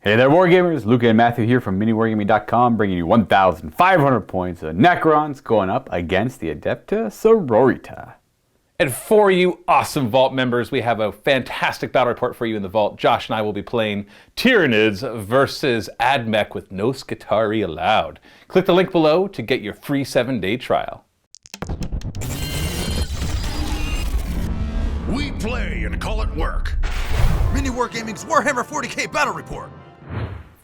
Hey there, Wargamers! Luca and Matthew here from MiniWarGaming.com, bringing you 1,500 points of Necrons going up against the Adepta Sororita. And for you awesome Vault members, we have a fantastic battle report for you in the Vault. Josh and I will be playing Tyranids versus Ad Mech with no Skitarii allowed. Click the link below to get your free 7-day trial. We play and call it work. MiniWarGaming's Warhammer 40k Battle Report.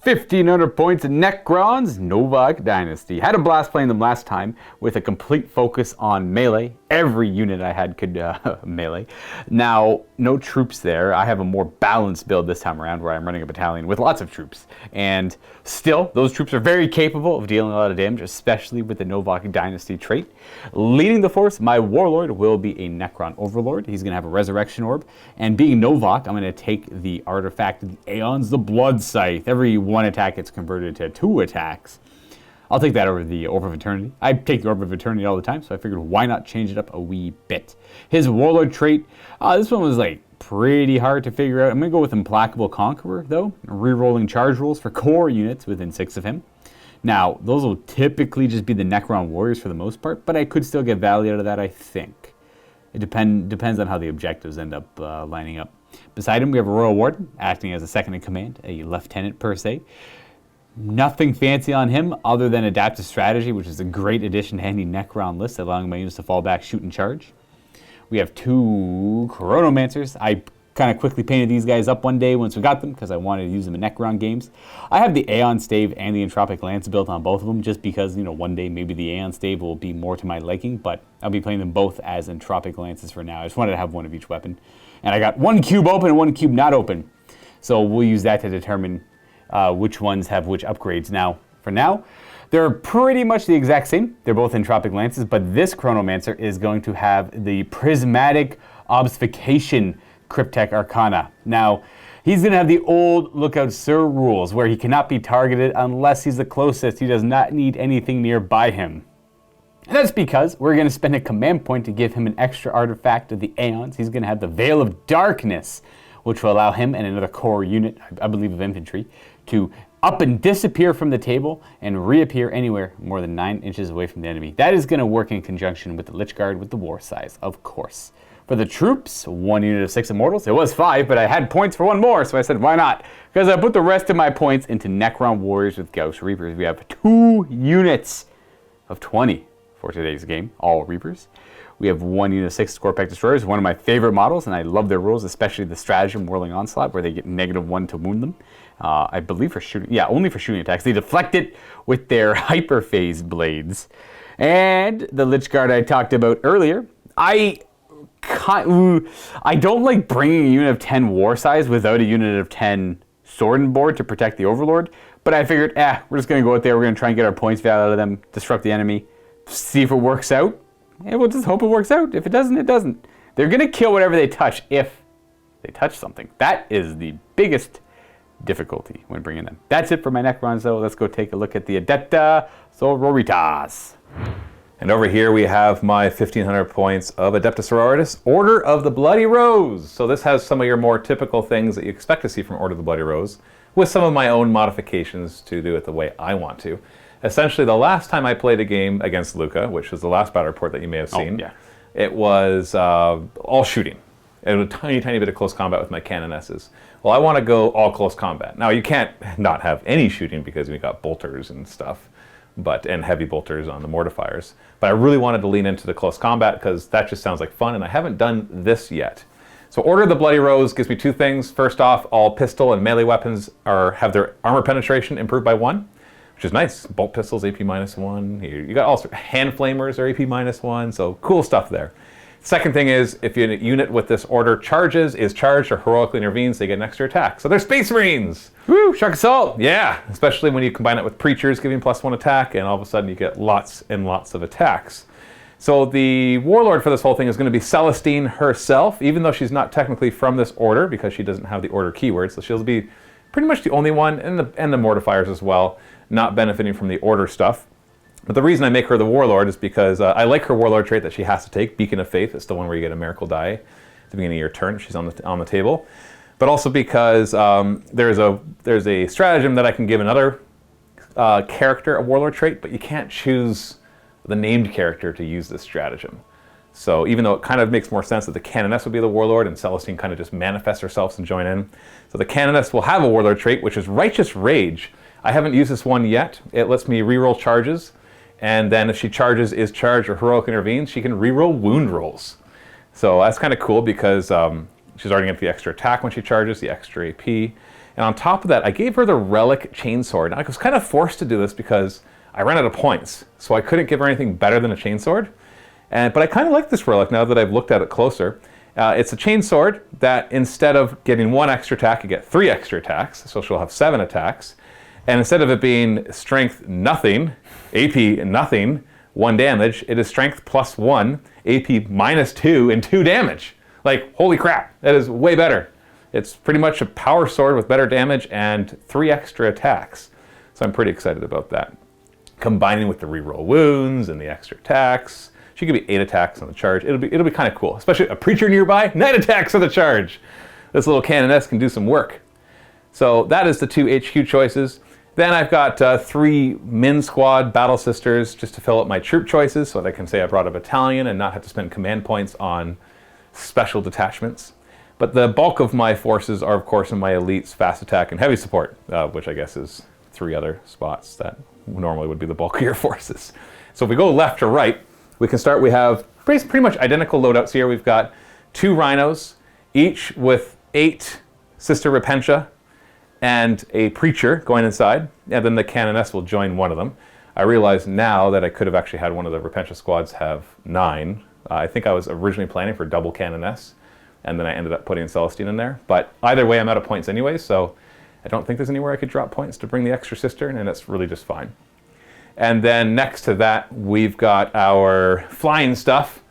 1,500 points of Necrons, Novak Dynasty. Had a blast playing them last time with a complete focus on melee. Every unit I had could melee. Now, no troops there. I have a more balanced build this time around where I'm running a battalion with lots of troops. And still, those troops are very capable of dealing a lot of damage, especially with the Novak Dynasty trait. Leading the force, my Warlord will be a Necron Overlord. He's going to have a Resurrection Orb. And being Novak, I'm going to take the artifact of the Aeons, the Blood Scythe. Every one attack gets converted to 2 attacks. I'll take that over the Orb of Eternity. I take the Orb of Eternity all the time, so I figured why not change it up a wee bit. His Warlord trait, this one was like pretty hard to figure out. I'm going to go with Implacable Conqueror, though. Re-rolling charge rules for core units within 6 of him. Now, those will typically just be the Necron warriors for the most part, but I could still get value out of that, I think. It depends on how the objectives end up lining up. Beside him, we have a Royal Warden, acting as a second-in-command, a lieutenant per se. Nothing fancy on him other than Adaptive Strategy, which is a great addition to any Necron list, allowing my units to fall back, shoot, and charge. We have 2 Chronomancers. I kind of quickly painted these guys up one day once we got them because I wanted to use them in Necron games. I have the Aeon Stave and the Entropic Lance built on both of them just because, you know, one day maybe the Aeon Stave will be more to my liking, but I'll be playing them both as Entropic Lances for now. I just wanted to have one of each weapon. And I got 1 cube open and 1 cube not open. So we'll use that to determine which ones have which upgrades. Now, for now, they're pretty much the exact same. They're both Entropic Lances, but this Chronomancer is going to have the Prismatic Obfuscation Cryptek Arcana. Now, he's going to have the old Lookout Sir rules, where he cannot be targeted unless he's the closest. He does not need anything nearby him. And that's because we're going to spend a command point to give him an extra artifact of the Aeons. He's going to have the Veil of Darkness, which will allow him and another core unit, I believe of infantry, to up and disappear from the table and reappear anywhere more than 9 inches away from the enemy. That is going to work in conjunction with the Lychguard with the War Size, of course. For the troops, 1 unit of 6 Immortals. It was 5, but I had points for 1 more, so I said, why not? Because I put the rest of my points into Necron Warriors with Gauss Reapers. We have 2 units of 20 for today's game, all Reapers. We have 1 unit of 6 Skorpekh Destroyers, one of my favorite models, and I love their rules, especially the Stratagem Whirling Onslaught, where they get -1 to wound them. I believe for shooting, yeah, only for shooting attacks. They deflect it with their Hyperphase blades. And the Lychguard I talked about earlier, I don't like bringing a unit of 10 War Size without a unit of 10 Sword and Board to protect the Overlord, but I figured, we're just going to go out there, we're going to try and get our points value out of them, disrupt the enemy, see if it works out. And we'll just hope it works out. If it doesn't, it doesn't. They're going to kill whatever they touch if they touch something. That is the biggest difficulty when bringing them. That's it for my Necrons, though. Let's go take a look at the Adepta Sororitas. And over here we have my 1,500 points of Adepta Sororitas, Order of the Bloody Rose. So this has some of your more typical things that you expect to see from Order of the Bloody Rose, with some of my own modifications to do it the way I want to. Essentially, the last time I played a game against Luca, which was the last battle report that you may have seen, it was all shooting. It was a tiny, tiny bit of close combat with my canonesses. Well, I want to go all close combat. Now, you can't not have any shooting because we got bolters and stuff, and heavy bolters on the Mortifiers. But I really wanted to lean into the close combat because that just sounds like fun, and I haven't done this yet. So Order of the Bloody Rose gives me 2 things. First off, all pistol and melee weapons have their armor penetration improved by 1. Which is nice. Bolt pistols, AP -1. You got all sorts. Hand flamers are AP -1, so cool stuff there. Second thing is, if a unit with this order is charged or heroically intervenes, they get an extra attack. So they're Space Marines! Woo! Shock Assault! Yeah, especially when you combine it with Preachers giving +1 attack, and all of a sudden you get lots and lots of attacks. So the Warlord for this whole thing is going to be Celestine herself, even though she's not technically from this order because she doesn't have the order keyword, so she'll be pretty much the only one, and the Mortifiers as well, not benefiting from the order stuff. But the reason I make her the Warlord is because I like her Warlord trait that she has to take, Beacon of Faith. It's the one where you get a miracle die at the beginning of your turn. She's on the table. but also because there's a stratagem that I can give another character a Warlord trait, but you can't choose the named character to use this stratagem. So even though it kind of makes more sense that the Canoness would be the Warlord and Celestine kind of just manifests herself and join in. So the Canoness will have a Warlord trait, which is Righteous Rage. I haven't used this one yet. It lets me reroll charges, and then if she charges, is charged, or heroic intervenes, she can reroll wound rolls. So that's kind of cool because she's already getting the extra attack when she charges, the extra AP. And on top of that, I gave her the Relic Chainsword. Now, I was kind of forced to do this because I ran out of points, so I couldn't give her anything better than a Chainsword. But I kind of like this relic now that I've looked at it closer. It's a chainsword that instead of getting 1 extra attack, you get 3 extra attacks, so she'll have 7 attacks. And instead of it being strength nothing, AP nothing, 1 damage, it is strength plus 1, AP minus 2, and 2 damage. Like, holy crap, that is way better. It's pretty much a power sword with better damage and 3 extra attacks. So I'm pretty excited about that. Combining with the reroll wounds and the extra attacks. She could be 8 attacks on the charge. It'll be kind of cool, especially a preacher nearby, 9 attacks on the charge. This little Canoness can do some work. So that is the 2 HQ choices. Then I've got 3 Min Squad Battle Sisters just to fill up my troop choices so that I can say I brought a battalion and not have to spend command points on special detachments. But the bulk of my forces are, of course, in my elites, fast attack, and heavy support, which I guess is 3 other spots that normally would be the bulk of your forces. So if we go left to right, we can start. We have pretty much identical loadouts here. We've got 2 rhinos, each with 8 Sister Repentia and a preacher going inside, and then the Canoness will join one of them. I realize now that I could have actually had one of the Repentia squads have 9. I think I was originally planning for double Canoness, and then I ended up putting Celestine in there. But either way, I'm out of points anyway, so I don't think there's anywhere I could drop points to bring the extra sister, and it's really just fine. And then next to that, we've got our flying stuff.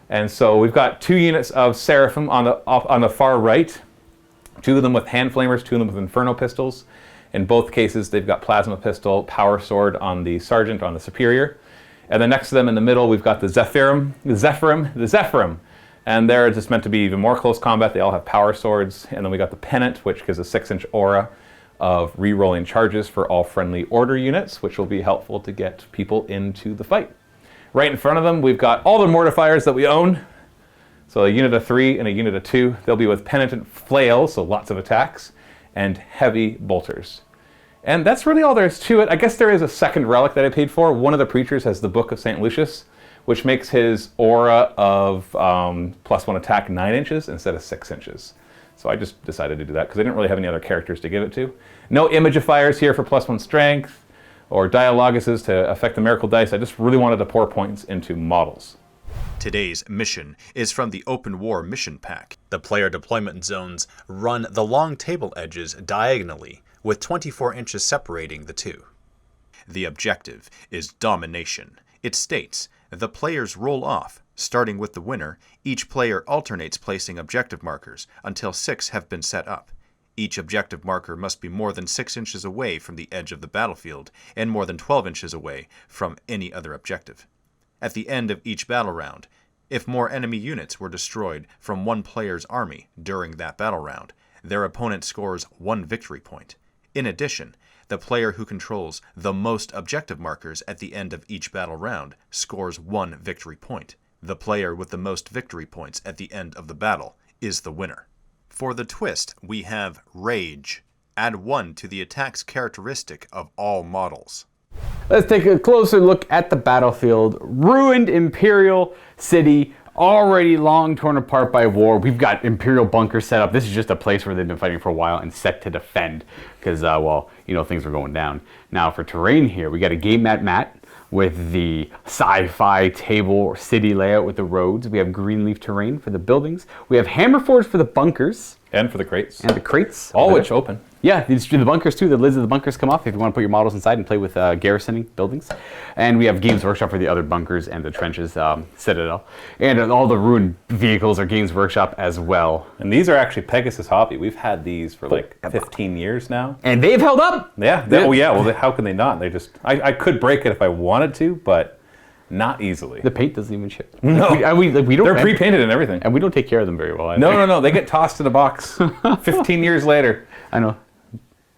And so we've got 2 units of Seraphim on the far right. 2 of them with hand flamers, 2 of them with inferno pistols. In both cases, they've got plasma pistol, power sword on the sergeant, on the superior. And then next to them in the middle, we've got the Zephyrim. And they're just meant to be even more close combat. They all have power swords. And then we got the Pennant, which gives a 6-inch aura of re-rolling charges for all friendly order units, which will be helpful to get people into the fight. Right in front of them, we've got all the Mortifiers that we own. So a unit of 3 and a unit of 2. They'll be with Penitent Flail, so lots of attacks, and heavy bolters. And that's really all there is to it. I guess there is a second relic that I paid for. One of the preachers has the Book of St. Lucius, which makes his aura of +1 attack 9 inches instead of 6 inches. So I just decided to do that because I didn't really have any other characters to give it to. No Imagifiers here for +1 strength, or Dialoguses to affect the miracle dice. I just really wanted to pour points into models. Today's mission is from the Open War Mission Pack. The player deployment zones run the long table edges diagonally, with 24 inches separating the two. The objective is domination. It states, the players roll off. Starting with the winner, each player alternates placing objective markers until 6 have been set up. Each objective marker must be more than 6 inches away from the edge of the battlefield and more than 12 inches away from any other objective. At the end of each battle round, if more enemy units were destroyed from one player's army during that battle round, their opponent scores 1 victory point. In addition, the player who controls the most objective markers at the end of each battle round scores 1 victory point. The player with the most victory points at the end of the battle is the winner. For the twist, we have Rage. Add 1 to the attack's characteristic of all models. Let's take a closer look at the battlefield. Ruined Imperial city, already long torn apart by war. We've got Imperial bunkers set up. This is just a place where they've been fighting for a while and set to defend because, well, you know, things are going down. Now for terrain here, we got a game mat with the sci-fi table or city layout with the roads. We have greenleaf terrain for the buildings. We have hammerforge for the bunkers. And for the crates. And the crates. All which open. Yeah, you just do the bunkers too. The lids of the bunkers come off if you want to put your models inside and play with garrisoning buildings. And we have Games Workshop for the other bunkers and the trenches, Citadel. And all the ruined vehicles are Games Workshop as well. And these are actually Pegasus Hobby. We've had these for like 15 years now. And they've held up. Yeah. Well, how can they not? They just, I could break it if I wanted to, but Not easily. The paint doesn't even ship. No. We don't. They're pre-painted and everything. And we don't take care of them very well. Either. No. They get tossed in a box 15 years later. I know.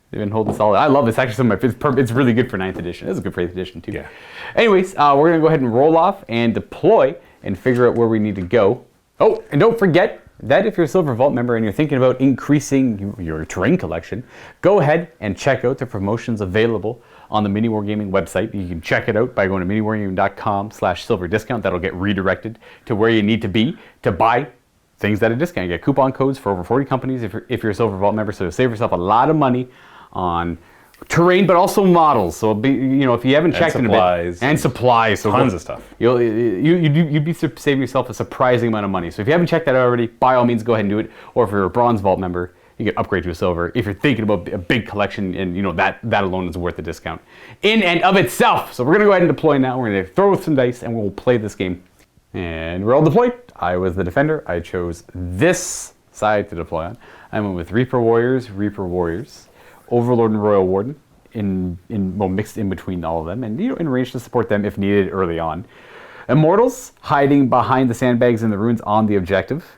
They've been holding solid. I love this. Actually, some of my, it's really good for 9th edition. It's good for 8th edition, too. Yeah. Anyways, we're going to go ahead and roll off and deploy and figure out where we need to go. Oh, and don't forget that if you're a Silver Vault member and you're thinking about increasing your terrain collection, go ahead and check out the promotions available on the MiniWarGaming website. You can check it out by going to miniwargaming.com/silver discount. That'll get redirected to where you need to be to buy things at a discount. You get coupon codes for over 40 companies if you're a Silver Vault member, so you'll save yourself a lot of money on terrain, but also models. So if you haven't checked in a bit, and supplies, so tons of stuff. You'd be saving yourself a surprising amount of money. So if you haven't checked that out already, by all means go ahead and do it. Or if you're a Bronze Vault member, you can upgrade to a Silver. If you're thinking about a big collection, and that alone is worth the discount in and of itself. So we're gonna go ahead and deploy now. We're gonna throw some dice and we'll play this game. And we're all deployed. I was the defender. I chose this side to deploy on. I went with Reaper Warriors, Overlord and Royal Warden, mixed in between all of them, and in range to support them if needed early on. Immortals hiding behind the sandbags and the ruins on the objective.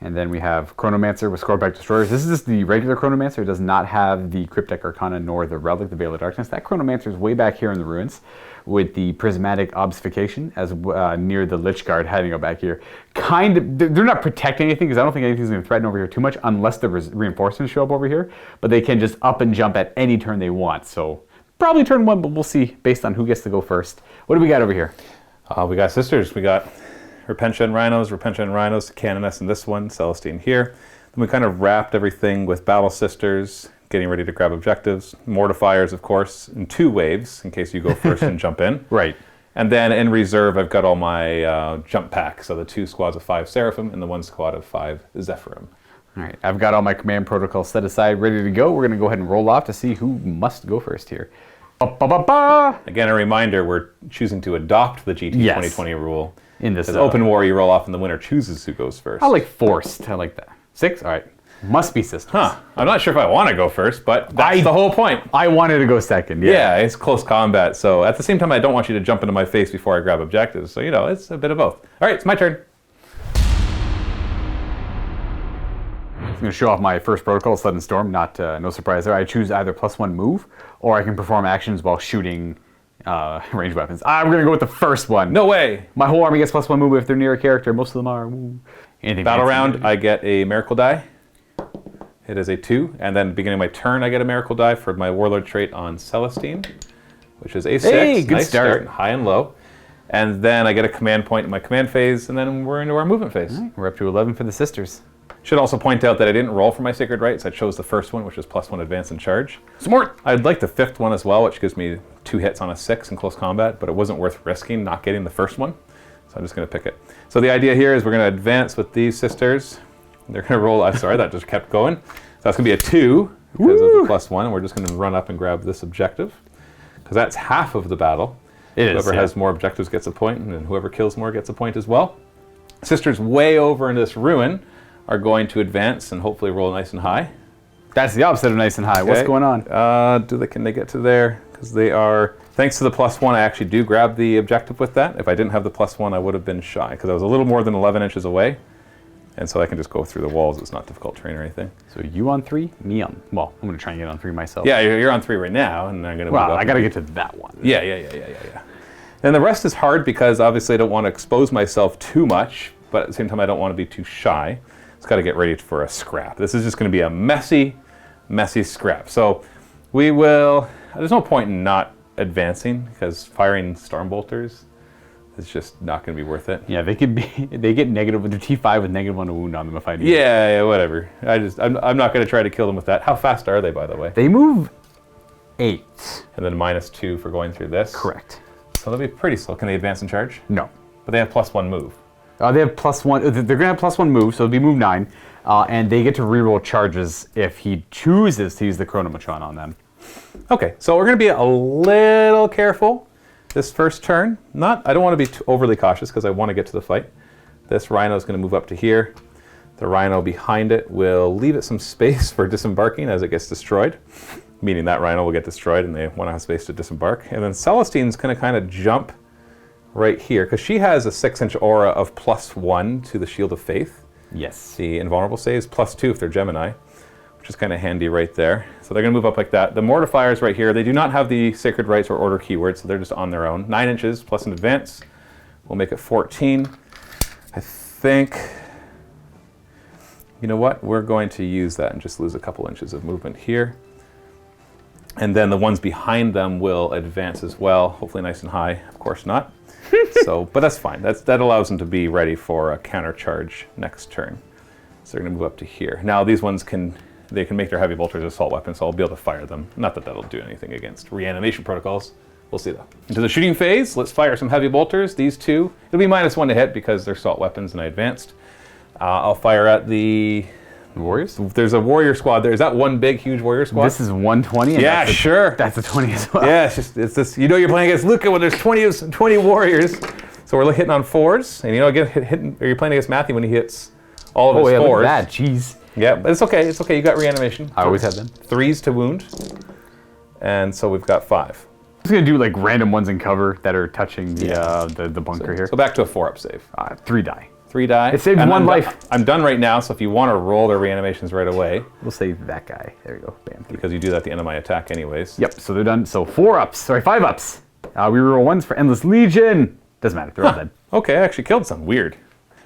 And then we have Chronomancer with Skorpekh Destroyers. This is just the regular Chronomancer. It does not have the Cryptek Arcana nor the Relic, the Veil of Darkness. That Chronomancer is way back here in the ruins with the Prismatic Obfuscation as near the Lychguard hiding out back here. They're not protecting anything because I don't think anything's going to threaten over here too much unless the reinforcements show up over here. But they can just up and jump at any turn they want. So probably turn 1, but we'll see based on who gets to go first. What do we got over here? We got sisters. We got Repentia and Rhinos, Canoness in this one, Celestine here. Then we kind of wrapped everything with Battle Sisters, getting ready to grab objectives. Mortifiers, of course, in 2 waves, in case you go first and jump in. Right. And then in reserve, I've got all my jump packs, so the 2 squads of 5 Seraphim and the 1 squad of 5 Zephyrim. All right, I've got all my command protocols set aside, ready to go. We're going to go ahead and roll off to see who must go first here. Again, a reminder, we're choosing to adopt the GT 2020 rule. In this open war, you roll off and the winner chooses who goes first. I like forced. I like that. 6? All right. Must be sisters. Huh. I'm not sure if I want to go first, but that's the whole point. I wanted to go second. Yeah, it's close combat. So at the same time, I don't want you to jump into my face before I grab objectives. So, it's a bit of both. All right, it's my turn. I'm going to show off my first protocol, Sudden Storm. No surprise there. I choose either +1 move, or I can perform actions while shooting ranged weapons. I'm going to go with the first one. No way. My whole army gets +1 move if they're near a character. Most of them are. Battle round, I get a miracle die. It is a 2. And then beginning of my turn, I get a miracle die for my Warlord trait on Celestine, which is a 6. Hey, good nice start. High and low. And then I get a command point in my command phase, and then we're into our movement phase. Right, we're up to 11 for the sisters. Should also point out that I didn't roll for my Sacred Rites. I chose the first one, which is +1 advance and charge. Smart. I'd like the 5th one as well, which gives me 2 hits on a 6 in close combat, but it wasn't worth risking not getting the first one. So I'm just going to pick it. So the idea here is we're going to advance with these sisters. They're going to roll, sorry, that just kept going. So that's going to be a 2 because of the +1, and we're just going to run up and grab this objective because that's half of the battle. Whoever has more objectives gets a point, and whoever kills more gets a point as well. Sisters way over in this ruin are going to advance and hopefully roll nice and high. That's the opposite of nice and high. Okay. What's going on? Can they get to there? Because they are, thanks to the +1, I actually do grab the objective with that. If I didn't have the +1, I would have been shy because I was a little more than 11 inches away. And so I can just go through the walls. It's not difficult terrain or anything. So you on 3, me on, well, I'm going to try and get on 3 myself. Yeah, you're on 3 right now, and I'm going to move up. Well, I got to get to that one. Yeah. And the rest is hard because obviously I don't want to expose myself too much, but at the same time I don't want to be too shy. It's got to get ready for a scrap. This is just going to be a messy scrap. So we will, there's no point in not advancing because firing storm bolters is just not going to be worth it. Yeah, they get negative with their T5 with -1 to wound on them if I do. Yeah, whatever. I'm not going to try to kill them with that. How fast are they, by the way? They move 8. And then -2 for going through this? Correct. So they'll be pretty slow. Can they advance and charge? No. But they have +1 move. They have +1. They're going to have +1 move, so it'll be move 9. And they get to reroll charges if he chooses to use the Chronomatron on them. Okay, so we're going to be a little careful this first turn. I don't want to be too overly cautious because I want to get to the fight. This Rhino is going to move up to here. The Rhino behind it will leave it some space for disembarking as it gets destroyed, meaning that Rhino will get destroyed and they want to have space to disembark. And then Celestine's going to kind of jump right here, because she has a 6-inch aura of +1 to the Shield of Faith. Yes. The invulnerable saves +2 if they're Gemini, which is kind of handy right there. So they're going to move up like that. The Mortifiers right here, they do not have the Sacred Rites or Order keywords, so they're just on their own. 9 inches plus an advance. We'll make it 14. I think, you know what? We're going to use that and just lose a couple inches of movement here. And then the ones behind them will advance as well, hopefully nice and high. Of course not. But that's fine. That allows them to be ready for a counter charge next turn. So they're going to move up to here. Now these ones can make their heavy bolters assault weapons, so I'll be able to fire them. Not that that'll do anything against reanimation protocols. We'll see though. Into the shooting phase, let's fire some heavy bolters. These two, it'll be -1 to hit because they're assault weapons and I advanced. I'll fire at the Warriors? There's a warrior squad there. Is that one big, huge warrior squad? This is 120. And yeah, sure. That's a 20 as well. Yeah, it's this. You know, you're playing against Luca when there's 20 warriors. So we're hitting on 4s, and you know, hitting. Or you're playing against Matthew when he hits all of his 4s. Look at that, jeez. Yeah, but it's okay. It's okay. You got reanimation. I always have them. 3s to wound, and so we've got 5. I'm just gonna do like random ones in cover that are touching the bunker here. So back to a 4-up save. 3 die. 3 die. It saved 1 life. I'm done right now, so if you want to roll their reanimations right away. We'll save that guy. There you go. Bam. Because you do that at the end of my attack anyways. Yep, so they're done. So 4-ups. Sorry, 5-ups. We roll 1s for Endless Legion. Doesn't matter. They're all dead. Okay, I actually killed some. Weird.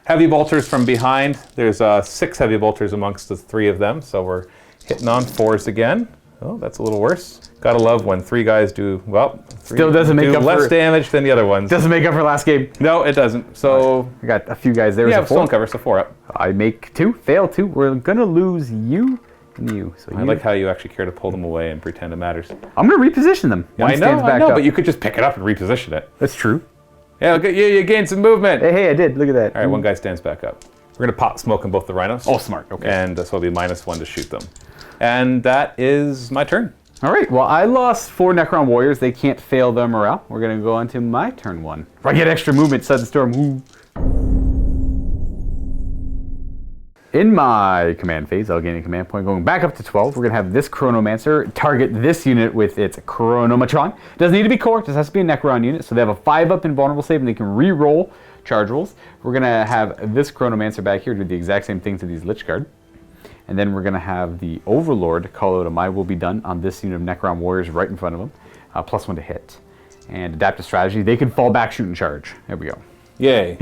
Heavy bolters from behind. There's 6 heavy bolters amongst the 3 of them, so we're hitting on 4s again. Oh, that's a little worse. Gotta love when 3 guys do, well, still doesn't make up less for damage than the other ones. Doesn't make up for last game. No, it doesn't. So I got a few guys there. Yeah, stone cover, so 4-up. I make 2, fail 2. We're gonna lose you and you. So I like how you actually care to pull them away and pretend it matters. I'm gonna reposition them. Yeah, I know, but you could just pick it up and reposition it. That's true. Yeah, you gained some movement. Hey, I did. Look at that. All right, one guy stands back up. We're gonna pop smoke on both the rhinos. Oh, smart. Okay. And so it'll be -1 to shoot them. And that is my turn. All right, well, I lost 4 Necron Warriors. They can't fail their morale. We're going to go on to my turn 1. I get extra movement, Sudden Storm. Ooh. In my command phase, I'll gain a command point going back up to 12. We're going to have this Chronomancer target this unit with its Chronomatron. It doesn't need to be core, it just has to be a Necron unit. So they have a 5-up invulnerable save and they can re-roll charge rolls. We're going to have this Chronomancer back here do the exact same thing to these Lychguard. And then we're going to have the Overlord call out a My Will Be Done on this unit of Necron Warriors right in front of him. +1 to hit. And Adaptive Strategy, they can fall back, shoot, and charge. There we go. Yay.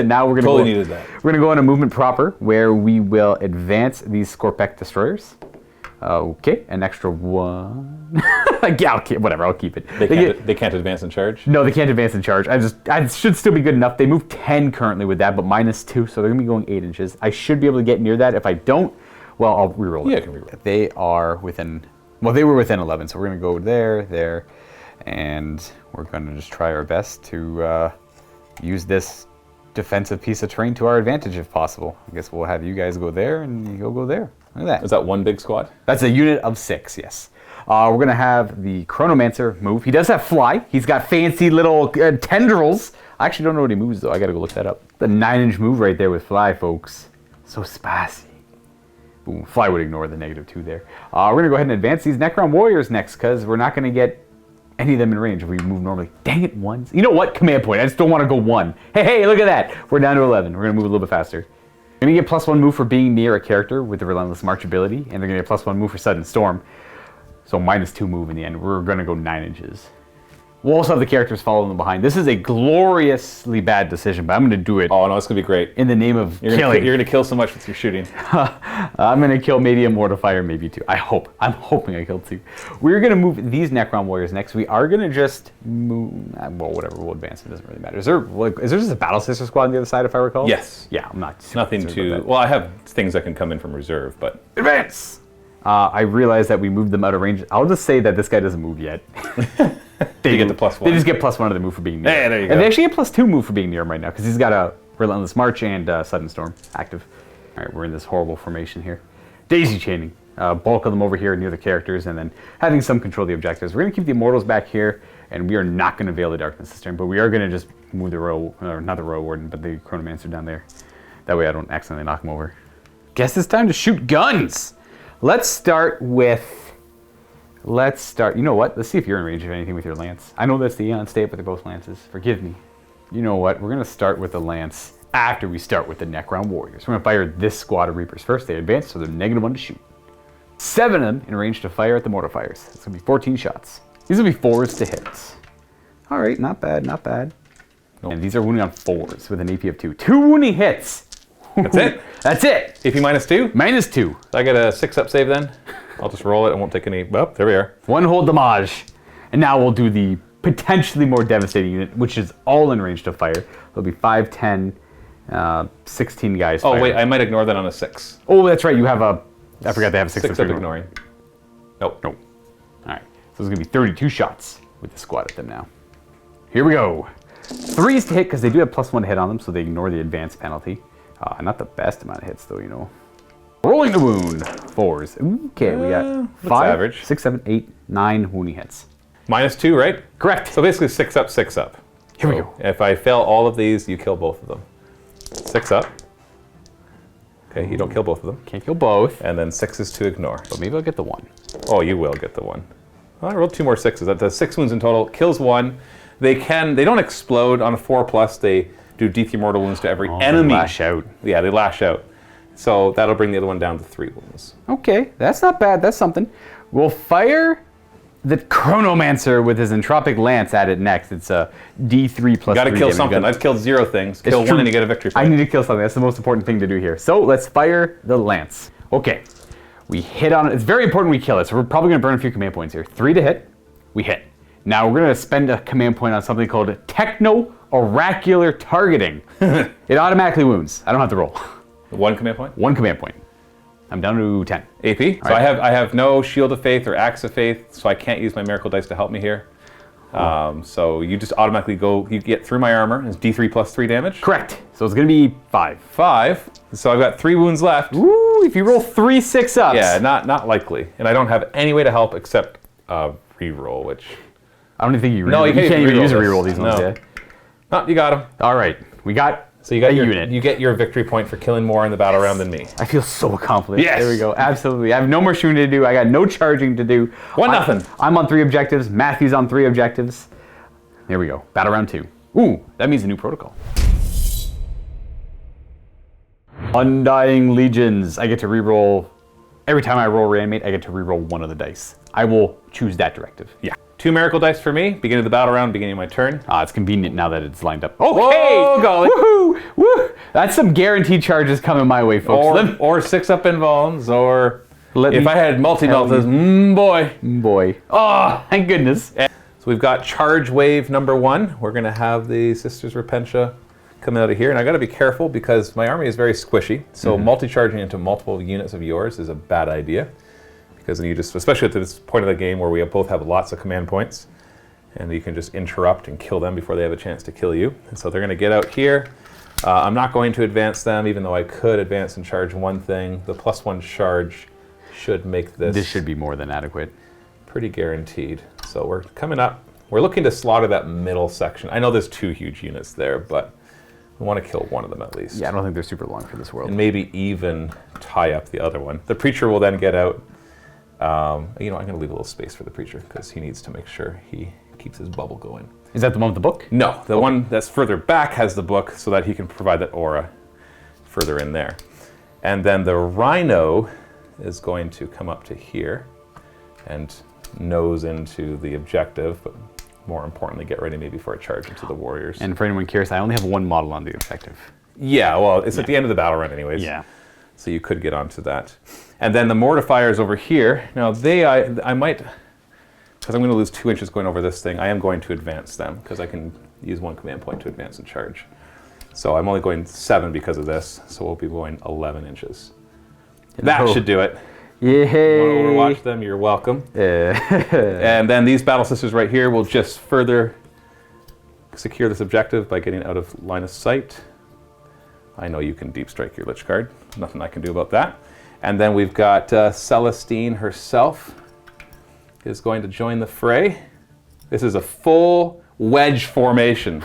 Now we're going to needed that. We're going to go on a movement proper where we will advance these Skorpekh destroyers. Okay, an extra 1. Yeah, okay, whatever, I'll keep it. They can't advance and charge? No, they can't advance and charge. I should still be good enough. They move 10 currently with that, but -2, so they're going to be going 8 inches. I should be able to get near that. If I don't, well, I'll reroll it. Yeah, I can reroll it. They are within, well, they were within 11, so we're going to go there, and we're going to just try our best to use this defensive piece of terrain to our advantage if possible. I guess we'll have you guys go there, and you go there. Look at that. Is that one big squad? That's a unit of 6, yes. We're going to have the Chronomancer move. He does have fly. He's got fancy little tendrils. I actually don't know what he moves, though. I got to go look that up. The 9-inch move right there with fly, folks. So spicy. Boom, fly would ignore the -2 there. We're going to go ahead and advance these Necron Warriors next because we're not going to get any of them in range if we move normally. Dang it, 1s. You know what? Command point. I just don't want to go 1. Hey, look at that. We're down to 11. We're going to move a little bit faster. We're going to get +1 move for being near a character with the Relentless March ability, and they're going to get +1 move for Sudden Storm. So -2 move in the end. We're going to go 9 inches. We'll also have the characters following them behind. This is a gloriously bad decision, but I'm going to do it. Oh, no, it's going to be great. In the name of killing. You're going to kill so much with your shooting. I'm going to kill maybe a Mortifier, maybe 2. I hope. I'm hoping I kill 2. We're going to move these Necron Warriors next. We are going to just move... Well, whatever. We'll advance. It doesn't really matter. Is there just a Battle Sister squad on the other side, if I recall? Yes. Yeah, I'm not... Nothing to... Well, I have things that can come in from reserve, but... Advance! I realize that we moved them out of range. I'll just say that this guy doesn't move yet. They get the +1. They just get +1 of the move for being near. Hey, there you go. And they actually get +2 move for being near him right now because he's got a Relentless March and Sudden Storm active. All right, we're in this horrible formation here. Daisy chaining. Bulk of them over here near the characters and then having some control of the objectives. We're going to keep the Immortals back here and we are not going to Veil the Darkness this turn, but we are going to just move the Royal, or not the Royal Warden, but the Chronomancer down there. That way I don't accidentally knock him over. Guess it's time to shoot guns. Let's start, you know what? Let's see if you're in range of anything with your lance. I know that's the Aeon State, but they're both lances. Forgive me. You know what? We're going to start with the Lance after we start with the Necron Warriors. We're going to fire this squad of Reapers first. They advance, so they're -1 to shoot. 7 of them in range to fire at the Mortifiers. It's going to be 14 shots. These will be 4s to hit. All right, not bad, not bad. Nope. And these are wounding on 4s with an AP of 2. 2 wounding hits. That's it? That's it. AP -2? -2. I get a 6-up save then? I'll just roll it. I won't take any. Oh, there we are. 1 hold damage. And now we'll do the potentially more devastating unit, which is all in range to fire. There'll be 5, 10, 16 guys. Oh, firing. wait, I might ignore that on a 6. Oh, that's right. You have a. I forgot they have a 6 up ignoring. Nope. Nope. All right. So there's going to be 32 shots with the squad at them now. Here we go. 3s to hit because they do have +1 to hit on them, so they ignore the advance penalty. Not the best amount of hits, though, you know. Rolling the wound. 4s. Okay, we got 5, average. 6, 7, 8, 9 wounding hits. -2, right? Correct. So basically 6 up, 6 up. Here we go. If I fail all of these, you kill both of them. 6 up. Okay, you don't kill both of them. Can't kill both. And then 6s to ignore. But maybe I'll get the 1. Oh, you will get the 1. Well, I rolled 2 more 6s. That does 6 wounds in total. Kills 1. They don't explode on a 4+. They do D3 mortal wounds to every enemy. They lash out. Yeah, they lash out. So that'll bring the other one down to 3 wounds. Okay, that's not bad. That's something. We'll fire the Chronomancer with his Entropic Lance at it next. It's a D3 plus 3. Gotta kill something. I've killed 0 things. Kill 1 and you get a victory point. I need to kill something. That's the most important thing to do here. So let's fire the Lance. Okay, we hit on it. It's very important we kill it. So we're probably gonna burn a few command points here. 3 to hit, we hit. Now we're gonna spend a command point on something called Techno-Oracular Targeting. It automatically wounds. I don't have to roll. 1 command point? 1 command point. I'm down to 10. AP. So right. I have no Shield of Faith or Axe of Faith, so I can't use my Miracle Dice to help me here. So you just automatically you get through my armor. It's D3 plus 3 damage. Correct. So it's gonna be 5. 5. So I've got 3 wounds left. Ooh, if you roll 3 6-ups. Yeah, not likely. And I don't have any way to help except reroll, which... I don't even think you No, you can't even use a this. reroll these ones, No. yeah? Oh, you got him. All right, we got So you got a your unit. You get your victory point for killing more in the battle round than me. I feel so accomplished. Yes. There we go. Absolutely. I have no more shooting to do. I got no charging to do. 1-0. I'm on 3 objectives. Matthew's on 3 objectives. There we go. Battle round 2. Ooh, that means a new protocol. Undying Legions. I get to reroll. Every time I roll reanimate, I get to reroll 1 of the dice. I will choose that directive. Yeah. 2 miracle dice for me. Beginning of the battle round, beginning of my turn. It's convenient now that it's lined up. Okay. Whoa, golly. Woohoo! Woo! That's some guaranteed charges coming my way, folks. Or 6-up invulns, or Let if me I had multi-meltas, boy. Boy. Oh, thank goodness. So we've got charge wave number 1. We're gonna have the Sisters Repentia coming out of here, and I gotta be careful because my army is very squishy, so multi-charging into multiple units of yours is a bad idea. Because then you just, especially at this point of the game where we both have lots of command points, and you can just interrupt and kill them before they have a chance to kill you. And so they're gonna get out here. I'm not going to advance them, even though I could advance and charge 1 thing. The +1 charge should make this... This should be more than adequate. Pretty guaranteed. So we're coming up. We're looking to slaughter that middle section. I know there's 2 huge units there, but we want to kill 1 of them at least. Yeah, I don't think they're super long for this world. And maybe even tie up the other one. The Preacher will then get out. You know, I'm going to leave a little space for the Preacher because he needs to make sure he keeps his bubble going. Is that the one with the book? No, the one that's further back has the book so that he can provide that aura further in there. And then the Rhino is going to come up to here and nose into the objective, but more importantly, get ready maybe for a charge into the Warriors. And for anyone curious, I only have 1 model on the objective. Yeah, well, it's at the end of the battle run anyways. Yeah. So you could get onto that. And then the Mortifiers over here. Now I might, because I'm going to lose 2 inches going over this thing, I am going to advance them because I can use 1 command point to advance and charge. So I'm only going 7 because of this, so we'll be going 11 inches. That should do it. Yay! You want to overwatch them, you're welcome. And then these Battle Sisters right here will just further secure this objective by getting out of line of sight. I know you can deep strike your Lychguard. Nothing I can do about that. And then we've got Celestine herself is going to join the fray. This is a full wedge formation.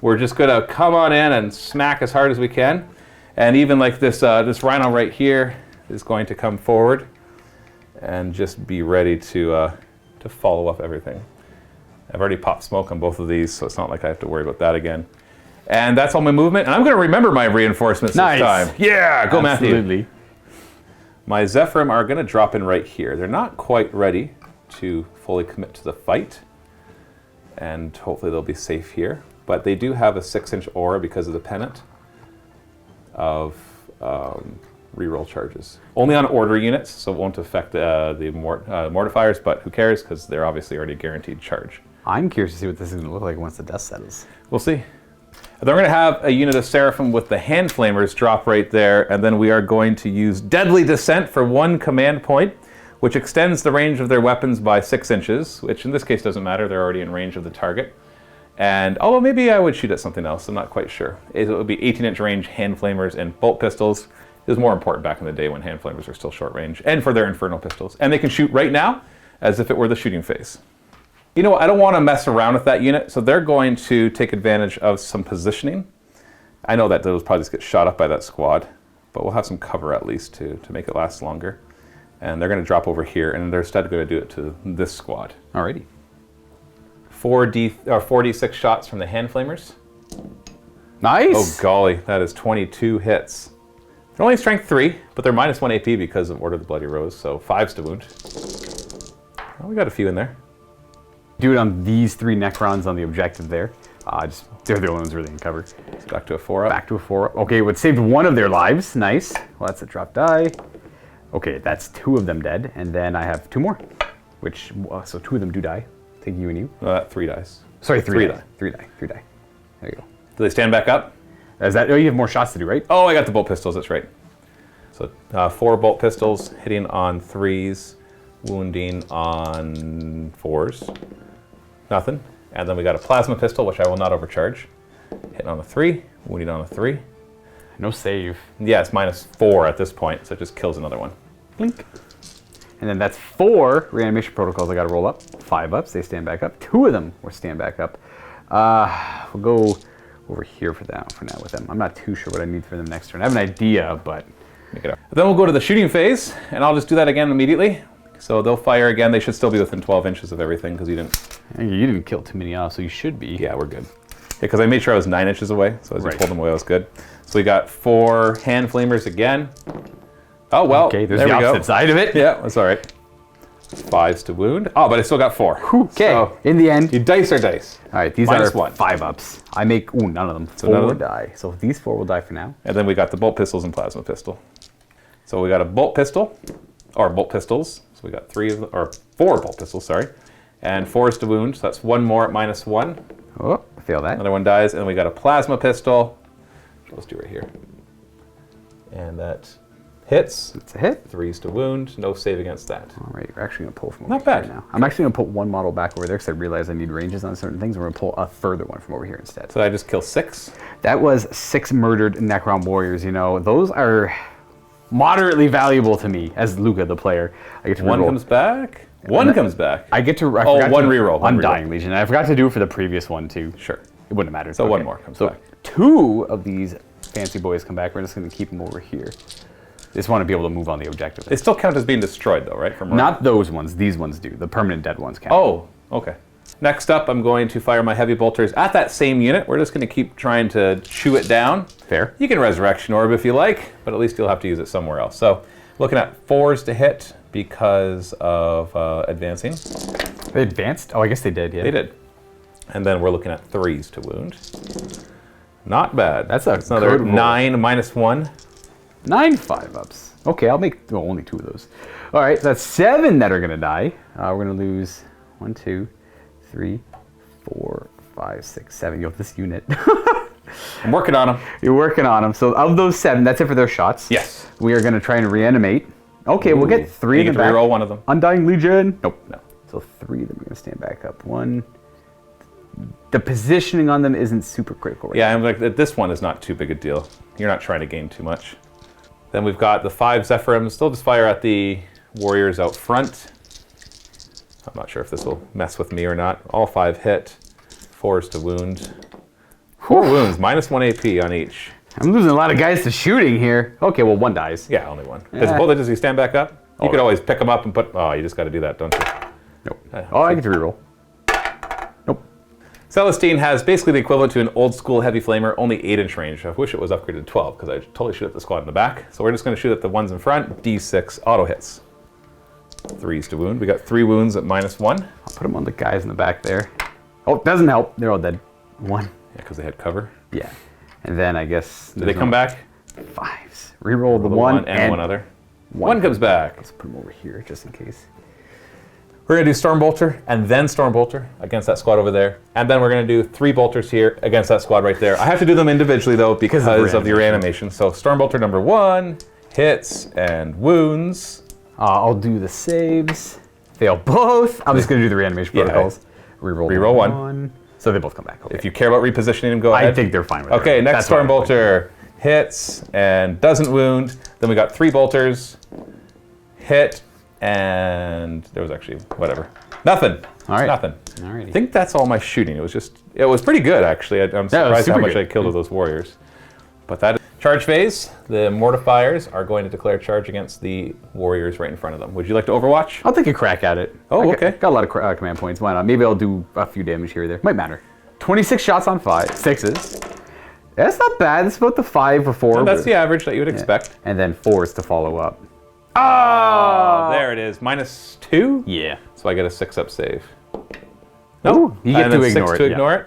We're just going to come on in and smack as hard as we can. And even like this Rhino right here is going to come forward and just be ready to follow up everything. I've already popped smoke on both of these, so it's not like I have to worry about that again. And that's all my movement. And I'm going to remember my reinforcements this time. Yeah, go Absolutely. Matthew. My Seraphim are going to drop in right here. They're not quite ready to fully commit to the fight. And hopefully they'll be safe here. But they do have a 6-inch aura because of the pennant of reroll charges. Only on order units, so it won't affect the Mortifiers, but who cares, because they're obviously already guaranteed charge. I'm curious to see what this is going to look like once the dust settles. We'll see. Then we're going to have a unit of Seraphim with the Hand Flamers drop right there, and then we are going to use Deadly Descent for 1 command point, which extends the range of their weapons by 6 inches, which in this case doesn't matter, they're already in range of the target. And, although maybe I would shoot at something else, I'm not quite sure. It would be 18-inch range Hand Flamers and bolt pistols. It was more important back in the day when Hand Flamers were still short range, and for their Infernal pistols. And they can shoot right now, as if it were the shooting phase. You know what, I don't want to mess around with that unit, so they're going to take advantage of some positioning. I know that those probably just get shot up by that squad, but we'll have some cover at least to make it last longer. And they're going to drop over here, and they're instead going to do it to this squad. Alrighty. 4d6 shots from the Hand Flamers. Nice! Oh golly, that is 22 hits. They're only strength 3, but they're -1 AP because of Order of the Bloody Rose, so 5s to wound. Well, we got a few in there. Do it on these 3 Necrons on the objective there. They're the only ones really in cover. It's back to a 4-up. Back to a 4-up. Okay, it saved 1 of their lives. Nice. Well, that's a drop die. Okay, that's 2 of them dead, and then I have 2 more, which, so 2 of them do die. Take you and you. 3 dice. Sorry, 3 die. 3 die. 3 die. There you go. Do they stand back up? Is that? Oh, you have more shots to do, right? Oh, I got the bolt pistols, that's right. So 4 bolt pistols, hitting on 3s, wounding on 4s. Nothing. And then we got a plasma pistol, which I will not overcharge. Hitting on a 3, wounding on a 3. No save. Yeah, it's -4 at this point, so it just kills another one. Blink. And then that's 4 reanimation protocols I got to roll up. 5 ups, they stand back up. 2 of them will stand back up. We'll go over here for now with them. I'm not too sure what I need for them next turn. I have an idea, but... Make it up. Then we'll go to the shooting phase, and I'll just do that again immediately. So they'll fire again. They should still be within 12 inches of everything, because you didn't kill too many off, so you should be. Yeah, we're good. Yeah, because I made sure I was 9 inches away, so as you Right. pulled them away, I was good. So we got 4 Hand Flamers again. Oh, well, Okay, there's there the we go. opposite side of it. Yeah, that's all right. 5s to wound. Oh, but I still got 4. Okay, So in the end. you dice or dice. All right, these -1. are 5 ups. I make, none of them. So none 4 of them? die. So these 4 will die for now. And then we got the bolt pistols and plasma pistol. So we got a bolt pistol, or bolt pistols. So we got 4 bolt pistols, sorry. And 4s to wound, so that's 1 more at -1. Oh, fail that. Another one dies, and then we got a plasma pistol. Let's do right here. And that hits. It's a hit. 3s to wound, no save against that. All right, we're actually going to pull from Not over here bad. now. I'm actually going to put 1 model back over there because I realized I need ranges on certain things. We're going to pull a further one from over here instead. So I just kill 6. That was 6 murdered Necron warriors, you know. Those are moderately valuable to me as Luca, the player. I get to 1 reroll. comes back. 1 comes back. I get to. I Oh, forgot one to- reroll, one Undying reroll. Legion. I forgot to do it for the previous one too. Sure. It wouldn't have mattered. So 1 more comes so back. 2 of these fancy boys come back. We're just going to keep them over here. Just want to be able to move on the objective. They still count as being destroyed, though, right? From Not those ones. These ones do. The permanent dead ones count. Oh, okay. Next up, I'm going to fire my heavy bolters at that same unit. We're just going to keep trying to chew it down. Fair. You can Resurrection Orb if you like, but at least you'll have to use it somewhere else. So, looking at 4s to hit because of advancing. They advanced? Oh, I guess they did, yeah. They did. And then we're looking at 3s to wound. Not bad. That's another good roll. 9 -1. 9 5-ups. Okay, I'll make only 2 of those. All right, that's 7 that are going to die. We're going to lose 1, 2, 3, 4, 5, 6, 7. Yo, this unit. I'm working on them. You're working on them. So of those 7, that's it for their shots. Yes. We are going to try and reanimate. Okay, we'll get 3 You in get the to back. reroll 1 of them. Undying Legion. Nope. No. So 3 of them are going to stand back up. 1. The positioning on them isn't super critical right Yeah, I'm like, this one is not too big a deal. You're not trying to gain too much. Then we've got the 5 Zephyrims. They'll just fire at the warriors out front. I'm not sure if this will mess with me or not. All 5 hit. 4s to wound. 4 wounds, -1 AP on each. I'm losing a lot of guys to shooting here. Okay, well, 1 dies. Yeah, only 1. Does he stand back up? You could right. always pick him up and put... Oh, you just got to do that, don't you? Nope. Oh, I get to reroll. Nope. Celestine has basically the equivalent to an old school heavy flamer, only 8-inch range. I wish it was upgraded to 12 because I totally shoot at the squad in the back. So we're just going to shoot at the ones in front. D6 auto hits. 3s to wound. We got 3 wounds at -1. I'll put them on the guys in the back there. Oh, doesn't help. They're all dead. 1. Yeah, because they had cover. Yeah. And then I guess... Did they come back? 5s. Reroll the 1 and one other. 1 1 comes back. Let's put them over here just in case. We're going to do Stormbolter and then Stormbolter against that squad over there. And then we're going to do 3 Bolters here against that squad right there. I have to do them individually, though, because of the reanimation. So Stormbolter number 1 hits and wounds. I'll do the saves. Fail both. I'm just going to do the reanimation protocols. Reroll 1. So they both come back. Okay. If you care about repositioning them, go ahead. I think they're fine with it. Okay, next Stormbolter hits and doesn't wound. Then we got 3 Bolters. Hit. And there was actually whatever. Nothing. All right. Nothing. Alrighty. I think that's all my shooting. It was pretty good, actually. I'm surprised how much I killed of those warriors. But that is charge phase. The Mortifiers are going to declare charge against the warriors right in front of them. Would you like to Overwatch? I'll take a crack at it. Oh, okay. Got a lot of command points. Why not? Maybe I'll do a few damage here or there. Might matter. 26 shots on 6s. That's not bad. It's about the 5 or 4. No, that's the average that you would expect. And then 4s to follow up. Oh, there it is. -2? Yeah. So I get a 6-up save. No, you get to ignore 6 it. to ignore it.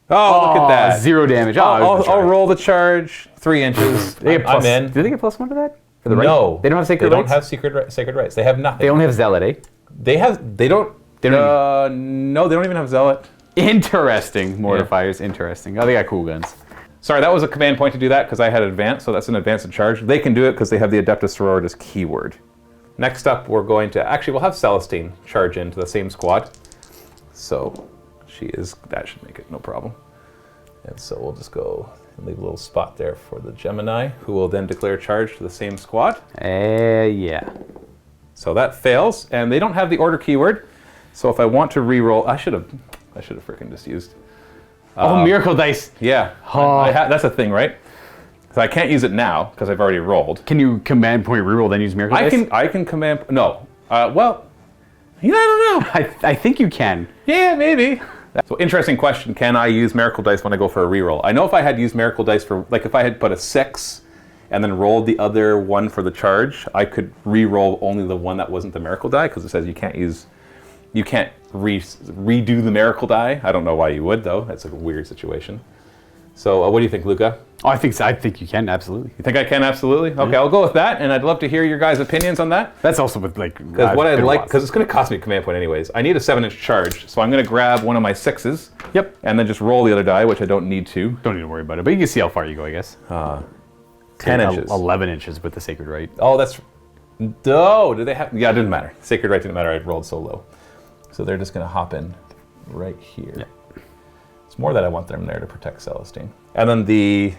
Oh, look at that. 0 damage. I'll roll the charge. 3 inches. I'm in. Do they get +1 for that? For the right? No. They don't have sacred rights? rights? They don't have sacred rights. They have nothing. They only have zealot, eh? They don't no, they don't even have zealot. Interesting. Mortifiers, interesting. Oh, they got cool guns. Sorry, that was a command point to do that because I had advance, so that's an advance in charge. They can do it because they have the Adeptus Sororitas keyword. Next up, we're going to, actually, we'll have Celestine charge into the same squad. So that should make it no problem. And so we'll just go and leave a little spot there for the Gemini, who will then declare charge to the same squad. Yeah. So that fails, and they don't have the order keyword. So if I want to re-roll, I should have freaking just used. Miracle dice. Yeah, that's a thing, right? So I can't use it now because I've already rolled. Can you command point reroll then use miracle dice? I can command. No. Well, I don't know. I think you can. Yeah, maybe. So interesting question. Can I use miracle dice when I go for a reroll? I know if I had used miracle dice for, like, if I had put a 6 and then rolled the other one for the charge, I could re-roll only the one that wasn't the miracle die because it says you can't redo the miracle die. I don't know why you would, though. That's a weird situation. So what do you think, Luca? Oh, I think you can, absolutely. You think I can, absolutely? Okay, I'll go with that, and I'd love to hear your guys' opinions on that. That's also with, like... Because what I'd like, because it's going to cost me a command point anyways, I need a 7-inch charge, so I'm going to grab one of my 6s. Yep. And then just roll the other die, which I don't need to. Don't need to worry about it, but you can see how far you go, I guess. 10 inches. 11 inches with the Sacred Right. Oh, that's... No, do they have... Yeah, it didn't matter. Sacred Right didn't matter, I rolled so low. So they're just going to hop in right here. Yeah. It's more that I want them there to protect Celestine. And then the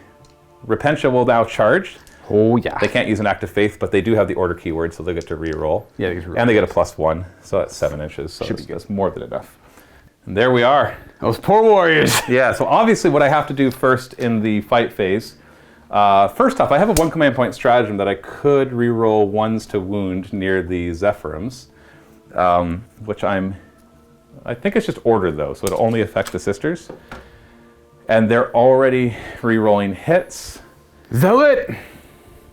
Repentia will now charge. Oh, yeah. They can't use an Act of Faith, but they do have the order keyword, so they get to re-roll. Yeah, they get to re-roll. And they get a +1, so that's 7 inches. So that's more than enough. And there we are. Those poor warriors. Yeah, so obviously what I have to do first in the fight phase, first off, I have a 1 command point stratagem that I could re-roll 1s to wound near the Zephyrims, which I think it's just order though, so it'll only affect the sisters. And they're already re-rolling hits. Zealot!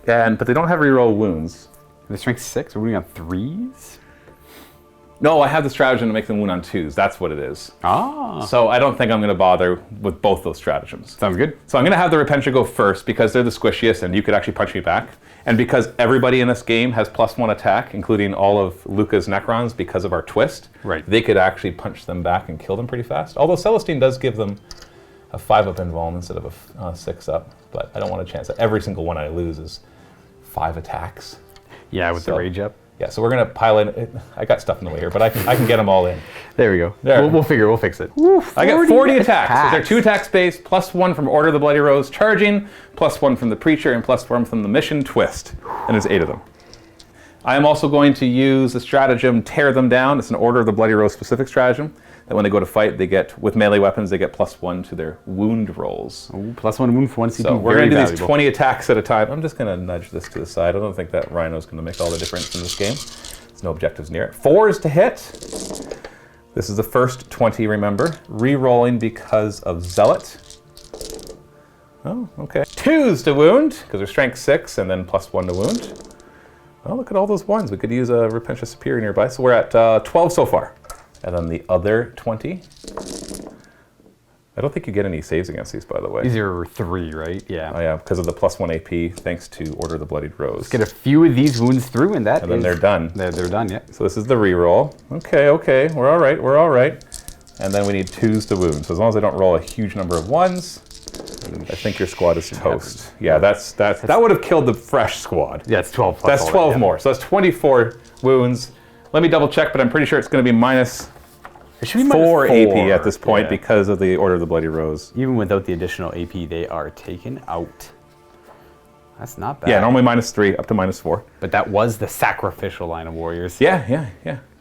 But they don't have re-roll wounds. They're strength 6, are we on 3s? No, I have the stratagem to make them wound on 2s. That's what it is. Ah. So I don't think I'm going to bother with both those stratagems. Sounds good. So I'm going to have the Repentia go first because they're the squishiest and you could actually punch me back. And because everybody in this game has +1 attack, including all of Luca's Necrons because of our twist, right, they could actually punch them back and kill them pretty fast. Although Celestine does give them a 5-up invuln instead of a 6-up. But I don't want a chance that every single one I lose is 5 attacks. Yeah, with the rage up. Yeah, so we're going to pile in. I got stuff in the way here, but I can get them all in. There we go. There. We'll fix it. Ooh, I got 40 attacks. So they're 2 attack space, +1 from Order of the Bloody Rose charging, +1 from the Preacher, and +1 from the Mission Twist. And there's 8 of them. I am also going to use the stratagem Tear Them Down. It's an Order of the Bloody Rose specific stratagem. That when they go to fight, they get, with melee weapons, they get +1 to their wound rolls. Ooh, +1 wound for 1 CP. So we're going to do valuable. these 20 attacks at a time. I'm just going to nudge this to the side. I don't think that Rhino's going to make all the difference in this game. There's no objectives near it. 4s to hit. This is the first 20, remember. Re-rolling because of Zealot. Oh, okay. 2s to wound, because they're strength 6, and then +1 to wound. Oh, look at all those 1s. We could use a Repentance Superior nearby. So we're at 12 so far. And then the other 20. I don't think you get any saves against these, by the way. These are 3, right? Yeah. Oh yeah, because of the +1 AP, thanks to Order of the Bloodied Rose. Get a few of these wounds through, and that And then they're done. They're done, yeah. So this is the reroll. Okay, we're all right, we're all right. And then we need 2s to wound. So as long as I don't roll a huge number of 1s, I think your squad is toast. Yeah, that would have killed the fresh squad. Yeah, it's 12 plus. That's 12 more. So that's 24 wounds. Let me double check, but I'm pretty sure it's going to be minus It should be four -4 AP at this point yeah. because of the Order of the Bloody Rose. Even without the additional AP, they are taken out. That's not bad. Yeah, normally -3 up to -4. But that was the sacrificial line of warriors. Yeah.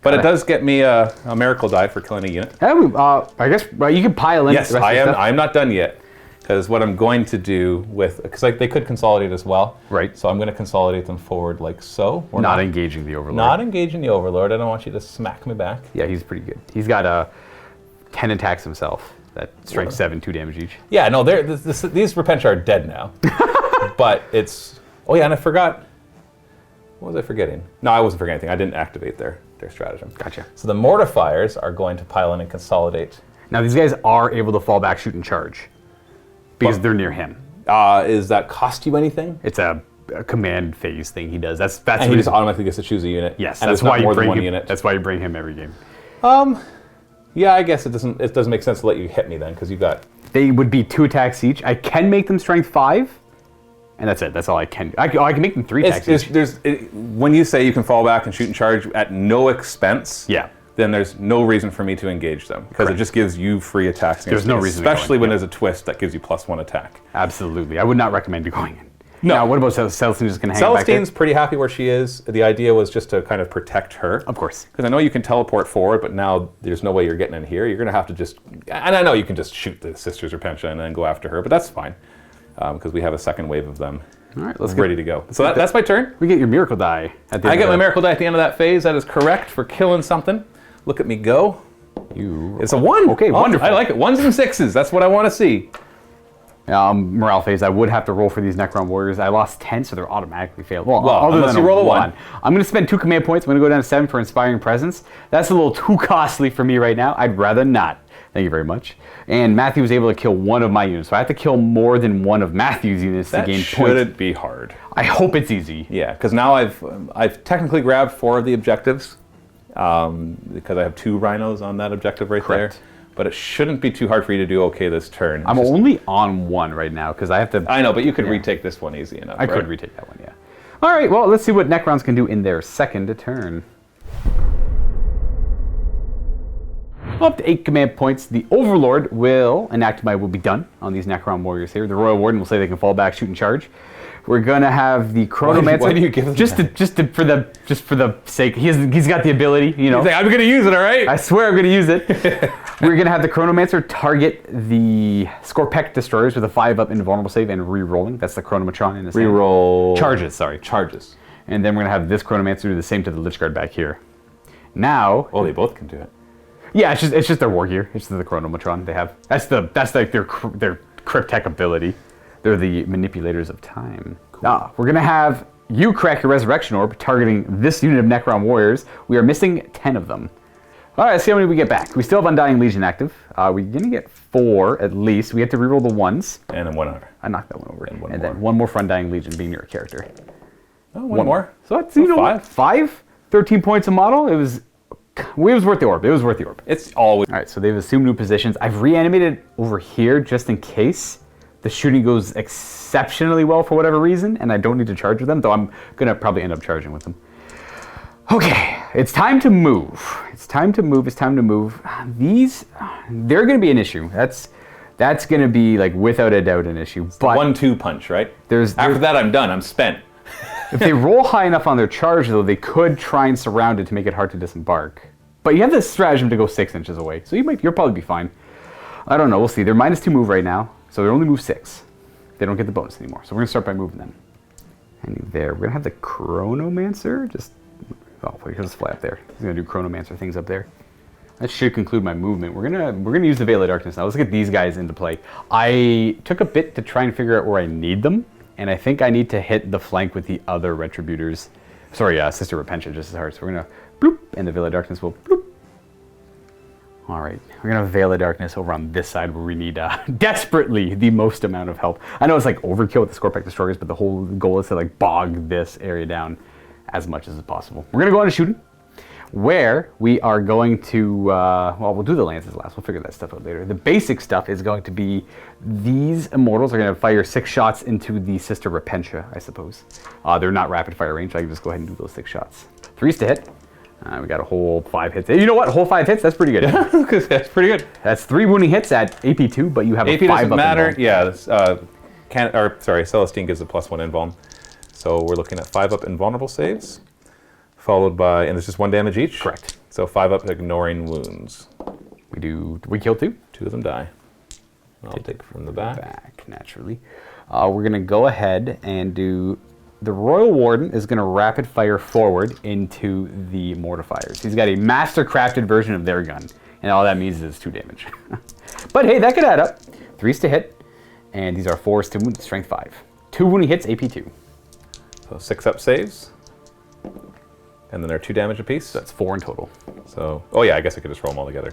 But it does get me a miracle die for killing a unit. I guess you can pile in. Yes, the rest of the stuff. I'm not done yet. Because what I'm going to do with, because they could consolidate as well. Right. So I'm going to consolidate them forward like so. We're not engaging the Overlord. Not engaging the Overlord. I don't want you to smack me back. Yeah, he's pretty good. He's got 10 attacks himself. That strength 7, 2 damage each. Yeah, no, these Repentance are dead now. But it's, oh yeah, and I forgot. What was I forgetting? No, I wasn't forgetting anything. I didn't activate their stratagem. Gotcha. So the Mortifiers are going to pile in and consolidate. Now these guys are able to fall back, shoot, and charge. Because they're near him. Does that cost you anything? It's a command phase thing he does. That's And he just automatically gets to choose a unit. Yes, and that's it's not why you more than bring one him. unit. That's why you bring him every game. Yeah, I guess it doesn't make sense to let you hit me then, because you've got. They would be 2 attacks each. I can make them strength 5, and that's it. That's all I can do. I can make them 3 attacks each. When you say you can fall back and shoot and charge at no expense, Yeah. then there's no reason for me to engage them, because it just gives you free attacks. There's no reason to go in, especially when yeah. there's a twist that gives you +1 attack. Absolutely. I would not recommend you going in. No. Now, what about Celestine just going to hang back there? Celestine's pretty happy where she is. The idea was just to kind of protect her. Of course. Because I know you can teleport forward, but now there's no way you're getting in here. You're going to have to just... And I know you can just shoot the Sisters of Pension and then go after her, but that's fine. Because we have a second wave of them All right, let's ready to go. So that's my turn. We get your miracle die at the end I get of my the- miracle die at the end of that phase. That is correct for killing something. Look at me go. It's a 1. Okay, Oh, wonderful. I like it. 1s and 6s. That's what I want to see. Morale phase, I would have to roll for these Necron warriors. I lost 10, so they're automatically failed. Well, unless you roll a 1. I'm going to spend 2 command points. I'm going to go down to 7 for Inspiring Presence. That's a little too costly for me right now. I'd rather not. Thank you very much. And Matthew was able to kill 1 of my units, so I have to kill more than 1 of Matthew's units to gain points. Shouldn't be hard. I hope it's easy. Yeah, because now I've technically grabbed 4 of the objectives, because I have 2 rhinos on that objective right Correct. there. But it shouldn't be too hard for you to do okay this turn. I'm only on 1 right now because I have to... I know, but you could retake this one easy enough. I could retake that one, yeah. All right, well, let's see what Necrons can do in their second turn. Up to 8 command points. The Overlord will will be done on these Necron warriors here. The Royal Warden will say they can fall back, shoot, and charge. We're gonna have the Chronomancer. Why do you give them that? just for the sake? He's got the ability, you know. He's like, I'm gonna use it, all right? I swear I'm gonna use it. We're gonna have the Chronomancer target the Skorpekh destroyers with a 5-up invulnerable save and re-rolling. That's the Chronomatron in the Reroll. Charges, sorry. Charges. And then we're gonna have this Chronomancer do the same to the Lychguard back here. Now. Oh, they both can do it. Yeah, it's just their war gear. It's the Chronomatron they have. That's like their Cryptech ability. They're the manipulators of time. Cool. We're gonna have you crack your Resurrection Orb targeting this unit of Necron warriors. We are missing 10 of them. All right, let's see how many we get back. We still have Undying Legion active. We're gonna get 4 at least. We have to reroll the 1s. And then 1 other. I knocked that one over. And one then more. 1 more for Undying Legion being your character. Oh, one more. So that's, you know, 5. 5, 13 points a model. It was worth the orb. It was worth the orb. It's always... All right, so they've assumed new positions. I've reanimated over here just in case the shooting goes exceptionally well for whatever reason, and I don't need to charge with them, though I'm gonna probably end up charging with them. Okay, it's time to move. It's time to move. These, they're gonna be an issue. That's gonna be, like, without a doubt an issue. But 1-2 punch, right? After that, I'm done. I'm spent. if they roll high enough on their charge, though, they could try and surround it to make it hard to disembark. But you have this stratagem to go 6 inches away, so you'll probably be fine. I don't know. We'll see. They're -2 move right now, so they only move 6. They don't get the bonus anymore, so we're gonna start by moving them. And there, we're gonna have the Chronomancer. He'll just fly up there. He's gonna do Chronomancer things up there. That should conclude my movement. We're gonna use the Veil of Darkness now. Let's get these guys into play. I took a bit to try and figure out where I need them, and I think I need to hit the flank with the other Retributors. Sorry, Sister Repentia just as hard. So we're gonna bloop, and the Veil of Darkness will bloop. All right, we're gonna Veil of Darkness over on this side where we need desperately the most amount of help. I know it's like overkill with the Skorpekh Destroyers, but the whole goal is to like bog this area down as much as possible. We're gonna go on a shooting, where we are going to, well, we'll do the lances last. We'll figure that stuff out later. The basic stuff is going to be these Immortals are going to fire 6 shots into the Sister Repentia, I suppose. They're not rapid fire range. I can just go ahead and do those 6 shots. 3's to hit. We got a whole 5 hits. You know what? A whole 5 hits? That's pretty good. That's pretty good. That's 3 wounding hits at AP2, but you have AP a 5 doesn't up matter. invuln. Yeah, Celestine gives a +1 invuln. So we're looking at 5 up invulnerable saves. Followed by, and there's just 1 damage each? Correct. So 5 up ignoring wounds. We kill 2? 2 of them die. I'll take from the back. Naturally. We're going to go ahead and do, the Royal Warden is going to rapid fire forward into the Mortifiers. He's got a master crafted version of their gun, and all that means is it's 2 damage. But hey, that could add up. 3's to hit, and these are 4's to wound, strength 5. 2 wounding hits, AP2. So 6 up saves. And then they're 2 damage apiece. So that's 4 in total. So, oh yeah, I guess I could just roll them all together.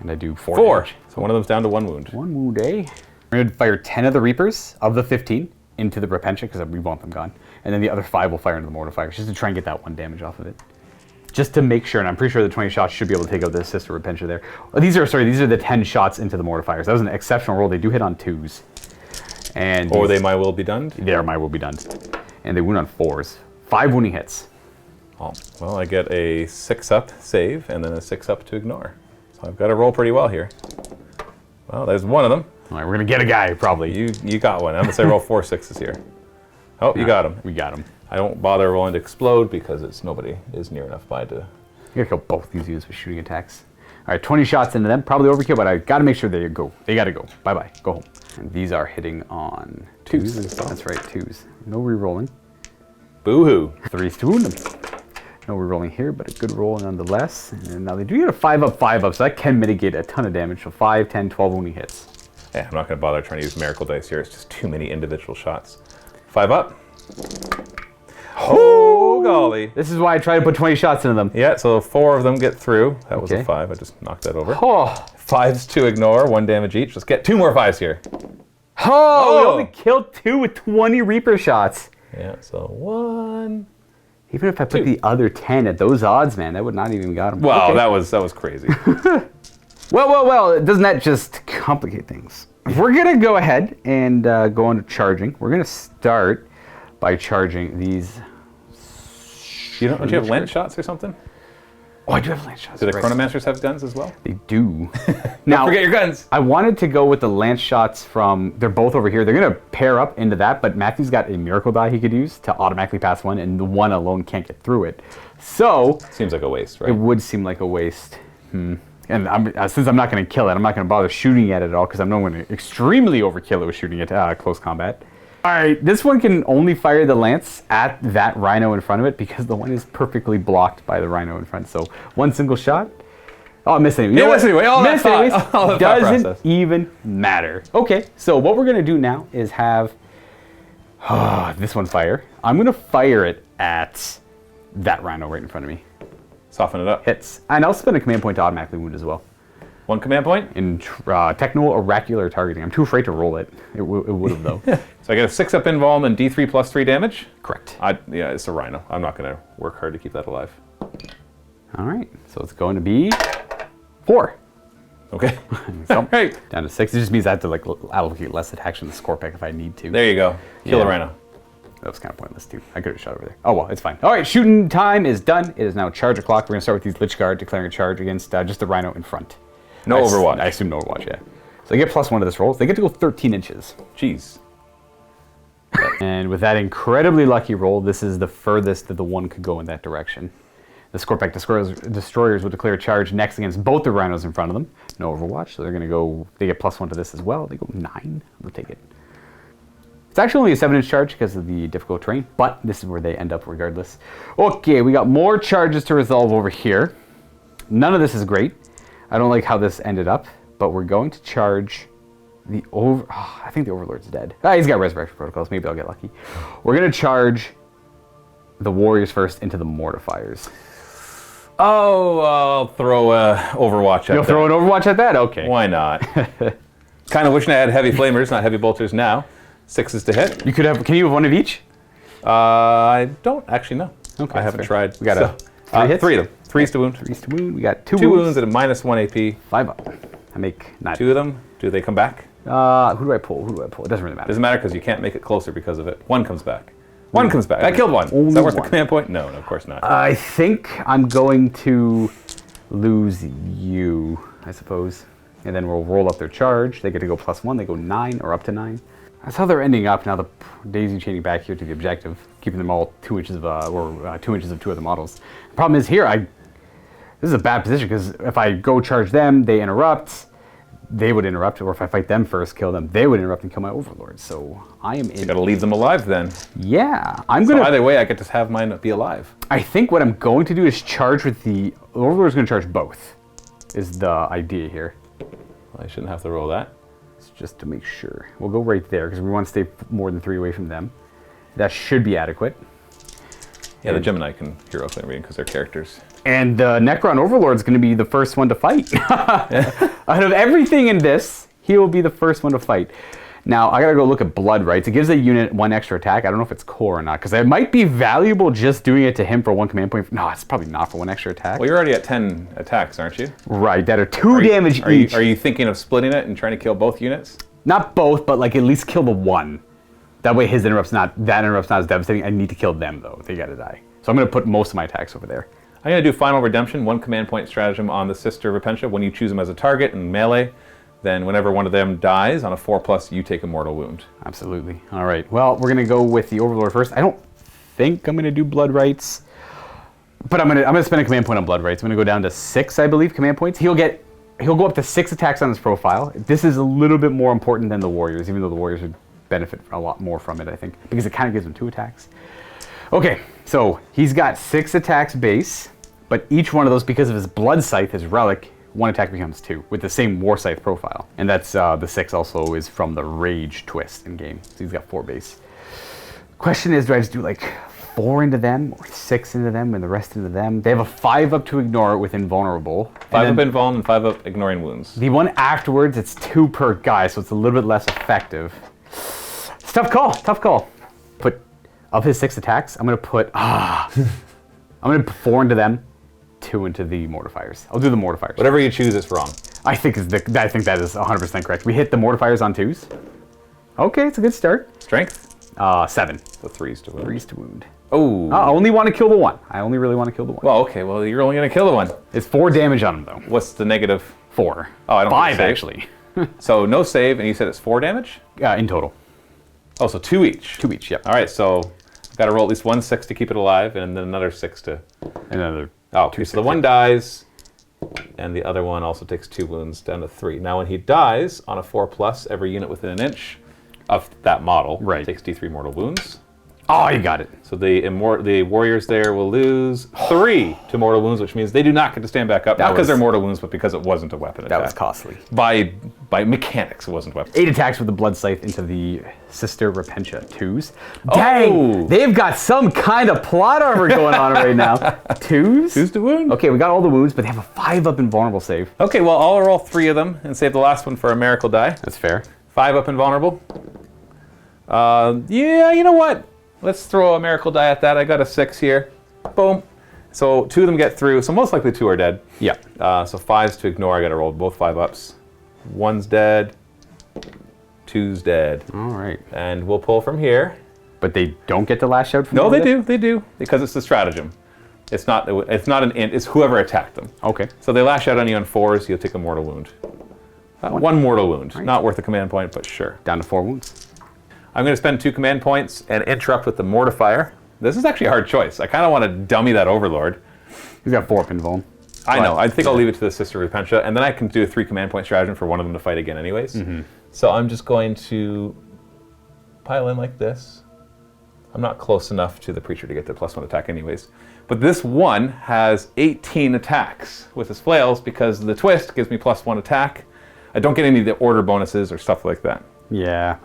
And I do 4 4! damage. So one of them's down to 1 wound. 1 wound, eh? We're going to fire 10 of the Reapers of the 15 into the Repentia, because we want them gone. And then the other 5 will fire into the Mortifiers, just to try and get that 1 damage off of it. Just to make sure, and I'm pretty sure the 20 shots should be able to take out the Sister Repentia there. Oh, these are the 10 shots into the Mortifiers. That was an exceptional roll. They do hit on 2s. And or they might will be done. They might will be done. And they wound on 4s. 5 wounding hits. Oh, well, I get a 6 up save and then a 6 up to ignore. So I've got to roll pretty well here. Well, there's 1 of them. All right, we're going to get a guy, probably. You got one. I'm going to say roll 4 6s here. Oh, you got him. We got him. I don't bother rolling to explode because nobody is near enough by to... You got to kill both these units with shooting attacks. All right, 20 shots into them. Probably overkill, but I got to make sure they go. They got to go. Bye-bye. Go home. And these are hitting on 2s. That's right, 2s. No re-rolling. Boo-hoo. 3's to wound them. No re-rolling here, but a good roll nonetheless. And now they do get a 5 up, 5 up, so that can mitigate a ton of damage. So 5, 10, 12 wounding hits. Yeah, I'm not going to bother trying to use miracle dice here. It's just too many individual shots. 5 up. Oh, golly. This is why I try to put 20 shots into them. Yeah, so 4 of them get through. That was a 5. I just knocked that over. Oh. 5's to ignore, 1 damage each. Let's get 2 more 5s here. Oh, we only killed 2 with 20 Reaper shots. Yeah, so 1. Even if I put the other 10 at those odds, man, that would not even got him. Wow, okay. that was crazy. Well, doesn't that just complicate things? We're going to go ahead and go on to charging. We're going to start by charging these. Don't you have lance shots or something? Oh, I do have lance shots. Do the Chronomancers have guns as well? They do. Now, don't forget your guns. I wanted to go with the lance shots from, they're both over here. They're going to pair up into that, but Matthew's got a miracle die he could use to automatically pass 1, and the 1 alone can't get through it. So. Seems like a waste, right? It would seem like a waste. And since I'm not going to kill it, I'm not going to bother shooting at it at all, because I'm not going to extremely overkill it with shooting at close combat. All right, this one can only fire the lance at that rhino in front of it, because the one is perfectly blocked by the rhino in front. So 1 single shot. Oh, I missed anyway. You know what? Anyway. All missed that anyways. all that Doesn't even matter. Okay, so what we're going to do now is have this one fire. I'm going to fire it at that rhino right in front of me. Soften it up. Hits. And I'll spend a command point to automatically wound as well. 1 command point? In techno oracular targeting. I'm too afraid to roll it. It would have, though. So I get a 6 up invuln and D3 plus 3 damage? Correct. Yeah, it's a rhino. I'm not going to work hard to keep that alive. All right. So it's going to be 4. Okay. So, right. Down to 6. It just means I have to allocate less attack to the Skorpekh if I need to. There you go. Kill the rhino. That was kind of pointless, too. I could have shot over there. Oh, well, it's fine. All right, shooting time is done. It is now charge o'clock. We're going to start with these Lychguard declaring a charge against just the rhino in front. No Overwatch. I assume no Overwatch, yeah. So they get +1 to this roll. So they get to go 13 inches. Jeez. And with that incredibly lucky roll, this is the furthest that the 1 could go in that direction. The Skorpekh Destroyers will declare a charge next against both the rhinos in front of them. No Overwatch, so they're going to go, they get +1 to this as well. They go 9. We'll take it. It's actually only a 7-inch charge because of the difficult terrain, but this is where they end up regardless. Okay, we got more charges to resolve over here. None of this is great. I don't like how this ended up, but we're going to charge the I think the Overlord's dead. He's got Resurrection Protocols. Maybe I'll get lucky. We're going to charge the Warriors first into the Mortifiers. Oh, I'll throw Overwatch at that. You'll throw an Overwatch at that? Okay. Why not? Kind of wishing I had heavy flamers, not heavy bolters now. 6s to hit. You could have. Can you have one of each? I don't actually know. Okay, I haven't tried. We got three of them. 3s to wound. 3s to wound. We got 2 wounds at a -1 AP. 5 up. I make 9. 2 of them. Do they come back? Who do I pull? It doesn't really matter. Doesn't matter because you can't make it closer because of it. 1 comes back. 1 comes back. I killed 1. Is that worth the command point? No, of course not. I think I'm going to lose you, I suppose. And then we'll roll up their charge. They get to go +1. They go 9 or up to 9. That's how they're ending up now. The daisy chaining back here to the objective, keeping them all 2 inches of 2 inches of 2 other models. The problem is here, this is a bad position because if I go charge them, they interrupt. They would interrupt, or if I fight them first, kill them, they would interrupt and kill my Overlord. So I am in. You got to leave them alive then. Yeah, I'm So gonna. either way, I get to have mine be alive. I think what I'm going to do is charge with the Overlord's going to charge both. Is the idea here? Well, I shouldn't have to roll that. It's just to make sure. We'll go right there because we want to stay more than 3 away from them. That should be adequate. Yeah, the Gemini can hero flame reading because they're characters. And the Necron Overlord is going to be the first one to fight. Out of everything in this, he will be the first one to fight. Now, I got to go look at Blood Rights. It gives a unit 1 extra attack. I don't know if it's core or not, because it might be valuable just doing it to him for 1 command point. No, it's probably not for 1 extra attack. Well, you're already at 10 attacks, aren't you? Right, that are 2 damage each. Are you thinking of splitting it and trying to kill both units? Not both, but like at least kill the 1. That way that interrupt's not as devastating. I need to kill them, though. They got to die. So I'm going to put most of my attacks over there. I'm going to do Final Redemption, 1 command point stratagem on the Sister Repentia. When you choose them as a target in melee, then whenever one of them dies on a 4+, you take a mortal wound. Absolutely. All right. Well, we're going to go with the Overlord first. I don't think I'm going to do Blood Rights, but I'm going to spend a command point on Blood Rights. I'm going to go down to 6, I believe, command points. He'll go up to 6 attacks on his profile. This is a little bit more important than the Warriors, even though the Warriors would benefit a lot more from it, I think, because it kind of gives him 2 attacks. Okay, so he's got 6 attacks base, but each one of those, because of his Blood Scythe, his Relic, 1 attack becomes 2 with the same War Scythe profile. And that's the 6 also is from the Rage twist in game. So he's got 4 base. Question is, do I just do like 4 into them or 6 into them and the rest into them? They have a 5 up to ignore with Invulnerable. 5 up invuln and 5 up ignoring wounds. The one afterwards, it's 2 per guy, so it's a little bit less effective. It's tough call. Of his 6 attacks, I'm going to put 4 into them, 2 into the Mortifiers. I'll do the Mortifiers. Whatever you choose is wrong. I think that is 100% correct. We hit the Mortifiers on 2s. Okay, it's a good start. Strength? 7. So 3s to wound. 3s to wound. Oh. I only want to kill the 1. I only really want to kill the 1. Well, okay. Well, you're only going to kill the 1. It's 4 damage on him, though. What's the negative? 4. Oh, I don't 5, save. actually. So no save, and you said it's 4 damage? In total. Oh, so 2 each. 2 each, yep. All right, so I've got to roll at least 1 6 to keep it alive, and then another 6 to... Another. Oh, okay, so the 1 dies, and the other one also takes 2 wounds, down to 3. Now, when he dies on a 4+, every unit within an inch of that model takes D3 mortal wounds. Oh, you got it. So the Warriors there will lose 3 to mortal wounds, which means they do not get to stand back up. Not because they're mortal wounds, but because it wasn't a weapon attack. That was costly. By mechanics, it wasn't a weapon. 8 attacks with the Blood Scythe into the Sister Repentia 2s. Dang! They've got some kind of plot armor going on right now. 2s? 2s to wound. Okay, we got all the wounds, but they have a 5 up invulnerable save. Okay, well, I'll roll 3 of them and save the last one for a miracle die. That's fair. 5 up invulnerable. Yeah, you know what? Let's throw a miracle die at that. I got a 6 here. Boom. So 2 of them get through. So most likely 2 are dead. Yeah. So 5s to ignore. I got to roll both 5 ups. 1's dead. 2's dead. All right. And we'll pull from here. But they don't get to lash out from No, they do. They do. Because it's the stratagem. It's not an int. It's whoever attacked them. Okay. So they lash out on you on 4s. You'll take a mortal wound. 1 mortal wound. Right. Not worth a command point, but sure. Down to 4 wounds. I'm going to spend 2 command points and interrupt with the Mortifier. This is actually a hard choice. I kind of want to dummy that Overlord. He's got 4 up invuln. I know. I think I'll leave it to the Sister Repentia, and then I can do a 3 command point stratagem for one of them to fight again anyways. So I'm just going to pile in like this. I'm not close enough to the Preacher to get the +1 attack anyways. But this one has 18 attacks with his flails because the twist gives me +1 attack. I don't get any of the order bonuses or stuff like that. Yeah,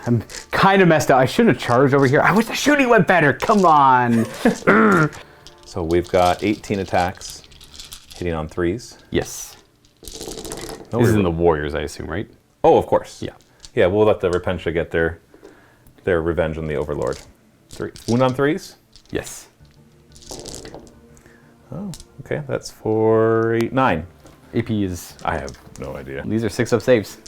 I'm kind of messed up. I should have charged over here. I wish the shooting went better. Come on. So we've got 18 attacks, hitting on 3s. Yes. This is in the Warriors, I assume, right? Oh, of course. Yeah. Yeah, we'll let the Repentia get their revenge on the Overlord. 3 wound on 3s? Yes. Oh, okay. That's 4, 8, 9. AP is... I have no idea. These are 6-up saves.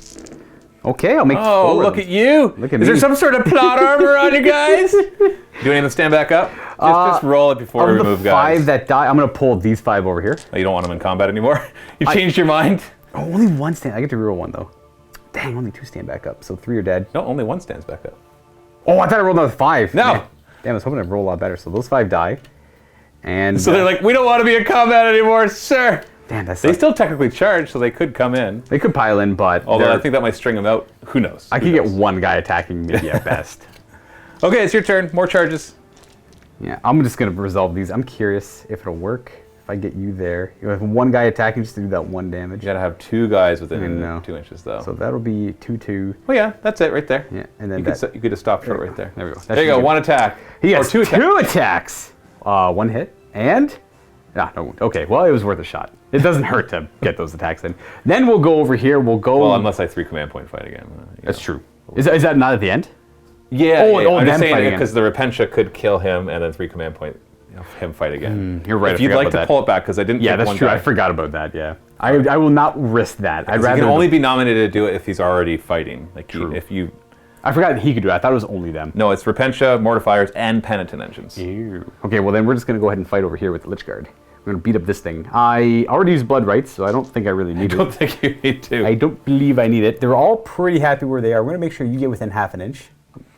Okay, I'll make 4. Oh, look at you! Look at Is there me. some sort of plot armor on you guys? Do any of them stand back up? Just roll it before we remove Of the guys. 5 that die, I'm going to pull these 5 over here. Oh, you don't want them in combat anymore? You changed your mind? Oh, only 1 stand. I get to reroll 1, though. Dang, only 2 stand back up, so 3 are dead. No, only 1 stands back up. Oh, I thought I rolled another 5. No! Man. Damn, I was hoping I'd roll a lot better. So those 5 die. And So they're like, we don't want to be in combat anymore, sir! damn, that's They still technically charge, so they could come in. they could pile in, but Although I think that might string them out. Who knows? I could get 1 guy attacking maybe at best. Okay, it's your turn. More charges. Yeah, I'm just gonna resolve these. I'm curious if it'll work. If I get you there, you have 1 guy attacking just to do that 1 damage. You gotta have 2 guys within No. 2 inches, though. So that'll be 2/2. Oh yeah, that's it right there. Yeah, and then you that, could just stop short right there. there we go. That There you should go. be 1 attack. He Or has 2 2 attacks. attacks. 1 hit and no. Okay, well it was worth a shot. It doesn't hurt to get those attacks in. Then we'll go over here. We'll go. Well, unless I 3 command point fight again. That's true. Is that not at the end? Yeah. Oh, yeah, oh, I'm them just saying fighting because the Repentia could kill him and then 3 command point him fight again. You're right. If I you'd forgot like about to that. pull it back, because I didn't. Yeah, pick that's 1 true. guy. I forgot about that. Yeah, I will not risk that. I'd He rather can only be nominated to do it if he's already fighting. Like True. if you. I forgot that he could do it. I thought it was only them. No, it's Repentia, Mortifiers, and Penitent engines. Ew. Okay, well then we're just gonna go ahead and fight over here with the Lychguard. We're gonna beat up this thing. I already used Blood Rights, so I don't think I really need I don't it. think you need to. I don't believe I need it. They're all pretty happy where they are. We're gonna make sure you get within half an inch,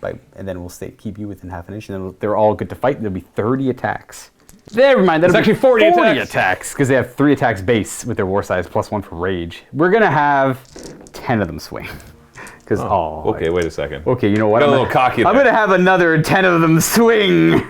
and then we'll keep you within half an inch, and then they're all good to fight. There'll be 30 attacks. Never mind. That'll It's be actually 40 attacks because they have 3 attacks base with their war size plus 1 for rage. We're gonna have 10 of them swing. Because Okay, wait a second. Okay, you know what? Got a I'm little cocky I'm there. gonna have another 10 of them swing.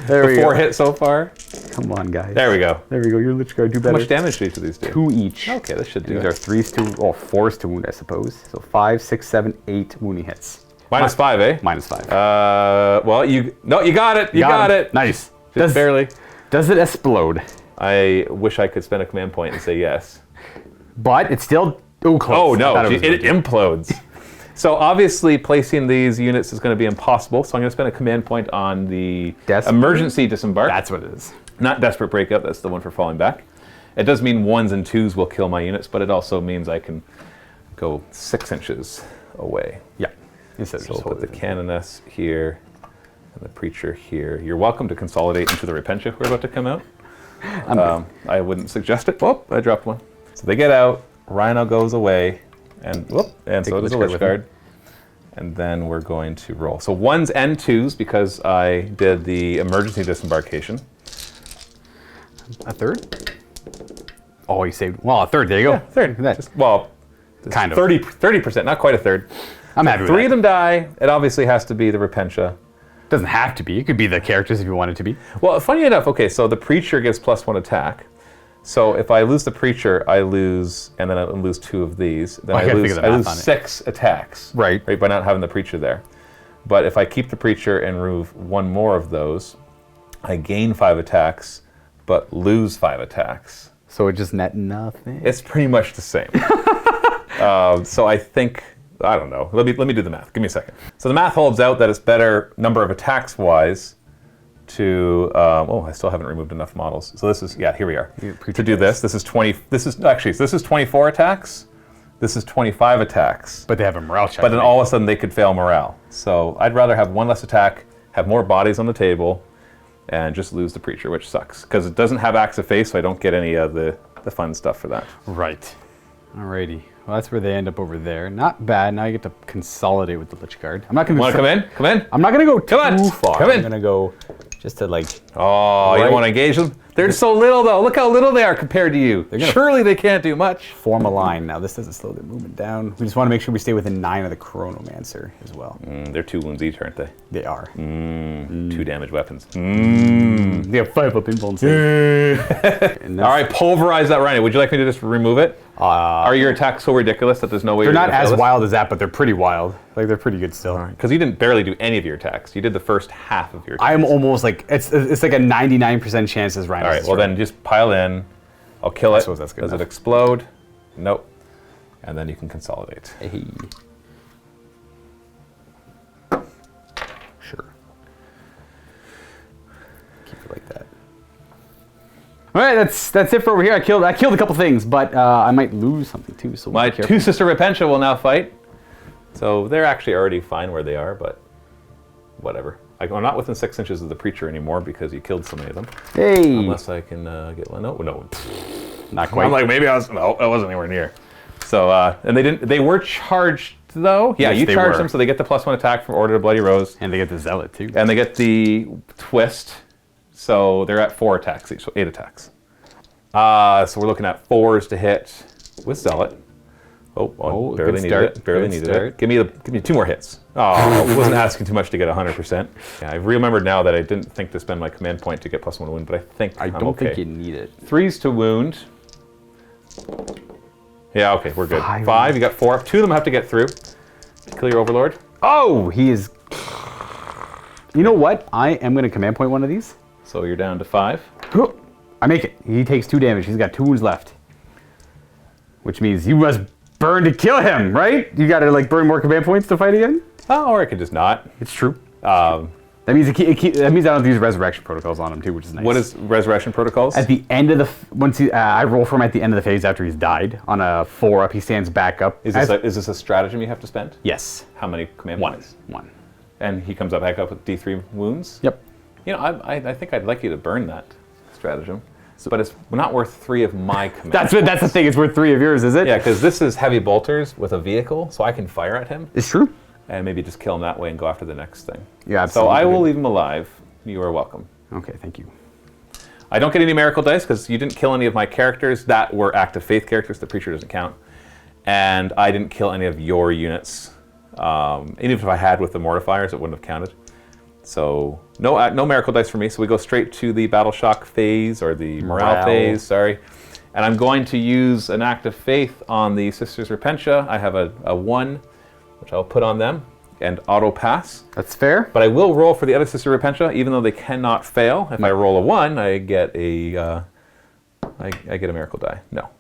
There we 4 go. hit so far. Come on, guys. There we go. There we go. Your Lychguard do How better. much damage do each of these do? 2 each. Okay, this should do These it. are 3s to, 4s to wound, I suppose. So 5, 6, 7, 8 wounding hits. -5, eh? -5. Well, you got it. You got it. Nice. Just barely. Does it explode? I wish I could spend a command point and say yes. But it's still close. Oh I no, thought it was gonna implodes. So obviously placing these units is going to be impossible. So I'm going to spend a command point on the emergency disembark. That's what it is. Not desperate breakup. That's the one for falling back. It does mean 1s and 2s will kill my units, but it also means I can go 6 inches away. Yeah. Instead of So just we'll put the holding it. canoness here and the preacher here. You're welcome to consolidate into the Repentia we're about to come out. I wouldn't suggest it. Whoop, I dropped 1. So they get out, Rhino goes away, and whoop, and so does the Lychguard with Lychguard. And then we're going to roll. So 1s and 2s because I did the emergency disembarkation. A 3rd? Oh, you saved. Well, a 3rd. There you go. Yeah, 3rd. That, Well, kind of. 30%, not quite a 3rd. I'm happy with 3 that. of them die. It obviously has to be the Repentia. Doesn't have to be. It could be the characters if you want it to be. Well, funny enough, okay, so the Preacher gives +1 attack. So if I lose the Preacher, I lose, and then I lose 2 of these. Then I I gotta lose, figure the I math lose on it. 6 attacks. Right. By not having the Preacher there. But if I keep the Preacher and remove 1 more of those, I gain 5 attacks, but lose 5 attacks. So it just net nothing. It's pretty much the same. So I think, I don't know. Let me do the math. Give me a second. So the math holds out that it's better number of attacks wise to, I still haven't removed enough models. So this is, here we are. To do this, this is 24 attacks. This is 25 attacks. But they have a morale check. But then all of a sudden they could fail morale. So I'd rather have 1 less attack, have more bodies on the table, and just lose the Preacher, which sucks. Because it doesn't have Axe of Faith, so I don't get any of the fun stuff for that. Right. Alrighty. Well, that's where they end up over there. Not bad. Now I get to consolidate with the Lychguard. I'm not going to. Want to come in? Come in. I'm not going to go Come on. too far. Come in. I'm going to go just to like. Oh, you Right. don't want to engage them? They're so little, though. Look how little they are compared to you. Surely they can't do much. Form a line. Now, this doesn't slow their movement down. We just want to make sure we stay within 9 of the Chronomancer as well. They're 2 wounds each, aren't they? They are. 2 damage weapons. They have 5 up invuln save. All right, pulverize that rhino. Would you like me to just remove it? Are your attacks so ridiculous that there's no way They're you're not gonna as fail wild as that, but they're pretty wild. Like, they're pretty good still. Because you didn't barely do any of your attacks. You did the first half of your attacks. I'm almost like, it's like a 99% chance as Rhino. All right, well then just pile in. I'll kill it. suppose that's good Does it enough. explode? Nope. And then you can consolidate. Hey. Sure. Keep it like that. All right, that's it for over here. I killed a couple things, but I might lose something too. So My be careful. 2 sister Repentia will now fight. So they're actually already fine where they are, but whatever. I'm not within 6 inches of the preacher anymore because you killed so many of them. Hey. Unless I can get one. No. Not quite. I'm like, maybe I was. No, I wasn't anywhere near. So and they didn't. They were charged though. Yeah, Yes, you they charged were. them, so they get the +1 attack from Order of Bloody Rose, And they get the Zealot too. and they get the twist. So they're at 4 attacks each, so 8 attacks. So we're looking at 4s to hit with Zealot. Oh, barely good needed start. it. Barely Good needed start. it. Give me 2 more hits. Oh, I wasn't asking too much to get 100%. Yeah, I've remembered now that I didn't think to spend my command point to get +1 to wound, but I think I I'm don't okay. think you need it. 3s to wound. Yeah, okay, we're good. 5. 5, you got 4 up. 2 of them have to get through. Kill your Overlord. Oh, he is. You know what? I am going to command point one of these. So you're down to 5. I make it. He takes 2 damage. He's got 2 wounds left. Which means you must burn to kill him, right? You got to like burn more command points to fight again? Oh, or I could just not. It's true. Um, That means that means I don't have to use resurrection protocols on him too, which is nice. what is Resurrection Protocols? At the end of the once he, I roll for him at the end of the phase after he's died on a 4 up. He stands back up. Is this a stratagem you have to spend? Yes. How many command 1. points? 1. And he comes back up with D3 wounds? Yep. You know, I think I'd like you to burn that stratagem. But it's not worth 3 of my command That's the thing. It's worth 3 of yours, is it? Yeah, because this is heavy bolters with a vehicle, so I can fire at him It's true. and maybe just kill him that way and go after the next thing. Yeah, So absolutely. I will leave him alive. You are welcome. Okay, thank you. I don't get any miracle dice because you didn't kill any of my characters that were active faith characters. The preacher doesn't count. And I didn't kill any of your units. Even if I had with the mortifiers, it wouldn't have counted. So no miracle dice for me. So we go straight to the battle shock phase or the morale phase. Sorry. And I'm going to use an act of faith on the Sisters Repentia. I have a 1, which I'll put on them and auto pass. That's fair. But I will roll for the other Sister Repentia, even though they cannot fail. If I roll a 1, I get a I get a miracle die. No.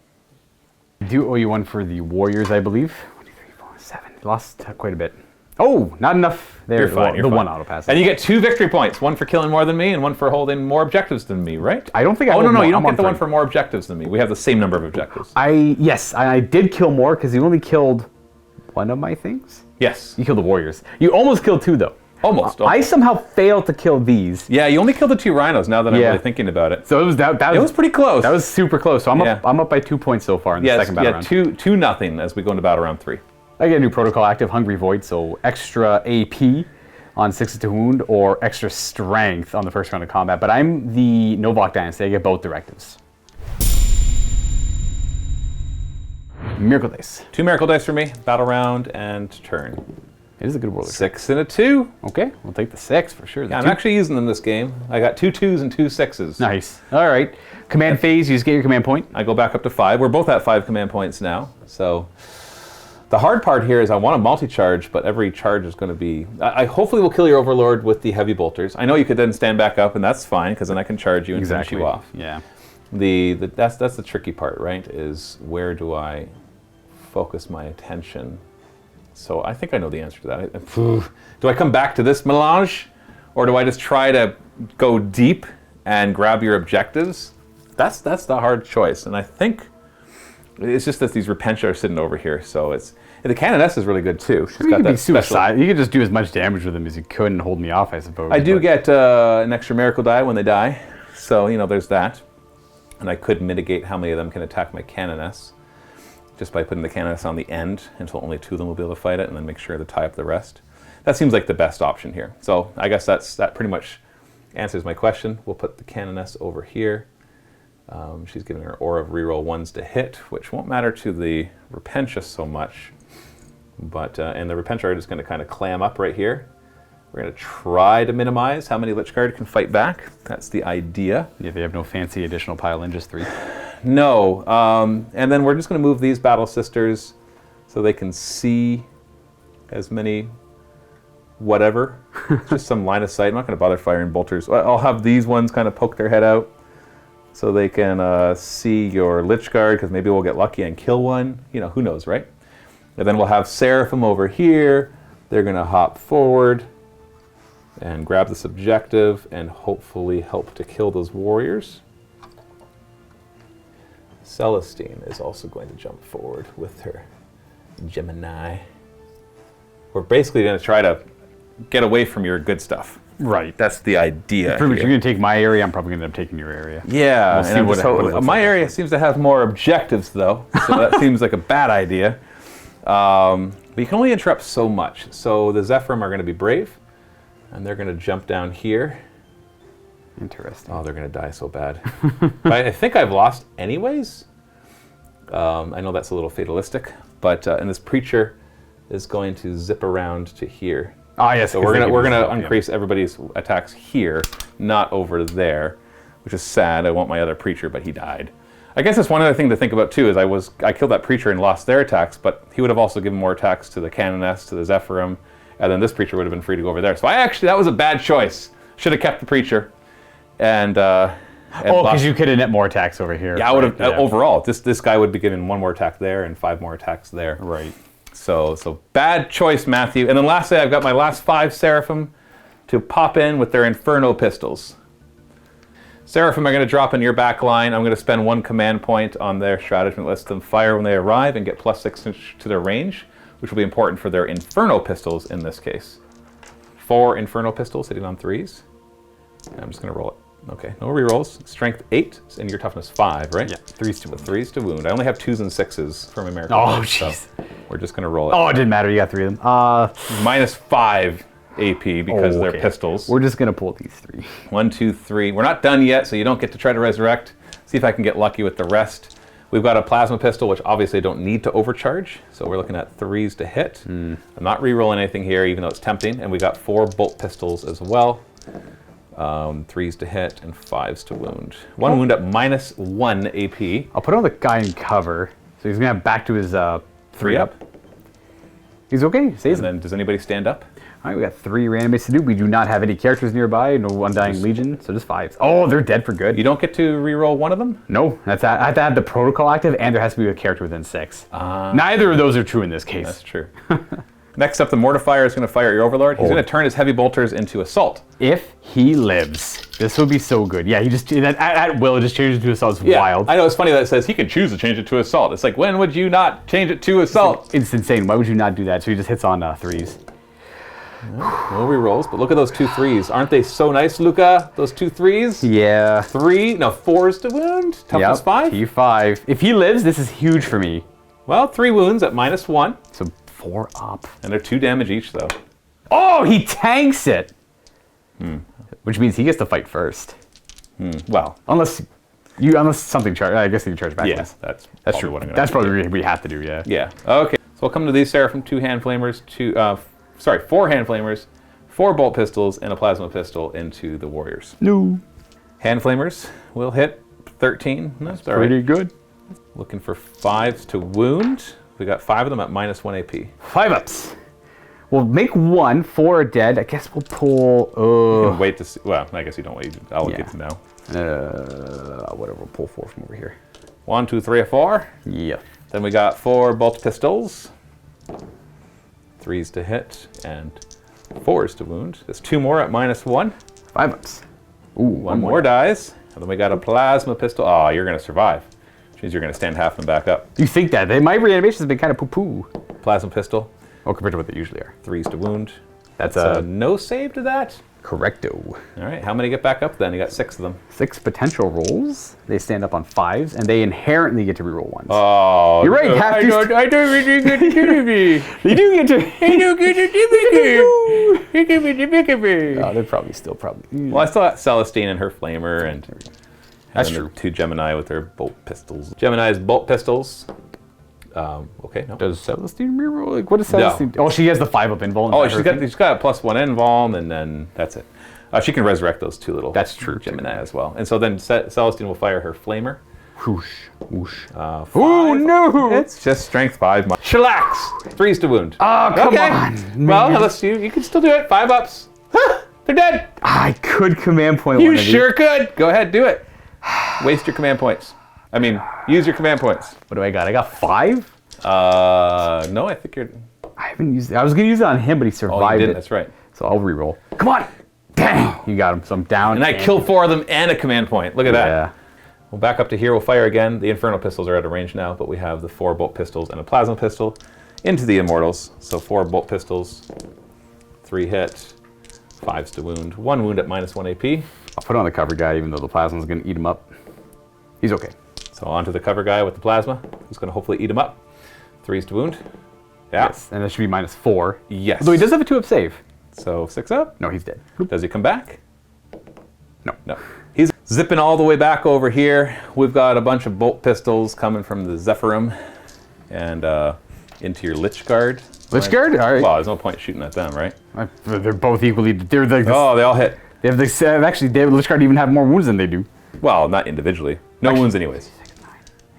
I do owe you 1 for the warriors, I believe. 1, 2, 3, 4, 7. Lost quite a bit. Oh, not enough. There, You're fine. the 1 auto pass. And you get 2 victory points. 1 for killing more than me, and 1 for holding more objectives than me. Right? I don't think I. Oh hold no, more. you don't I'm get the on 1 for more objectives than me. We have the same number of objectives. I did kill more because you only killed 1 of my things. Yes. You killed the warriors. You almost killed 2 though. Almost. I somehow failed to kill these. Yeah, you only killed the 2 rhinos. Now that I'm really thinking about it. So it was that. It was pretty close. That was super close. So I'm Yeah. up. I'm up by 2 points so far in the second battle round. 2-0 as we go into battle round 3. I get a new protocol active, Hungry Void, so extra AP on 6 to wound or extra strength on the first round of combat. But I'm the Novak Dynasty. I get both directives. Miracle dice. 2 miracle dice for me. Battle round and turn. It is a good roller. 6 and a 2. Okay, we'll take the 6 for sure. Yeah, I'm actually using them this game. I got 2 2s and 2 6s. Nice. All right. Command phase, you just get your command point. I go back up to 5. We're both at 5 command points now. So the hard part here is I want to multi-charge, but every charge is going to be... I hopefully will kill your Overlord with the heavy bolters. I know you could then stand back up, and that's fine, because then I can charge you and finish you off. Yeah. That's the tricky part, right? Is where do I focus my attention? So I think I know the answer to that. Do I come back to this melange, or do I just try to go deep and grab your objectives? That's the hard choice, and I think it's just that these Repentia are sitting over here. So it's the Canoness is really good too. She's You got could be that special. suicide. You could just do as much damage with them as you could and hold me off, I suppose. I do but- get an extra miracle die when they die, so there's that, and I could mitigate how many of them can attack my Canoness just by putting the Canoness on the end until only 2 of them will be able to fight it, and then make sure to tie up the rest. That seems like the best option here. So I guess that pretty much answers my question. We'll put the Canoness over here. She's giving her aura of reroll 1s to hit, which won't matter to the Repentia so much. But and the Repentia are just going to kind of clam up right here. We're going to try to minimize how many Lychguard can fight back. That's the idea. Yeah, they have no fancy additional pile in, just 3. No. And then we're just going to move these Battle Sisters so they can see as many whatever. Just some line of sight. I'm not going to bother firing bolters. I'll have these ones kind of poke their head out so they can see your Lychguard, because maybe we'll get lucky and kill one. You know, who knows, right? And then we'll have Seraphim over here. They're going to hop forward and grab this objective and hopefully help to kill those warriors. Celestine is also going to jump forward with her Gemini. We're basically going to try to get away from your good stuff. Right. That's the idea. Pretty much, you're going to take my area, I'm probably going to end up taking your area. Yeah. We'll see what it looks my like. area seems to have more objectives, though, so that seems like a bad idea. But you can only interrupt so much. So the Zephyrim are going to be brave, and they're going to jump down here. Interesting. Oh, they're going to die so bad. But I think I've lost anyways. I know that's a little fatalistic, but and this Preacher is going to zip around to here. Ah, yes. So we're gonna increase everybody's attacks here, not over there, which is sad. I want my other Preacher, but he died. I guess that's one other thing to think about too. Is I killed that Preacher and lost their attacks, but he would have also given more attacks to the Canoness, to the Zephyrim, and then this Preacher would have been free to go over there. So that was a bad choice. Should have kept the Preacher, and because you could have net more attacks over here. Yeah, I would have overall. This guy would be given 1 more attack there and 5 more attacks there. Right. So bad choice, Matthew. And then lastly, I've got my last 5 Seraphim to pop in with their Inferno pistols. Seraphim are going to drop in your back line. I'm going to spend 1 command point on their stratagem that lets them fire when they arrive and get +6 to their range, which will be important for their Inferno pistols in this case. 4 Inferno pistols hitting on 3s. And I'm just going to roll it. Okay, no rerolls. Strength 8, and your toughness 5, right? Yeah, 3s to wound. 3s to wound. I only have 2s and 6s from American. Oh, jeez. So we're just going to roll it. Oh, it didn't matter. You got 3 of them. -5 AP because they're pistols. We're just going to pull these 3. 1, 2, 3. We're not done yet, so you don't get to try to resurrect. See if I can get lucky with the rest. We've got a plasma pistol, which obviously I don't need to overcharge. So we're looking at 3s to hit. I'm not re-rolling anything here, even though it's tempting. And we got 4 bolt pistols as well. 3s to hit and 5s to wound. 1 wound at -1 AP. I'll put on the guy in cover, so he's going to have back to his 3 up. He's okay. He stays. And then does anybody stand up? All right, we got 3 randomites to do. We do not have any characters nearby, no Undying Legion, so just 5s. Oh, they're dead for good. You don't get to re-roll one of them? No, I have to have the protocol active, and there has to be a character within 6. Neither of those are true in this case. That's true. Next up, the Mortifier is going to fire at your Overlord. He's going to turn his heavy bolters into assault. If he lives, this would be so good. Yeah, he just at will just changes it to assault. It's wild. I know, it's funny that it says he can choose to change it to assault. It's like, when would you not change it to assault? It's insane. Why would you not do that? So he just hits on 3s. No re-rolls, but look at those 2 3s. Aren't they so nice, Luca? Those 2 3s? Yeah. 4s to wound. Toughness 5. T5. If he lives, this is huge for me. Well, 3 wounds at -1. So 4 up. And they're 2 damage each, though. Oh, he tanks it! Which means he gets to fight first. Well, Unless something charge. I guess he can charge back. yes, that's true. what I'm going to That's probably what we have to do, yeah. Yeah. Okay. So we'll come to these Seraphim, 2 hand flamers, 4 hand flamers, 4 bolt pistols, and a plasma pistol into the warriors. No. Hand flamers will hit 13. That's all right. Pretty good. Looking for 5s to wound. We got 5 of them at -1 AP. 5 ups. We'll make 1, 4 are dead. I guess we'll pull. You can wait to see. Well, I guess you don't wait. I'll get to know. Whatever. We'll pull 4 from over here. 1, 2, 3, 4. Yeah. Then we got 4 bolt pistols. 3s to hit and 4s to wound. There's 2 more at -1. 5 ups. Ooh, 1 more dies. And then we got a plasma pistol. Oh, you're going to survive. Which means you're going to stand half them back up. You think that? My reanimations have been kind of poo-poo. Plasma pistol. Oh, compared to what they usually are. 3s to wound. That's a no save to that. Correcto. All right, how many get back up then? You got 6 of them. 6 potential rolls. They stand up on 5s, and they inherently get to reroll 1s. Oh, you're right. I don't really get to do me. You do get to. I don't get to do me. Oh, they're probably still. Well, I still got Celestine and her flamer, and That's and then true. The 2 Gemini with their bolt pistols. Gemini's bolt pistols. Okay, no. Does Celestine reroll? Like, what is Celestine? Oh, she has the 5 up invuln. Oh, she's got a +1 invuln, and then that's it. She can resurrect those 2 little. That's true. Gemini as well. And so then Celestine will fire her flamer. Whoosh, whoosh. Oh no! It's just strength 5. Shellax! 3s to wound. Oh, come Okay. on. Well, man. unless you can still do it. 5 ups. They're dead. I could command point You one of these. sure could. Go ahead, do it. Waste your command points. I mean, use your command points. What do I got? I got 5? No, I think you're. I haven't used it. I was going to use it on him, but he survived Oh, you didn't. it. That's right. So I'll reroll. Come on! Dang! You got him. So I'm down. And I killed 4 of them and a command point. Look at that. Yeah. We'll back up to here. We'll fire again. The Infernal pistols are out of range now, but we have the 4 bolt pistols and a plasma pistol into the Immortals. So 4 bolt pistols, 3 hit, 5s to wound, 1 wound at -1 AP. I'll put on the cover guy, even though the plasma's going to eat him up. He's okay. So onto the cover guy with the plasma, who's going to hopefully eat him up. 3s to wound. Yeah. Yes. And that should be -4. Yes. Although he does have a 2-up save. So 6 up. No, he's dead. Does he come back? No. No. He's zipping all the way back over here. We've got a bunch of bolt pistols coming from the Seraphim and into your Lychguard. Lychguard? All right. Well, there's no point shooting at them, right? They're both equally. They're like. Oh, they all hit. They have the. Actually, Lychguard even have more wounds than they do. Well, not individually. No wounds anyways.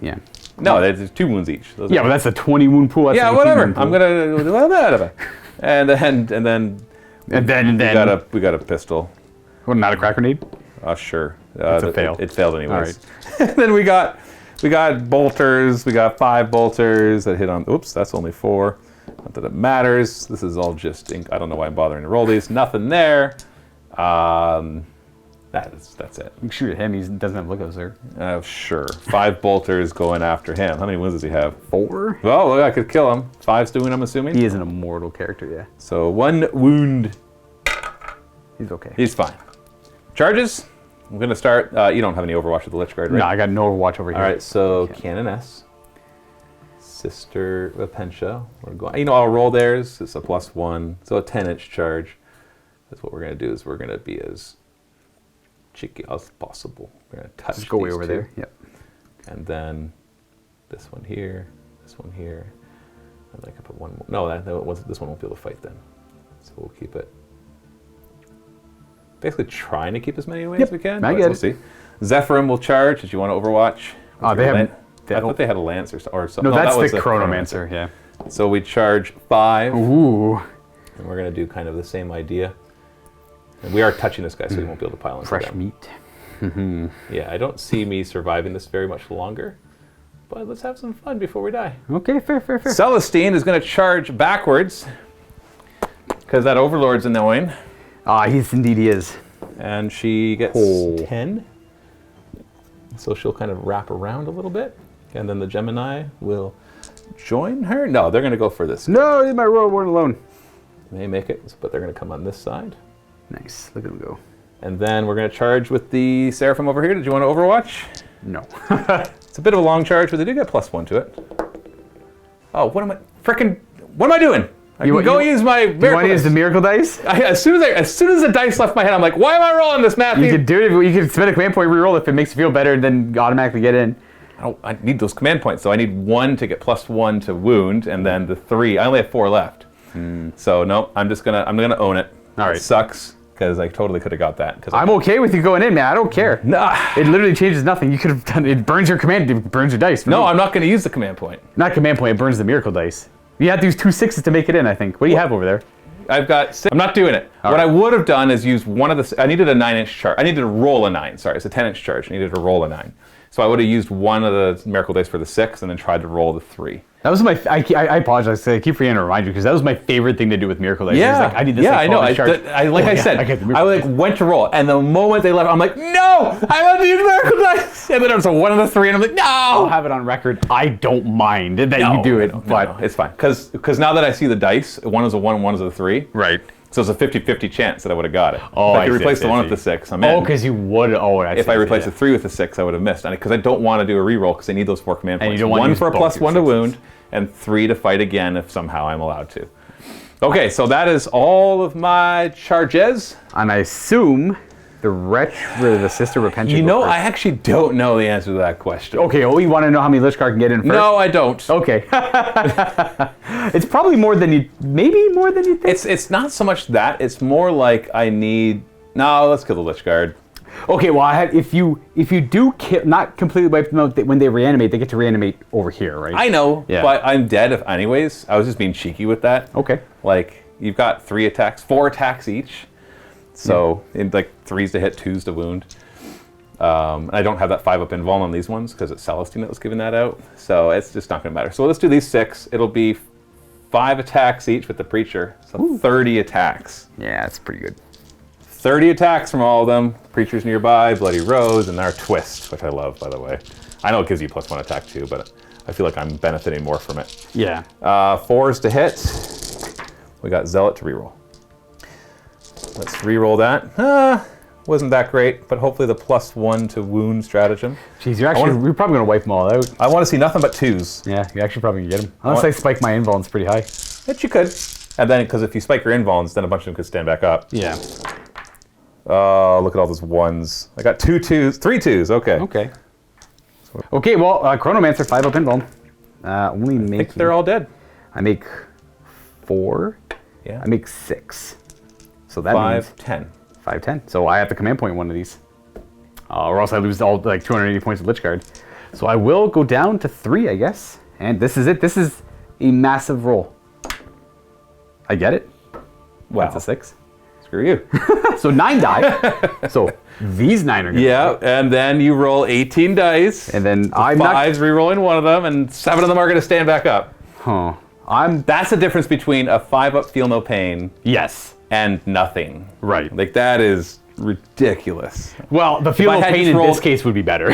Yeah. No, there's 2 wounds each. Those Yeah, but that's a 20 wound pool. That's yeah, like a whatever. 10 wound pool. I'm gonna and then we got a pistol. What, not a crack grenade? Sure. It's a fail. It failed anyways. And then we got bolters. We got 5 bolters that hit on. Oops, that's only 4. Not that it matters. This is all just ink. I don't know why I'm bothering to roll these. Nothing there. That's it. You can shoot at him. He doesn't have lookouts there. Sure. 5 bolters going after him. How many wounds does he have? 4? Well, I could kill him. 5's to wound, I'm assuming. He is an immortal character, yeah. So 1 wound. He's okay. He's fine. Charges. I'm going to start. You don't have any Overwatch with the Lychguard, right? No, I got no watch over here. All right, so Canoness. Sister Apensha. We're going. I'll roll theirs. It's a +1. So a 10-inch charge. That's what we're going to do. Is we're going to be as cheeky as possible. We're going to touch. Just go way these over 2. there. Yep. And then this one here. This one here. And I can put 1 more. No, this one won't be able to fight then. So we'll keep it. Basically trying to keep as many away as we can. I get we'll it. see. Zephyrim will charge. Did you want to Overwatch? They have. I thought they had a lance or something. No, that's that was the Chronomancer. Yeah. So we charge 5, Ooh. and we're going to do kind of the same idea. And we are touching this guy, so he won't be able to pile into Fresh them. meat. Yeah, I don't see me surviving this very much longer. But let's have some fun before we die. Okay, fair. Celestine is going to charge backwards because that Overlord's annoying. Yes, indeed he is. And she gets 10. So she'll kind of wrap around a little bit. And then the Gemini will join her. No, they're going to go for this. No, leave my royal ward alone. They may make it, but they're going to come on this side. Nice. Look at him go. And then we're going to charge with the Seraphim over here. Did you want to Overwatch? No. It's a bit of a long charge, but they do get +1 to it. Oh, what am I doing? I can go use my miracle. You want to use the miracle dice? As soon as the dice left my head, I'm like, why am I rolling this, Matthew? You could do it. You could spend a command point, reroll if it makes you feel better, then automatically get in. I need those command points, so I need 1 to get +1 to wound, and then the 3. I only have 4 left. So no, I'm gonna own it. All right. It sucks because I totally could have got that. I'm okay with you going in, man. I don't care. Nah. It literally changes nothing. You could have done it. Burns your command. It burns your dice. No, I'm not going to use the command point. Not command point. It burns the miracle dice. You have to use 2 6s to make it in, I think. What do you have over there? I've got 6. I'm not doing it. What I would have done is use one of the. I needed a 9-inch charge. I needed to roll a 9. Sorry, it's a 10-inch charge. I needed to roll a 9. So I would have used one of the miracle dice for the 6, and then tried to roll the 3. That was my. I apologize. I keep forgetting to remind you because that was my favorite thing to do with miracle dice. Yeah, It's like, I need this. yeah, I know. I Went to roll, and the moment they left, I'm like, no, I want to use miracle dice. And then it was a 1 of the 3, and I'm like, no. I'll have it on record. I don't mind that you do it, but it's fine because now that I see the dice, 1 is a 1, 1 is a 3. Right. So it's a 50-50 chance that I would have got it. Oh, if I could I replace see, the I 1 see. with the 6, I'm in. Oh, because you would. Oh, If I replace the 3 with the 6, I would have missed. Because I don't want to do a reroll because I need those 4 command points. And you don't want to 1 use for a both +1 to your wound, and 3 to fight again if somehow I'm allowed to. Okay, so that is all of my charges. And I assume the sister Repentia. You know, I actually don't know the answer to that question. Okay, oh, you want to know how many Lychguard can get in first? No, I don't. Okay. It's probably more than you, maybe more than you think. It's not so much that. It's more like I need. No, let's kill the Lychguard. Okay, well, if you do kill, not completely wipe them out, when they reanimate, they get to reanimate over here, right? I know, Yeah. but I'm dead anyways. I was just being cheeky with that. Okay. Like, you've got 4 attacks each. So, in like 3s to hit, 2s to wound. I don't have that 5-up invuln on these ones because it's Celestine that was giving that out. So, it's just not going to matter. So, let's do these 6. It'll be 5 attacks each with the Preacher. So, 30 attacks. Yeah, that's pretty good. 30 attacks from all of them. Preachers nearby, Bloody Rose, and our Twist, which I love, by the way. I know it gives you +1 attack too, but I feel like I'm benefiting more from it. Yeah. 4s to hit. We got Zealot to reroll. Let's reroll that. Wasn't that great, but hopefully the +1 to wound stratagem. Jeez, you're probably going to wipe them all out. I want to see nothing but 2s. Yeah, you're actually probably going to get them. Unless I spike my invulns pretty high. Which you could. And then, because if you spike your invulns, then a bunch of them could stand back up. Yeah. Oh, look at all those 1s. I got 2 2s, 3 2s, okay. Okay. Okay, well, Chronomancer, 5-up invuln. Only making... I think they're all dead. I make 4. Yeah. I make 6. So that 5, means 10. 5, 10. So I have to command point one of these. Or else I lose all like 280 points of Lychguard. So I will go down to 3, I guess. And this is it. This is a massive roll. I get it. Wow. That's a 6. Screw you. So 9 die. So these 9 are good. Yeah, and then you roll 18 dice. And then I'm 5s re-rolling one of them, and 7 of them are going to stand back up. Huh. That's the difference between a 5-up feel no pain Yes. and nothing. Right. Like, that is ridiculous. Well, the feel I no had pain just in rolled- this case would be better.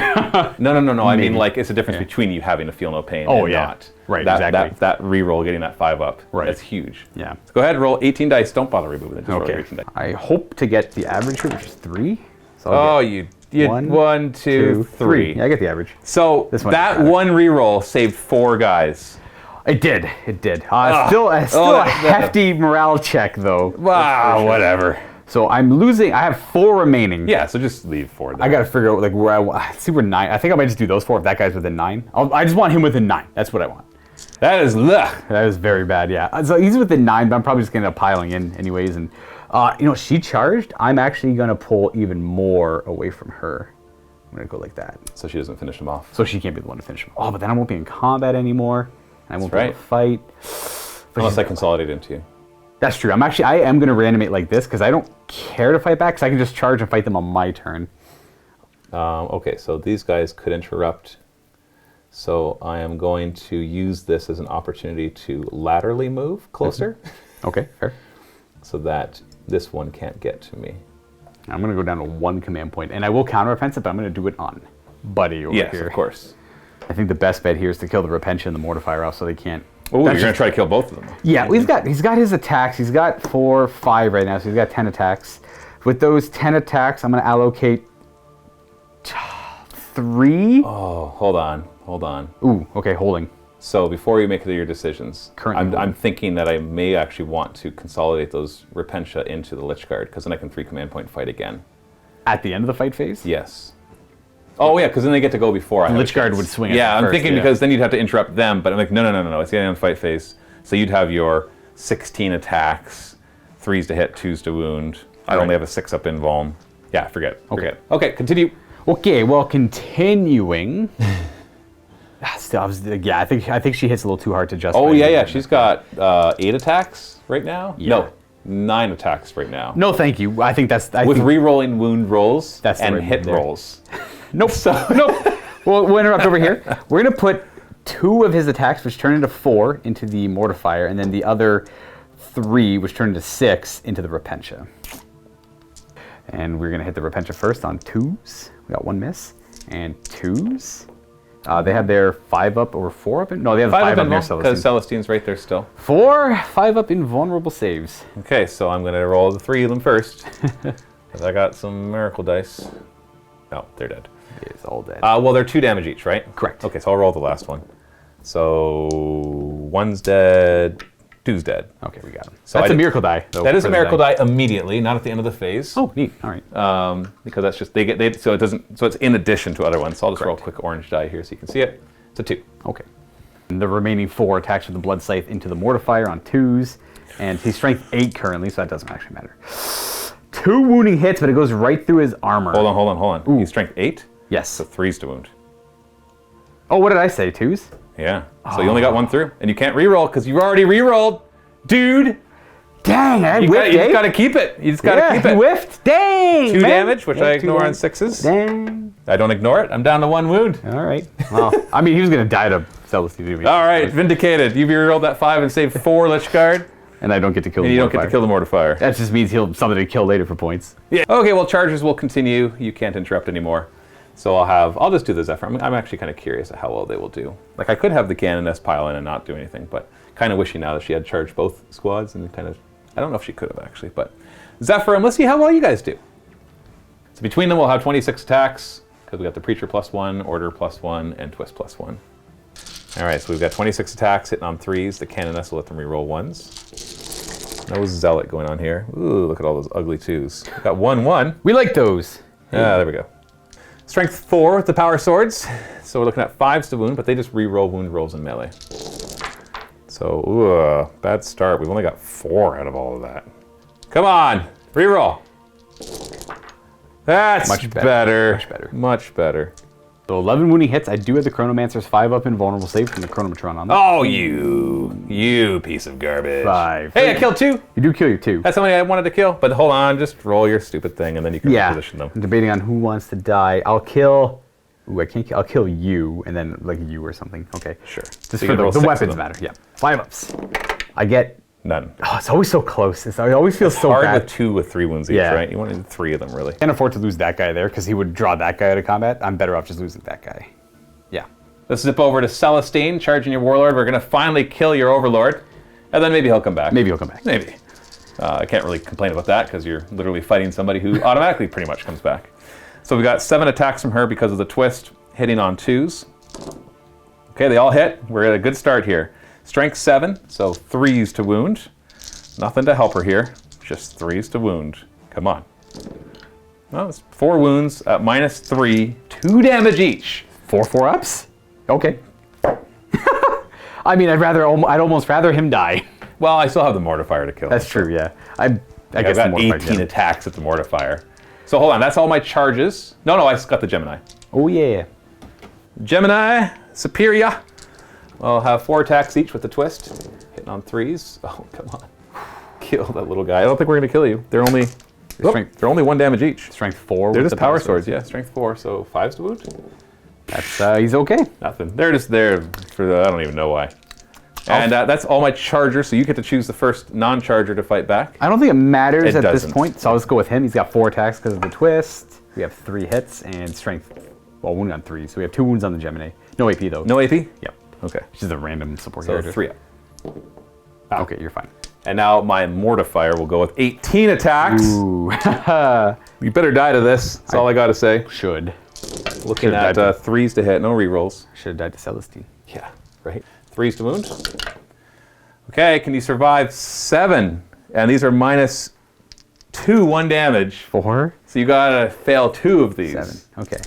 No. I Maybe. mean, like, it's a difference between you having a feel no pain Oh, and yeah. not. Right, that, exactly. That re-roll, getting that 5-up. Right. That's huge. Yeah. So go ahead, roll 18 dice. Don't bother removing it. Just roll Okay. 18 dice. I hope to get the average here, which is 3. So Oh, I'll you get 1, 2, 3. Yeah, I get the average. So This one that doesn't matter. one re-roll saved 4 guys. It did. It did. Still a hefty morale check, though. Wow, whatever. So I'm losing. I have 4 remaining. Yeah, so just leave 4 there. I got to figure out like where see where 9. I think I might just do those 4 if that guy's within 9. I just want him within 9. That's what I want. That is ugh. That is very bad. Yeah. So he's within 9, but I'm probably just gonna end up piling in anyways. And she charged. I'm actually gonna pull even more away from her. I'm gonna go like that, So she doesn't finish him off. so she can't be the one to finish him. Oh, but then I won't be in combat anymore. I won't be able to fight. Unless I consolidate into you. That's true. I am going to reanimate like this because I don't care to fight back because I can just charge and fight them on my turn. Okay, so these guys could interrupt. So I am going to use this as an opportunity to laterally move closer Okay, fair. so that this one can't get to me. I'm going to go down to 1 command point, and I will counter-offensive, but I'm going to do it on Buddy over Yes, here. of course. I think the best bet here is to kill the Repentia and the Mortifier off so they can't... Oh, That's you're going to try to kill both of them. Yeah, he's got his attacks. He's got 4, 5 right now, so he's got 10 attacks. With those 10 attacks, I'm going to allocate 3. Oh, hold on. Ooh, okay, holding. So before you make your decisions, Currently I'm thinking that I may actually want to consolidate those Repentia into the Lychguard, because then I can 3 command point fight again. At the end of the fight phase? Yes. Oh yeah, because then they get to go before I have a Lychguard chance. would swing at Yeah, them I'm first, thinking yeah. because then you'd have to interrupt them, but I'm like, no. It's the end of the fight phase. So you'd have your 16 attacks, 3s to hit, 2s to wound. I only have a 6-up invuln. Yeah, forget. Okay, continue. Okay, well, continuing. Still, I think she hits a little too hard to justify. Oh yeah. She's got 8 attacks right now. Yeah. No, 9 attacks right now. No, thank you. I think that's With re-rolling wound rolls That's the and right hit move there. rolls. nope. Nope. We'll interrupt over here. We're gonna put 2 of his attacks, which turn into 4, into the Mortifier, and then the other 3, which turn into 6, into the Repentia. And we're gonna hit the Repentia first on 2s. We got 1 miss and 2s. They have their 5-up or 4-up. No, they have 5 up near because Celestine. Celestine's right there still. 4 5-up invulnerable saves. Okay, so I'm going to roll the 3 of them first. Because I got some miracle dice. No, they're dead. It's all dead. Well, they're 2 damage each, right? Correct. Okay, so I'll roll the last one. So 1's dead, Two's dead. Okay, we got him. So That's a miracle die, though. That is for a the miracle die immediately, not at the end of the phase. Oh, neat. All right. Because that's just so it doesn't, so it's in addition to other ones. So I'll just roll a quick orange die here so you can see it. It's a 2. Okay. And the remaining 4 attacks with the Blood Scythe into the Mortifier on 2s, and he's strength 8 currently, so that doesn't actually matter. 2 wounding hits, but it goes right through his armor. Hold on. Ooh. He's strength 8? Yes. So 3s to wound. Oh, what did I say? 2s? Yeah. So you only got 1 through, and you can't reroll because you've already rerolled, dude. Dang, I You whiffed, just gotta keep it. You just gotta keep it. Whiffed. Dang. 2 man. damage, which Yeah, I 2 ignore on damage. 6s. Dang. I don't ignore it. I'm down to 1 wound. All right. Well, I mean, he was gonna die to Celestine. All right, vindicated. You rerolled that 5 and saved 4 Lychguard, And I don't get to kill and the you don't Mortifier. get to kill the Mortifier. That just means he'll somebody to kill later for points. Yeah. Okay, well, charges will continue. You can't interrupt anymore. So I'll just do the Zephyr. I'm actually kind of curious at how well they will do. Like, I could have the Canoness pile in and not do anything, but kind of wishing now that she had charged both squads and kind of, I don't know if she could have actually, but Zephyr, let's see how well you guys do. So between them, we'll have 26 attacks, because we got the Preacher +1, Order +1, and Twist +1. All right, so we've got 26 attacks hitting on 3s. The Canoness will let them reroll 1s. No Zealot going on here. Ooh, look at all those ugly 2s. We've got 1/1. We like those. Yeah, there we go. Strength 4 with the Power Swords. So we're looking at 5s to wound, but they just re-roll wound rolls in melee. So, ooh, bad start. We've only got 4 out of all of that. Come on, re-roll. That's Much better. Much better. Much better. So 11 wounding hits. I do have the Chronomancer's 5-up invulnerable save from the Chronomatron on that. Oh, you piece of garbage. 5. Hey, I killed 2. You do kill your 2. That's how many I wanted to kill. But hold on, just roll your stupid thing, and then you can reposition them. I'm debating on who wants to die. I'll kill. Ooh, I can't kill. I'll kill you, and then like you or something. Okay. Sure. Just So for you can roll the 6 of weapons them. matter. Yeah. 5-ups. I get. None. Oh, it's always so close. It always feels so Hard bad. with 2 with 3 wounds each, Yeah. right? You wanted 3 of them, really. Can't afford to lose that guy there because he would draw that guy out of combat. I'm better off just losing that guy. Yeah. Let's zip over to Celestine, charging your Warlord. We're going to finally kill your Overlord, and then maybe he'll come back. Maybe he'll come back. Maybe. I can't really complain about that because you're literally fighting somebody who automatically pretty much comes back. So we got 7 attacks from her because of the twist, hitting on 2s. Okay, they all hit. We're at a good start here. Strength 7, so 3s to wound. Nothing to help her here, just 3s to wound. Come on. Well, it's 4 wounds at -3, 2 damage each. 4 4-ups? Okay. I mean, I'd almost rather him die. Well, I still have the Mortifier to kill. That's true, yeah. I I guess the got Mortifier 18 did. attacks at the Mortifier. So hold on, that's all my charges. No, I just got the Gemini. Oh, yeah. Gemini, Superior. I'll have 4 attacks each with the twist. Hitting on 3s. Oh, come on. Kill that little guy. I don't think we're going to kill you. They're only they're only 1 damage each. Strength 4. They're with just the power swords, yeah. Strength 4, so 5s to wound? That's, he's okay. Nothing. They're just there for the, I don't even know why. And that's all my chargers, so you get to choose the first non-charger to fight back. I don't think it matters It at this doesn't. point, so I'll just go with him. He's got 4 attacks because of the twist. We have 3 hits and strength, well, wound on 3, so we have 2 wounds on the Gemini. No AP though. No AP? Yep. Okay. Which is a random support So character. 3 up. Okay, you're fine. And now my Mortifier will go with 18 attacks. Ooh. You better die to this. That's all I got to say. Should. Looking Should've at died 3s to hit, no rerolls. Should have died to Celestine. Yeah, right. 3s to wound. Okay, can you survive 7? And these are -2, 1 damage. 4, So you gotta fail 2 of these. 7. Okay.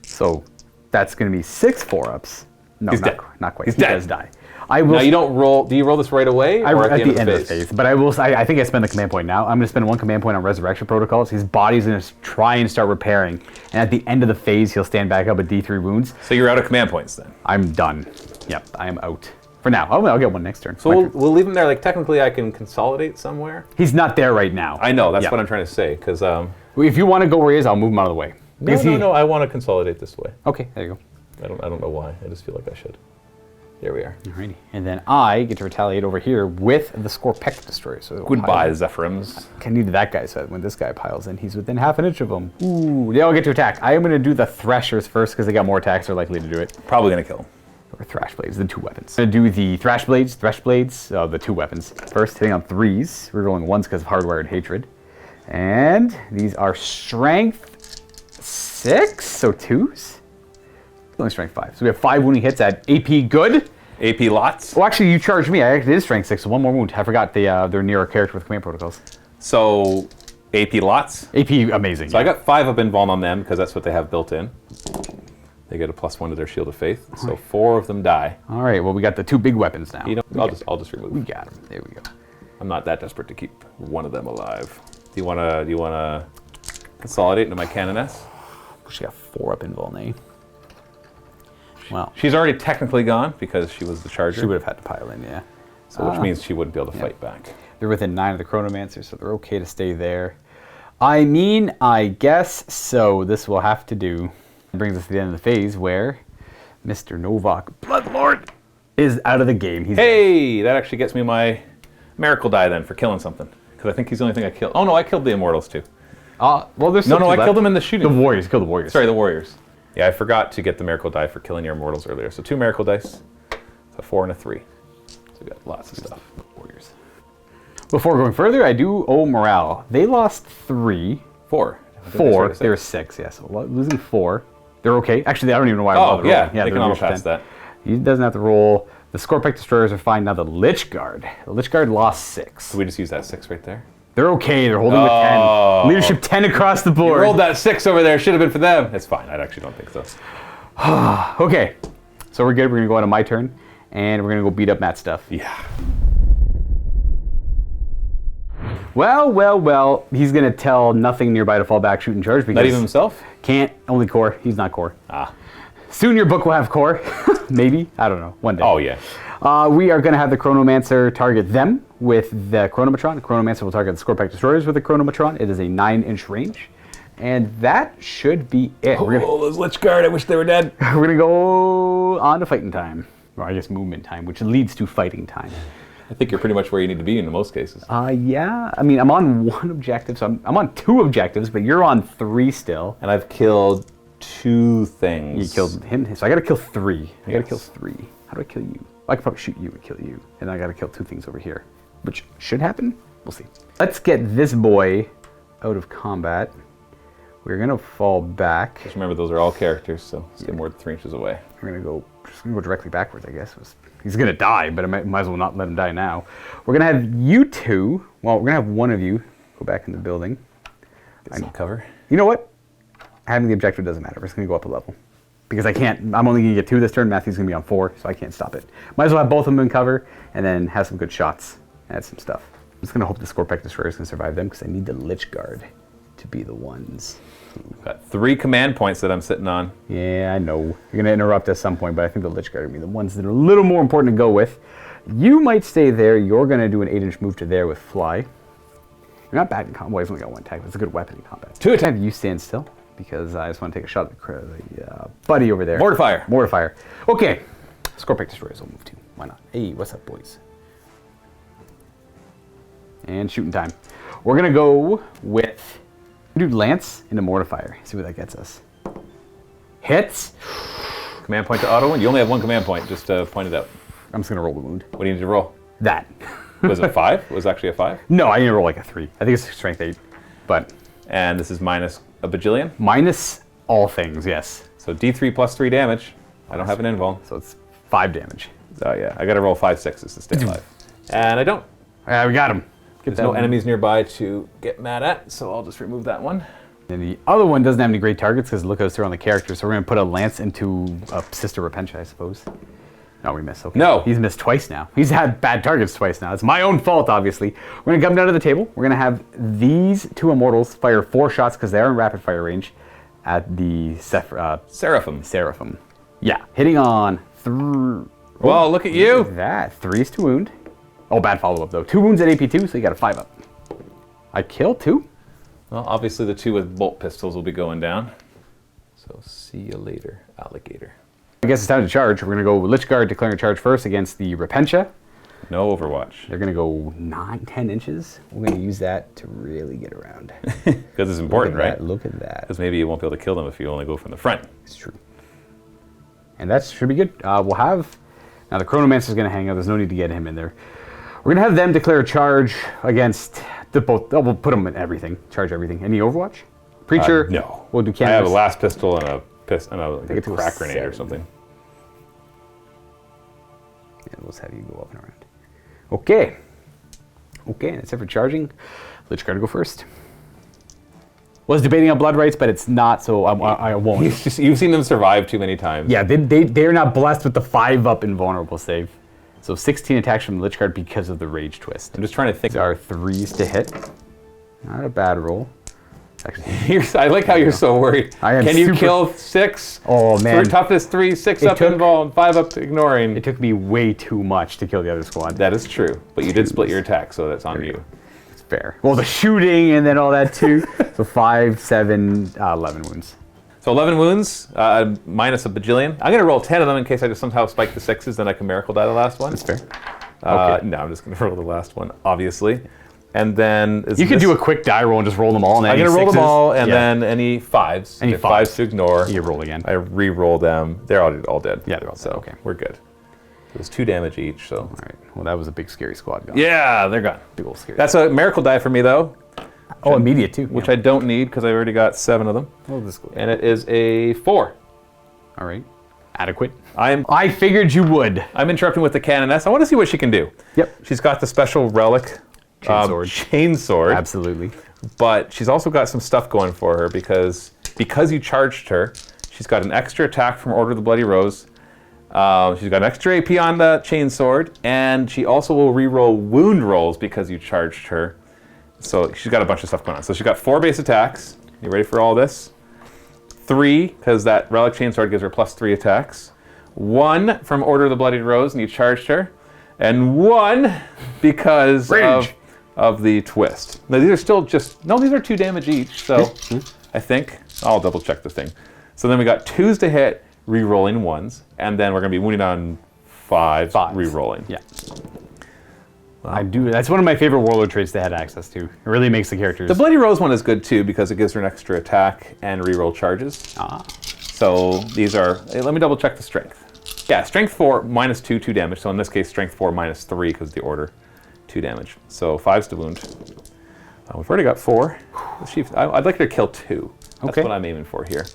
So that's going to be 6 4-ups. No, He's not, dead. not quite. He's he dead. does die. I will. Now you don't roll. Do you roll this right away, or at the end of the phase? But I will. I think I spend the command point now. I'm going to spend 1 command point on Resurrection Protocols. His body's going to try and start repairing, and at the end of the phase, he'll stand back up with D3 wounds. So you're out of command points then. I'm done. Yep, I am out for now. I'll get 1 next turn. So we'll leave him there. Like technically, I can consolidate somewhere. He's not there right now. I know. That's Yeah. what I'm trying to say. Because If you want to go where he is, I'll move him out of the way. no. I want to consolidate this way. Okay, there you go. I don't know why. I just feel like I should. There we are. Alrighty. And then I get to retaliate over here with the Skorpekh Destroyer. So it'll Goodbye, pile. Zephyrims. I need that guy, so that when this guy piles in, he's within half an inch of him. Ooh, they all get to attack. I am going to do the Threshers first because they got more attacks. They're likely to do it. Probably gonna kill him. Or Thrash Blades, the 2 weapons. I'm going to do the Thrash Blades, the 2 weapons. First, hitting on 3s. We're rolling 1s because of Hardwired Hatred. And these are Strength 6, so 2s. Only Strength 5. So we have 5 wounding hits at AP good. AP lots. Well, actually, you charged me. I actually did strength 6, so 1 more wound. I forgot they're near a character with command protocols. So, AP lots. AP, amazing. So I got 5 up invuln on them because that's what they have built in. They get a +1 to their Shield of Faith. So 4 of them die. All right, well, we got the 2 big weapons now. You know, I'll just remove We them. got them. There we go. I'm not that desperate to keep one of them alive. Do you wanna consolidate into my Canoness? She got 4 up invuln, eh? Well, She's already technically gone because she was the charger. she would have had to pile in, yeah. So which means she wouldn't be able to fight back. They're within 9 of the Chronomancer, so they're okay to stay there. I mean, I guess so. This will have to do. Brings us to the end of the phase where Mr. Novak Bloodlord is out of the game. He's Hey, that actually gets me my miracle die then for killing something. Because I think he's the only thing I killed. Oh no, I killed the Immortals too. well, there's No, still I 2 left. killed them in the shooting. The Warriors. Kill the Warriors. Sorry, the Warriors. Yeah, I forgot to get the miracle die for killing your Immortals earlier. So 2 miracle dice, a 4 and a 3. So we got lots of stuff. Warriors. Before going further, I do owe morale. They lost 3. 4. 4. They were 6, yes. Yeah, so losing 4. They're okay. Actually, I don't even know why. Oh, yeah, they they're can almost leadership pass 10. that. He doesn't have to roll. The Skorpekh destroyers are fine. Now the Lychguard. The Lychguard lost 6. So we just use that 6 right there. They're okay. They're holding with 10. Leadership 10 across the board. Rolled that 6 over there. Should have been for them. It's fine. I actually don't think so. Okay. So we're good. We're going to go on to my turn. And we're going to go beat up Matt's stuff. Yeah. Well. He's going to tell nothing nearby to fall back, shoot, and charge. Because Not even himself? Can't. Only core. He's not core. Ah. Soon your book will have core. Maybe. I don't know. One day. Oh, yeah. We are going to have the Chronomancer target them with the Chronomatron. The Chronomancer will target the Skorpekh destroyers with the Chronomatron. It is a 9-inch range. And that should be it. We're gonna, those Lychguard. I wish they were dead. we're going to go on to fighting time. Or I guess movement time, which leads to fighting time. I think you're pretty much where you need to be in most cases. Yeah. I mean, I'm on 1 objective, so I'm on 2 objectives, but you're on 3 still. And I've killed 2 things. You killed him, so I got to kill 3. I got to kill 3. How do I kill you? I could probably shoot you and kill you. And I got to kill 2 things over here, which should happen. We'll see. Let's get this boy out of combat. We're going to fall back. Just remember, those are all characters, so stay more than 3 inches away. We're going to go, just going to go directly backwards, I guess. He's going to die, but I might as well not let him die now. We're going to have you 2. Well, we're going to have one of you go back in the building. Get some cover. You know what? Having the objective doesn't matter. We're just going to go up a level. Because I can't, I'm only going to get 2 this turn. Matthew's going to be on 4, so I can't stop it. Might as well have both of them in cover and then have some good shots. Add some stuff. I'm just going to hope the Skorpekh destroyers can survive them because I need the Lychguard to be the ones. Got 3 command points that I'm sitting on. Yeah, I know. You're going to interrupt at some point, but I think the Lychguard are going to be the ones that are a little more important to go with. You might stay there. You're going to do an 8-inch move to there with Fly. You're not bad in combat. Well, he's only got 1 attack, but it's a good weapon in combat. 2 attacks. Have you stand still because I just want to take a shot at the buddy over there. Mortifier. Mortifier. Okay. Skorpekh destroyers will move too. Why not? Hey, what's up, boys? And shooting time. We're going to go with... do Lance into Mortifier. See what that gets us. Hits. Command point to auto, and you only have 1 command point, just to point it out. I'm just going to roll the wound. What do you need to roll? That. Was it 5? Was it actually a 5? No, I need to roll like a 3. I think it's strength 8. But And this is minus a bajillion. minus all things, yes. So D3 plus 3 damage. I don't have an invuln. So it's 5 damage. So yeah, I gotta roll 5 6s to stay alive. And I don't. We got him. There's no enemies nearby to get mad at, so I'll just remove that one. And the other one doesn't have any great targets because Lucius are on the character, so we're going to put a Lance into a Sister Repentia, I suppose. No, we missed. Okay. No. He's missed twice now. He's had bad targets twice now. It's my own fault, obviously. We're going to come down to the table. We're going to have these 2 Immortals fire 4 shots because they are in rapid fire range at the Seraphim. Seraphim. Yeah, hitting on 3. Well, look at you. That 3 is to wound. Oh, bad follow-up though. 2 wounds at AP2, so you got a 5 up. I killed 2. Well, obviously the 2 with bolt pistols will be going down. So see you later, alligator. I guess it's time to charge. We're going to go Lychguard declaring a charge first against the Repentia. No Overwatch. They're going to go 9-10 inches. We're going to use that to really get around. Because it's important, right? Look at that. Because maybe you won't be able to kill them if you only go from the front. It's true. And that should be good. We'll have... Now the Chronomancer's going to hang out. There's no need to get him in there. We're going to have them declare a charge against the both... we'll put them in everything. Charge everything. Any Overwatch? Preacher? No. We'll do I have a cannons. last pistol and a Take it to a crack grenade or 7. something. And we'll just have you go up and around. Okay. Okay, that's it for charging. Lychguard to go first. Was debating on blood rights, but it's not, so I won't. You've seen them survive too many times. Yeah, they're not blessed with the 5-up invulnerable save. So 16 attacks from Lychguard because of the rage twist. I'm just trying to think. There are 3s to hit. Not a bad roll. Actually, I like how you're so worried. I am Can you super- kill 6? Oh man. For toughness 3, 6 up invul, 5 up ignoring. It took me way too much to kill the other squad. That is true, but you did split your attack, so that's on you. It's fair. Well, the shooting and then all that too. So 5, 7, 11 wounds. So 11 wounds, minus a bajillion. I'm going to roll 10 of them in case I just somehow spike the 6s, then I can miracle die the last one. That's fair. Okay. No, I'm just going to roll the last one, obviously. And then... You could do a quick die roll and just roll them all. And I'm going to roll them all, and then any 5s. Any 5s to ignore. You roll again. I re-roll them. They're all dead. Yeah, they're all dead. So Okay. we're good. It was 2 damage each, so... All right. Well, that was a big scary squad gone. Yeah, they're gone. Big old scary. That's a miracle die for me, though. Oh, immediate too. Which I don't need, because I already got 7 of them. Oh, this good. And it is a 4. All right. Adequate. I figured you would. I'm interrupting with the Canoness. I want to see what she can do. Yep. She's got the special Relic Chainsword. Absolutely. But she's also got some stuff going for her because you charged her, she's got an extra attack from Order of the Bloody Rose. She's got an extra AP on the Chainsword, and she also will reroll wound rolls because you charged her. So she's got a bunch of stuff going on. So she's got 4 base attacks. You ready for all this? 3, because that Relic Chainsword gives her +3 attacks. 1 from Order of the Bloody Rose, and you charged her. And 1 because of the twist. Now these are still just, no, these are 2 damage each, so I think, I'll double check the thing. So then we got 2s to hit, re-rolling 1s, and then we're gonna be wounding on 5s, re-rolling. Yeah. I do, that's one of my favorite Warlord traits they had access to. It really makes the characters. The Bloody Rose one is good too because it gives her an extra attack and re-roll charges. So these are, let me double check the strength. Yeah, strength 4, -2, 2 damage. So in this case, strength 4, -3 because of the order. 2 damage. So 5s to wound. We've already got 4. I'd like her to kill 2. That's what I'm aiming for here.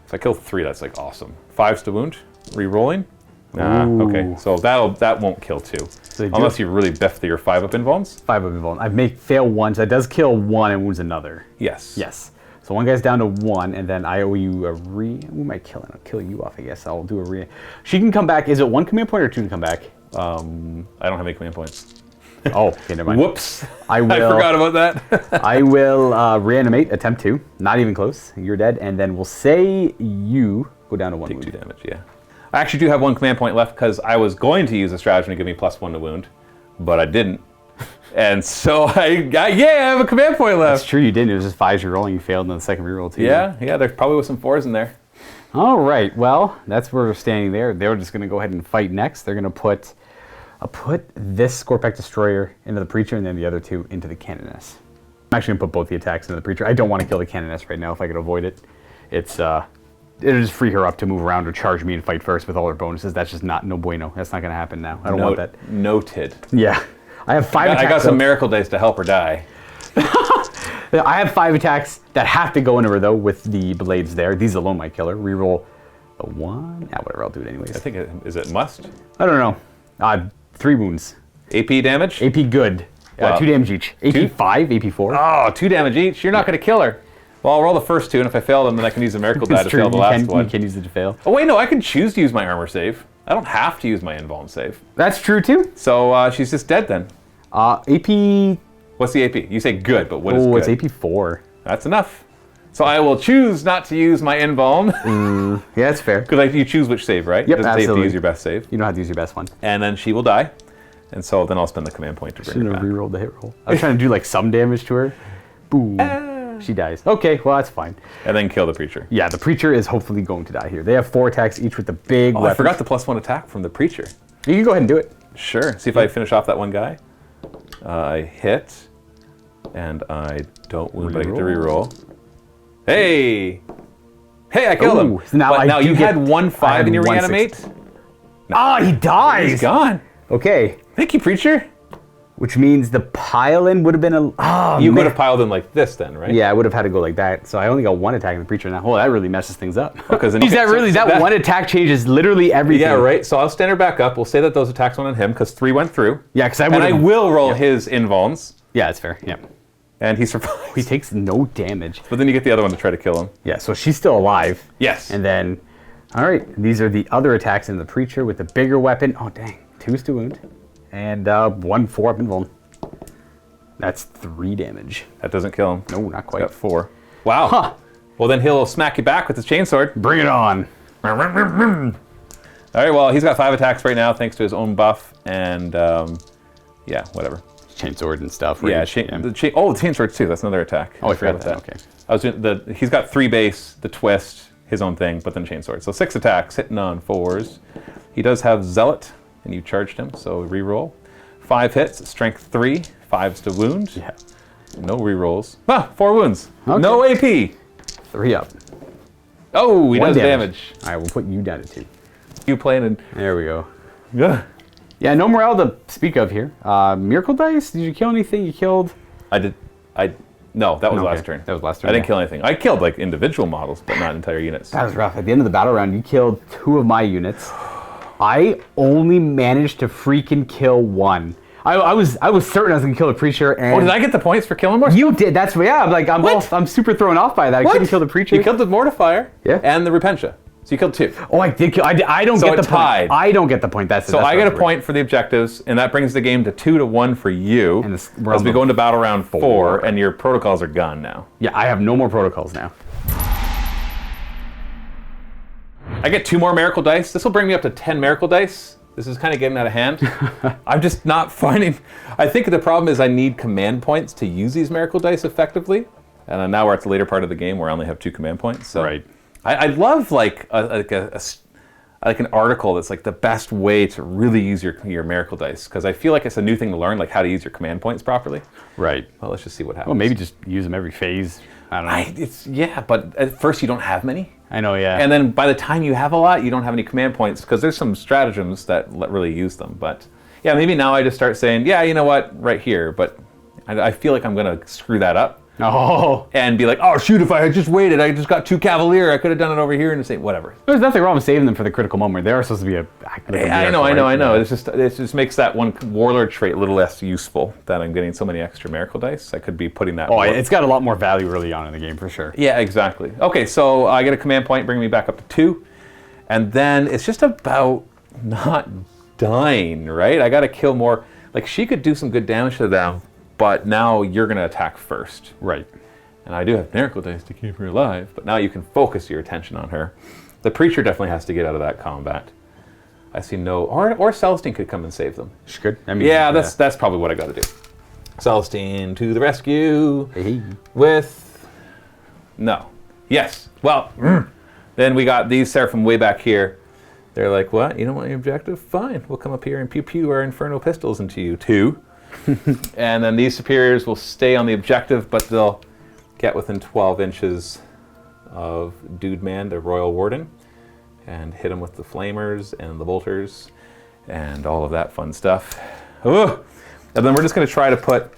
If I kill 3, that's like awesome. 5s to wound. Re-rolling. Okay. So that won't kill 2. So unless you really biff your 5-up invulns. 5-up invuln. I make fail 1, so that does kill 1 and wounds another. Yes. Yes. So 1 guy's down to 1, and then I owe you a Who am I killing? I'll kill you off, I guess. I'll do a She can come back. Is it 1 command point or 2 to come back? I don't have any command points. Oh, okay, never mind. Whoops. I forgot about that. I will reanimate, attempt 2. Not even close. You're dead. And then we'll say you go down to 1 wound. 2 damage, yeah. I actually do have 1 command point left because I was going to use a stratagem to give me +1 to wound, but I didn't. And so I have a command point left. That's true, you didn't. It was just 5s you're rolling. You failed on the second reroll too. Yeah, there probably was some 4s in there. All right, well, that's where we're standing there. They're just going to go ahead and fight next. They're going to put this Skorpekh Destroyer into the Preacher and then the other 2 into the Canoness. I'm actually going to put both the attacks into the Preacher. I don't want to kill the Canoness right now if I could avoid it. It'll just free her up to move around or charge me and fight first with all her bonuses. That's just no bueno. That's not going to happen now. I don't want that. Noted. Yeah. I have 5 attacks. I got some miracle dice to help her die. I have 5 attacks that have to go into her, though, with the blades there. These alone might kill her. Reroll a 1. Yeah, whatever. I'll do it anyways. I think is it must? I don't know. 3 wounds. AP damage? AP good. 2 damage each. AP 5, AP 4. Oh, 2 damage each. You're not going to kill her. Well, I'll roll the first 2, and if I fail them, then I can use a miracle die to fail the last one. You can use it to fail. Oh, wait, no, I can choose to use my armor save. I don't have to use my invuln save. That's true, too. So she's just dead then. AP... What's the AP? You say good, but what is good? Oh, it's AP 4. That's enough. So I will choose not to use my invuln. Yeah, that's fair. Because you choose which save, right? Yep, it doesn't absolutely. say to use your best save. You don't have to use your best one. And then she will die. And so then I'll spend the command point to bring her back. Shouldn't have rerolled the hit roll. I was trying to do like some damage to her. Boom. She dies. Okay, well, that's fine. And then kill the Preacher. Yeah, the Preacher is hopefully going to die here. They have 4 attacks each with the big weapons. I forgot the +1 attack from the Preacher. You can go ahead and do it. Sure. See if I finish off that one guy. I hit. And I don't wound, but I get to reroll. Hey! Hey, I killed him. So now you had 1/5 in your reanimate? Ah, he dies! He's gone. Okay. Thank you, Preacher. Which means the pile-in would have been a... Oh, You could have piled in like this then, right? Yeah, I would have had to go like that. So I only got one attack in the Preacher now. Oh, that really messes things up. Because that one attack changes literally everything. Yeah, right. So I'll stand her back up. We'll say that those attacks went on him because 3 went through. Yeah, because I will roll his invulns. Yeah, that's fair. Yeah. And he survives. He takes no damage. But then you get the other one to try to kill him. Yeah, so she's still alive. Yes. And then, all right, these are the other attacks in the Preacher with the bigger weapon. Oh, dang. 2's to wound. And 1 4-up invuln. That's 3 damage. That doesn't kill him. No, not quite. Got 4. Wow. Huh. Well, then he'll smack you back with his chainsword. Bring it on. All right, well, he's got 5 attacks right now thanks to his own buff. And, yeah, whatever. Chainsword and stuff. Yeah, right? the chainsword too. That's another attack. Oh, I forgot about that. Okay. I was doing he's got 3 base, the twist, his own thing, but then chainsword. So 6 attacks, hitting on 4s. He does have zealot, and you charged him, so reroll. 5 hits, strength 3, 5s to wound. Yeah. No rerolls. 4 wounds. Okay. No AP. 3 up. Oh, he 1 does damage. All right, we'll put you down to 2. You playing in? There we go. Yeah. Yeah, no morale to speak of here. Miracle Dice, did you kill anything? You killed? No, that was Okay. last turn. That was last turn, I didn't yeah. kill anything. I killed like individual models, but not entire units. That was rough. At the end of the battle round, you killed 2 of my units. I only managed to freaking kill 1. I was certain I was gonna kill the Preacher. And Oh, did I get the points for killing more? You did. That's yeah. I'm super thrown off by that. I couldn't kill the Preacher. You killed the Mortifier. Yeah. And the Repentia. So you killed 2. Oh, I did kill. I don't So get it the tied. point. I don't get the point. That's So I get a point for the objectives, and that brings the game to 2 to 1 for you. And this as we go into battle round 4, 4. and your protocols are gone now. Yeah, I have no more protocols now. I get 2 more miracle dice. This will bring me up to 10 miracle dice. This is kind of getting out of hand. I'm just not finding... I think the problem is I need command points to use these miracle dice effectively. And now we're at the later part of the game where I only have 2 command points. So Right. I love like an article that's like the best way to really use your miracle dice, because I feel like it's a new thing to learn, like how to use your command points properly. Right. Well, let's just see what happens. Well, maybe just use them every phase. I don't know. Yeah, but at first you don't have many. I know, yeah. And then by the time you have a lot, you don't have any command points, because there's some stratagems that really use them. But yeah, maybe now I just start saying, yeah, you know what, right here. But I feel like I'm going to screw that up. Oh. And be like, oh, shoot, if I had just waited, I just got 2 Cavalier. I could have done it over here and say, whatever. There's nothing wrong with saving them for the critical moment. They are supposed to be a... I know. It just makes that one Warlord trait a little less useful, that I'm getting so many extra miracle dice. I could be putting that... Oh, it's got a lot more value early on in the game, for sure. Yeah, exactly. Okay, so I get a command point, bring me back up to 2. And then it's just about not dying, right? I got to kill more. Like, she could do some good damage to them, but now you're going to attack first. Right. And I do have miracle dice to keep her alive, but now you can focus your attention on her. The Preacher definitely has to get out of that combat. I see no... Or Celestine could come and save them. She could. I mean, Yeah, that's probably what I got to do. Celestine to the rescue. Hey. With... No. Yes. Well, then we got these Seraphim way back here. They're like, what? You don't want your objective? Fine. We'll come up here and pew-pew our Inferno pistols into you, too. And then these superiors will stay on the objective, but they'll get within 12 inches of Dude Man, the Royal Warden, and hit him with the flamers and the bolters and all of that fun stuff. Ooh. And then we're just going to try to put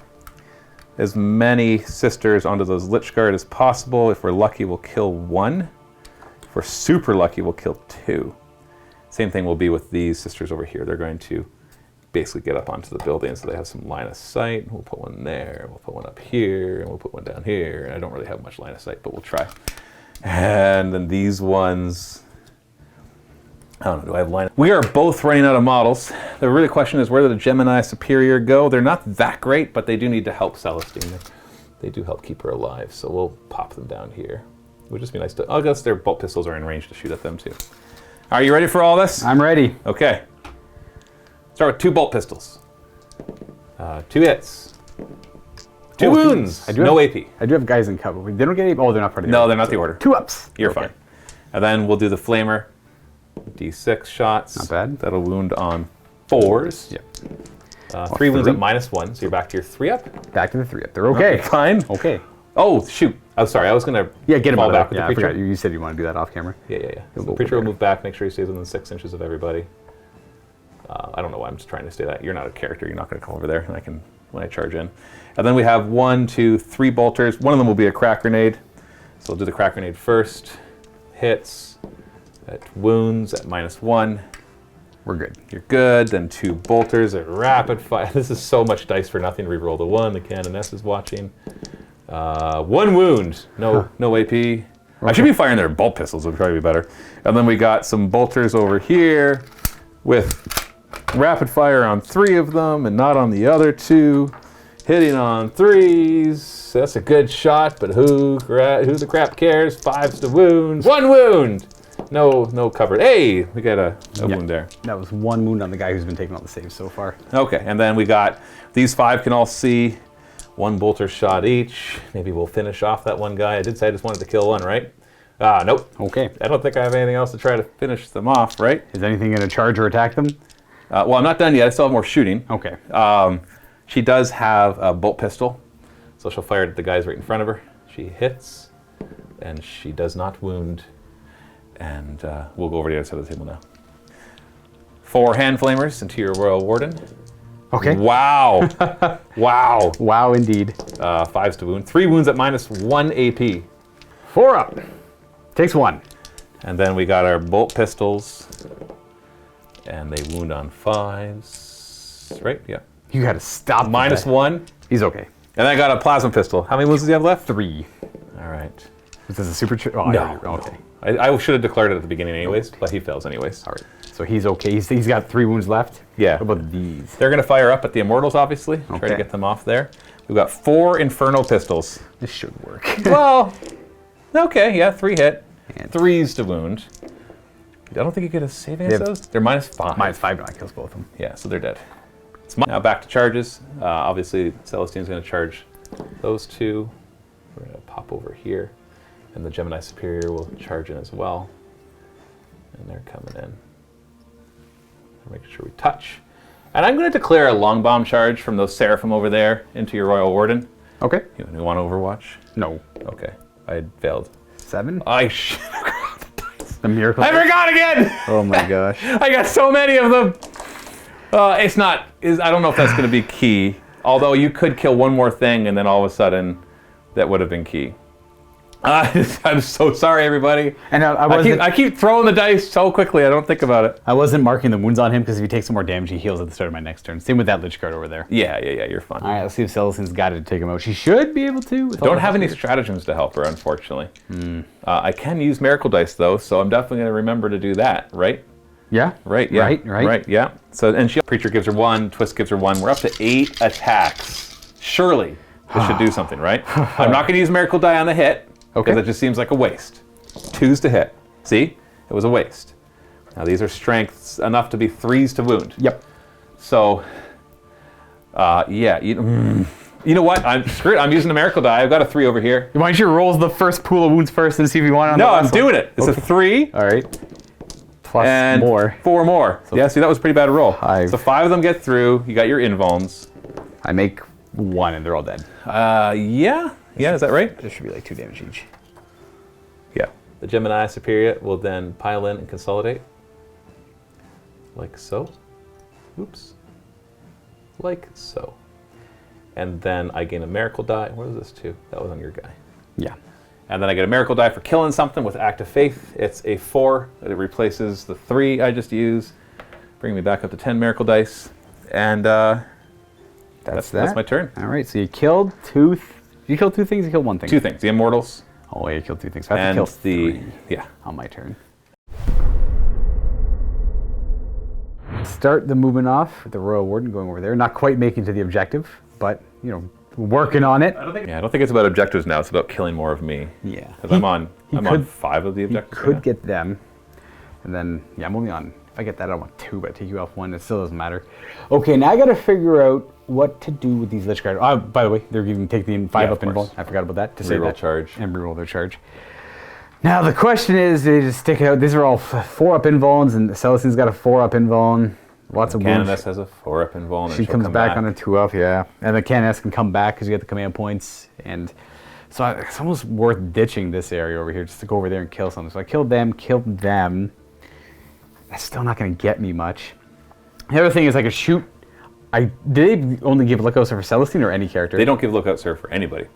as many sisters onto those Lychguard as possible. If we're lucky, we'll kill 1. If we're super lucky, we'll kill 2. Same thing will be with these sisters over here. They're going to basically get up onto the building so they have some line of sight. We'll put one there, we'll put one up here, and we'll put one down here. And I don't really have much line of sight, but we'll try. And then these ones, I don't know, do I have line of... We are both running out of models. The really question is, where did the Gemini Superior go? They're not that great, but they do need to help Celestine. They do help keep her alive, so we'll pop them down here. It would just be nice to... I guess their bolt pistols are in range to shoot at them too. Are you ready for all this? I'm ready. Okay. Start with 2 bolt pistols. 2 hits. 2 wounds. No AP. I do have guys in cover. They don't get AP. Oh, they're not part of the No, order. they're not the order. 2 ups. You're Okay. fine. And then we'll do the flamer. D6 shots. Not bad. That'll wound on 4s. Yeah. 3 wounds 3. at -1, so you're back to your 3 up. Back to the 3 up. They're okay. Fine. Okay. Oh, shoot. I'm sorry. I was going to Yeah, get him fall out back of with there. Yeah, the I Preacher. forgot. You said you want to do that off camera. Yeah. So go the Preacher will over move back, make sure he stays within 6 inches of everybody. I don't know why I'm just trying to say that. You're not a character. You're not going to come over there. And I can, when I charge in. And then we have 1, 2, 3 bolters. One of them will be a crack grenade. So we'll do the crack grenade first. Hits. At wounds at -1. We're good. You're good. Then 2 bolters at rapid fire. This is so much dice for nothing. Reroll the 1. The Canoness is watching. 1 wound. No AP. Okay. I should be firing their bolt pistols. Would probably be better. And then we got some bolters over here with rapid fire on 3 of them and not on the other 2. Hitting on 3s. That's a good shot, but who the crap cares? 5s to wounds. 1 wound. No cover. Hey, we got a wound there. That was 1 wound on the guy who's been taking all the saves so far. Okay, and then we got these 5 can all see 1 bolter shot each. Maybe we'll finish off that one guy. I did say I just wanted to kill 1, right? Nope. Okay. I don't think I have anything else to try to finish them off, right? Is anything going to charge or attack them? Well, I'm not done yet. I still have more shooting. Okay. She does have a bolt pistol, so she'll fire it at the guys right in front of her. She hits, and she does not wound. And we'll go over to the other side of the table now. 4 hand flamers into your Royal Warden. Okay. Wow. Wow. Wow, indeed. 5s to wound. 3 wounds at -1 AP. 4 up. Takes 1. And then we got our bolt pistols. And they wound on 5s. Right? Yeah. You got to stop. -1. He's okay. And I got a plasma pistol. How many wounds does he have left? 3. All right. Is this a super? No. Okay. I should have declared it at the beginning anyways, but he fails anyways. All right. So he's okay. He's got 3 wounds left. Yeah. What about these? They're going to fire up at the Immortals, obviously. Try to Okay. get them off there. We've got 4 Inferno pistols. This should work. Well, okay, yeah, 3 hit. And 3s to wound. I don't think you get a save against those. They're -5. -5 now. Kills both of them. Yeah, so they're dead. Now back to charges. Obviously, Celestine's going to charge those 2. We're going to pop over here. And the Gemini Superior will charge in as well. And they're coming in. We're making sure we touch. And I'm going to declare a long bomb charge from those Seraphim over there into your Royal Warden. Okay. You want Overwatch? No. Okay. I failed. 7. I should have grabbed the dice. The miracle. I forgot again! Oh my gosh. I got so many of them. It's not. I don't know if that's going to be key. Although you could kill one more thing, and then all of a sudden, that would have been key. I'm so sorry, everybody. And I keep throwing the dice so quickly. I don't think about it. I wasn't marking the wounds on him because if he takes some more damage, he heals at the start of my next turn. Same with that Lychguard over there. Yeah. You're fine. All right, let's see if Celestine's got it to take him out. She should be able to. Don't have any stratagems to help her, unfortunately. I can use Miracle Dice, though, so I'm definitely going to remember to do that, right? Yeah. Right, yeah. Right. Yeah. So, and Preacher gives her 1, Twist gives her 1. We're up to 8 attacks. Surely, this should do something, right? I'm not going to use Miracle Die on the hit, because it just seems like a waste. 2s to hit. See? It was a waste. Now, these are strengths enough to be 3s to wound. Yep. So, yeah. You know what? Screw it. I'm using the Miracle Die. I've got a 3 over here. Why don't you roll the first pool of wounds first and see if you want it on the No, I'm last one? doing it. It's a 3. All right. Plus And more. 4 more. So yeah, see, that was a pretty bad roll. 5. So 5 of them get through. You got your invulns. I make 1 and they're all dead. Yeah. Yeah, is that right? There should be like 2 damage each. Yeah. The Gemini Superior will then pile in and consolidate. Like so. Oops. Like so. And then I gain a Miracle Die. Where was this to? That was on your guy. Yeah. And then I get a Miracle Die for killing something with Act of Faith. It's a 4. It replaces the 3 I just used. Bring me back up to 10 Miracle Dice. And that's my turn. All right, so you killed 2. You killed 2 things, you killed 1 thing. 2 things. The Immortals. Oh, yeah, you killed 2 things. So I have And to kill the 3 yeah. on my turn. Start the movement off with the Royal Warden going over there. Not quite making to the objective, but, you know, working on it. I don't think it's about objectives now. It's about killing more of me. Yeah. Because I'm on 5 of the objectives. Could right get them. And then, yeah, I'm only on, if I get that, I want 2, but I take you off 1. It still doesn't matter. Okay, now I got to figure out what to do with these Lychguard. Oh, by the way, they're even taking the 5 up invuln. I forgot about that. To say Reroll that. charge. And reroll their charge. Now, the question is, they just stick it out. These are all 4 up invulns, and Celestine's got a 4 up invuln. Lots of wounds. Canoness has a 4 up invuln. She comes back on a 2 up, yeah. And the Canoness can come back because you get the command points. And so it's almost worth ditching this area over here just to go over there and kill something. So I killed them. That's still not going to get me much. The other thing is I could shoot. Did they only give Lookout Sir for Celestine or any character? They don't give Lookout Sir for anybody.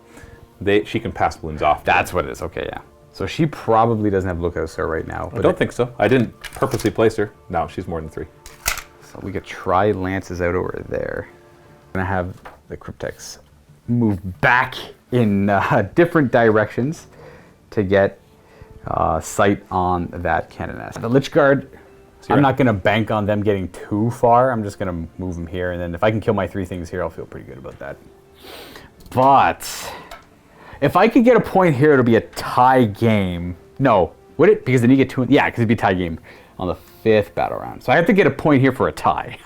She can pass wounds off. That's what it is. Okay, yeah. So she probably doesn't have Lookout Sir right now. I don't think so. I didn't purposely place her. No, she's more than 3. So we could try Lances out over there. I'm gonna have the Cryptex move back in different directions to get sight on that Canoness. The Lychguard, I'm not gonna bank on them getting too far. I'm just gonna move them here, and then if I can kill my 3 things here, I'll feel pretty good about that. But if I could get a point here, it'll be a tie game. No, would it? Because then you get 2. Yeah, because it'd be a tie game on the 5th battle round. So I have to get a point here for a tie.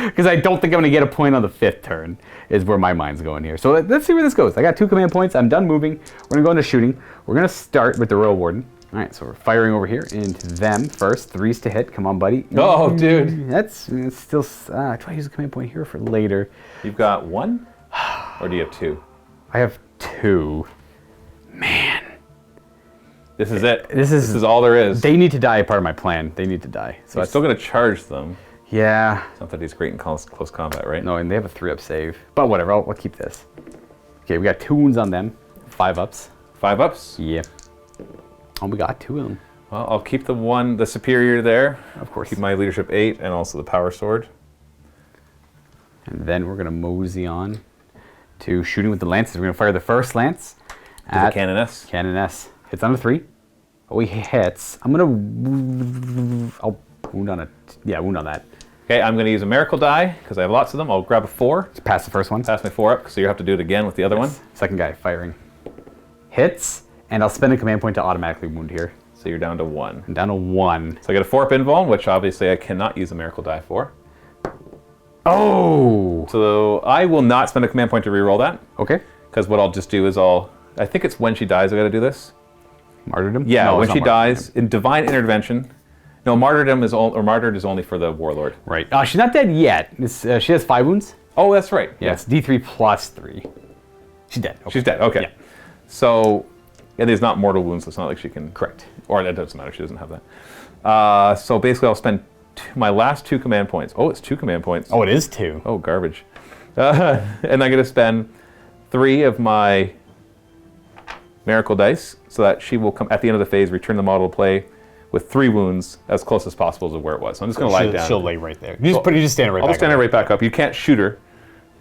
Because I don't think I'm going to get a point on the 5th turn, is where my mind's going here. So let's see where this goes. I got 2 command points. I'm done moving. We're going to go into shooting. We're going to start with the Royal Warden. All right, so we're firing over here into them first. 3s to hit. Come on, buddy. Oh, dude. That's still... try to use a command point here for later. You've got 1? Or do you have 2? I have 2. Man. This is it. This is all there is. They need to die, part of my plan. They need to die. So I'm still going to charge them. Yeah. It's not that he's great in close combat, right? No, and they have a 3-up save. But whatever, I'll keep this. Okay, we got 2 wounds on them. 5 ups. 5 ups? Yeah. Oh, we got 2 of them. Well, I'll keep the superior there. Of course. Keep my leadership 8 and also the power sword. And then we're going to mosey on to shooting with the lances. We're going to fire the first lance at the Canoness. Canoness. Hits on a 3. Oh, he hits. I'll wound on it. Yeah, wound on that. Okay, I'm going to use a miracle die because I have lots of them. I'll grab a 4. Just pass the first one. Pass my 4 up, so you have to do it again with the other one. Second guy firing. Hits, and I'll spend a command point to automatically wound here. So you're down to 1. I'm down to 1. So I get a 4-up invuln, which obviously I cannot use a miracle die for. Oh! So I will not spend a command point to reroll that. Okay. Because what I'll just do is I think it's when she dies I got to do this. Martyrdom? Yeah, no, when she dies, in Divine Intervention. No, Martyrdom is martyred is only for the Warlord. Right. She's not dead yet. She has 5 wounds. Oh, that's right. Yeah, it's D3 plus 3. She's dead. Okay. She's dead, okay. Yeah. So, there's not mortal wounds, so it's not like she can... Correct. Or that doesn't matter, she doesn't have that. So basically I'll spend my last 2 command points. Oh, it's 2 command points. Oh, it is 2. Oh, garbage. And I'm going to spend 3 of my miracle dice so that she will come at the end of the phase, return the model to play with 3 wounds as close as possible to where it was. So I'm just going to lie down. She'll lay right there. You just stand right back up. I'll stand her right back up. You can't shoot her,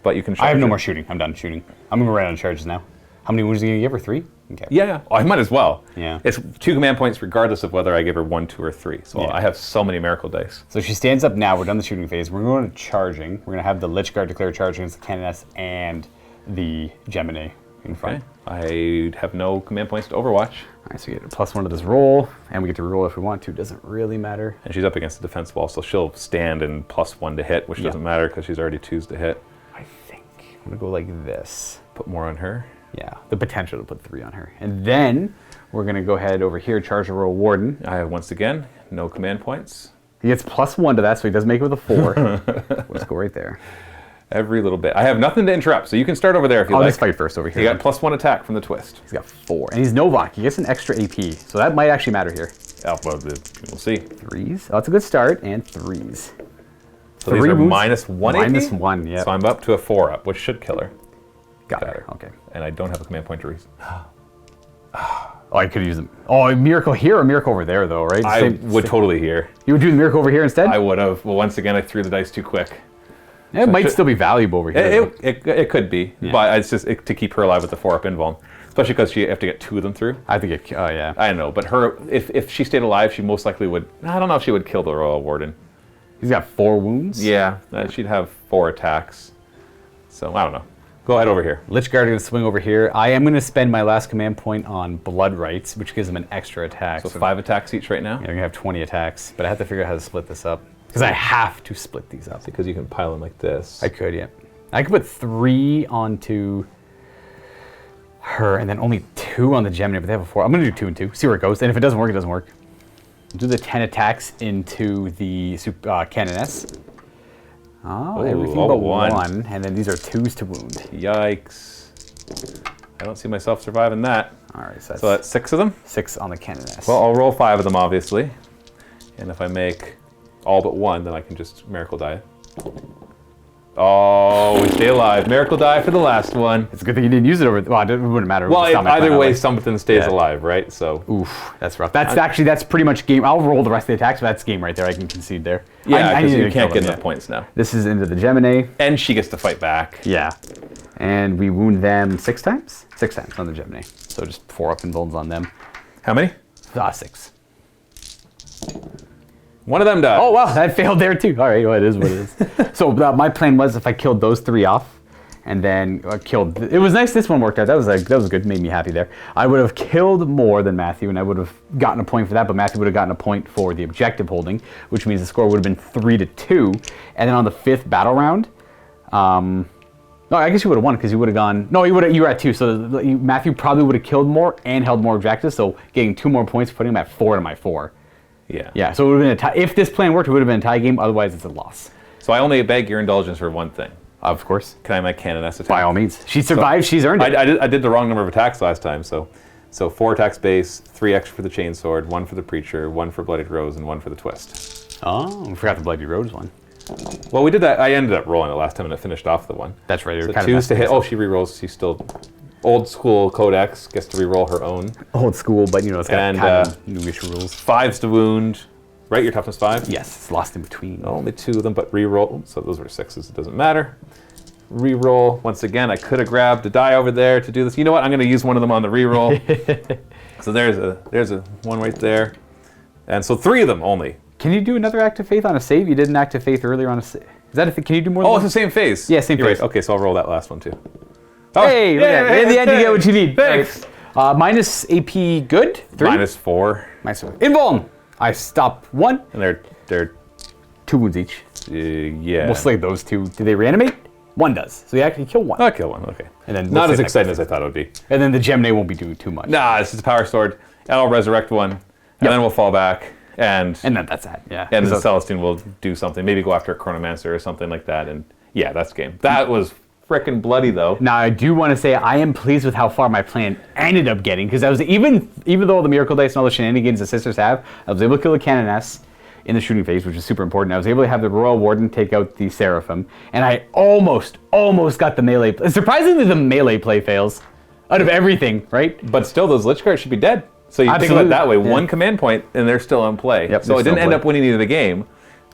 but you can charge I have no her. more shooting. I'm done shooting. I'm going to run out of charges now. How many wounds are you going to give her? 3? Okay. Yeah. Oh, I might as well. Yeah. It's 2 command points regardless of whether I give her 1, 2, or 3. So Yeah. I have so many miracle dice. So she stands up now. We're done the shooting phase. We're going to charging. We're going to have the Lychguard declare charge against the Canoness and the Gemini in front. Okay. I have no command points to Overwatch. All right, so we get a +1 to this roll, and we get to reroll if we want to. Doesn't really matter. And she's up against the defense wall, so she'll stand and +1 to hit, which doesn't matter because she's already 2s to hit. I think I'm going to go like this. Put more on her. Yeah, the potential to put 3 on her. And then we're going to go ahead over here, charge the Royal Warden. I have, once again, no command points. He gets +1 to that, so he does make it with a 4. Let's go right there. Every little bit. I have nothing to interrupt, so you can start over there if you like. I'll just fight first over here. You got +1 attack from the twist. He's got 4. And he's Novak. He gets an extra AP, so that might actually matter here. We'll see. 3s. Oh, that's a good start. And 3s. So these are -1 AP? -1, yeah. So I'm up to a 4-up, which should kill her. Got her. Okay. And I don't have a command point to reason. Oh, I could use them. Oh, a miracle here or a miracle over there, though, right? I would totally hear. You would do the miracle over here instead? I would have. Well, once again, I threw the dice too quick. It might still be valuable over here. It could be, but it's just to keep her alive with the 4-up invuln. Especially because you have to get 2 of them through. I think it, oh yeah. I know, but her, if she stayed alive, she most likely would, I don't know if she would kill the Royal Warden. He's got 4 wounds? Yeah, she'd have 4 attacks. So, I don't know. Go ahead over here. Lychguard is going to swing over here. I am going to spend my last command point on Blood Rights, which gives him an extra attack. So 5 attacks each right now? Yeah, I'm going to have 20 attacks, but I have to figure out how to split this up. Because I have to split these up. Because you can pile them like this. I could, yeah. I could put 3 onto her, and then only 2 on the Gemini, but they have a 4. I'm going to do 2 and 2, see where it goes. And if it doesn't work, it doesn't work. Do the 10 attacks into the Canoness. Oh, everything but 1. And then these are 2s to wound. Yikes. I don't see myself surviving that. All right, so that's 6 of them? 6 on the Canoness. Well, I'll roll 5 of them, obviously. And if I make all but 1, then I can just miracle die. Oh, we stay alive. Miracle die for the last one. It's a good thing you didn't use it over. Well, it wouldn't matter. Well, It's not my either plan, way, like- something stays alive, right? So. Oof, that's rough. That's pretty much game. I'll roll the rest of the attacks, but that's game right there. I can concede there. Yeah, I because need you to can't kill get them, enough points now. This is into the Gemini. And she gets to fight back. Yeah. And we wound them 6 times? 6 times on the Gemini. So just 4 up invulns on them. How many? 6. One of them died. Oh, wow, that failed there too. All right, well, it is what it is. So my plan was if I killed those 3 off, and then killed... It was nice this one worked out. That was good, made me happy there. I would have killed more than Matthew, and I would have gotten a point for that, but Matthew would have gotten a point for the objective holding, which means the score would have been 3-2. And then on the 5th battle round... no, I guess you would have won because you would have gone... No, you were at 2, so Matthew probably would have killed more and held more objectives, so getting 2 more points, putting him at 4 to my 4. Yeah. Yeah, so it would have been a tie. If this plan worked, it would have been a tie game. Otherwise, it's a loss. So I only beg your indulgence for one thing. Of course. Can I make Canoness attack? By all means. She survived. She's earned it. I did the wrong number of attacks last time, so 4 attacks base, 3 extra for the chainsword, 1 for the preacher, 1 for bloodied rose, and 1 for the twist. Oh, I forgot the Bloody Rose one. Well, we did that. I ended up rolling it last time, and I finished off the one. That's right. So 2s to hit. Oh, she rerolls. She's still old school Codex. Gets to reroll her own. Old school, but it's got And, kind of newish rules. 5s to wound. Right, your toughness 5? Yes, it's lost in between. Only 2 of them, but reroll. So those were 6s. It doesn't matter. Reroll. Once again, I could have grabbed a die over there to do this. You know what? I'm going to use one of them on the reroll. So there's a one right there. And so 3 of them only. Can you do another Act of Faith on a save? You did an Act of Faith earlier on a save. Is that can you do more than Oh, one? it's the same phase. Yeah, same You're phase. Right. Okay, so I'll roll that last one too. Hey, look at that. In the end, you get what you need. Thanks. Right. Minus AP good? 3? -4. Minus 4. Invuln! I stop 1. And they're 2 wounds each. yeah. We'll slay those 2. Do they reanimate? 1 does. So you actually kill 1. I'll kill 1, okay. And then Not we'll as say exciting as I thought it would be. And then the Gemini won't be doing too much. Nah, this is a power sword. And I'll resurrect 1. And then we'll fall back. And then that's that, yeah. And then Celestine will do something. Maybe go after a Chronomancer or something like that. And yeah, that's game. That was frickin' bloody though. Now I do want to say I am pleased with how far my plan ended up getting, because I was even though the Miracle Dice and all the shenanigans the sisters have, I was able to kill the Canoness in the shooting phase, which is super important. I was able to have the Royal Warden take out the Seraphim, and I almost got the melee. Surprisingly, the melee play fails out of everything, right? But still, those Lychguards should be dead. So you think about it that way, 1 command point, and they're still in play. Yep, so it didn't end play. up winning you the game,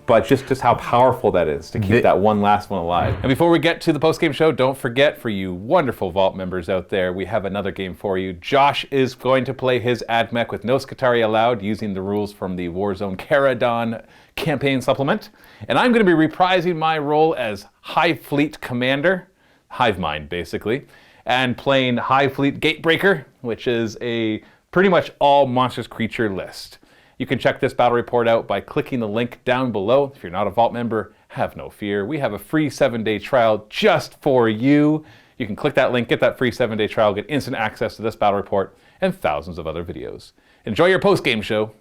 but just how powerful that is to keep that one last one alive. And before we get to the post-game show, don't forget, for you wonderful Vault members out there, we have another game for you. Josh is going to play his Ad Mech with no Skitarii allowed, using the rules from the Warzone Caradon campaign supplement. And I'm going to be reprising my role as Hive Fleet Commander, Hive Mind basically, and playing Hive Fleet Gatebreaker, which is a pretty much all monstrous creature list. You can check this battle report out by clicking the link down below. If you're not a Vault member, have no fear. We have a free 7-day trial just for you. You can click that link, get that free 7-day trial, get instant access to this battle report and thousands of other videos. Enjoy your post-game show.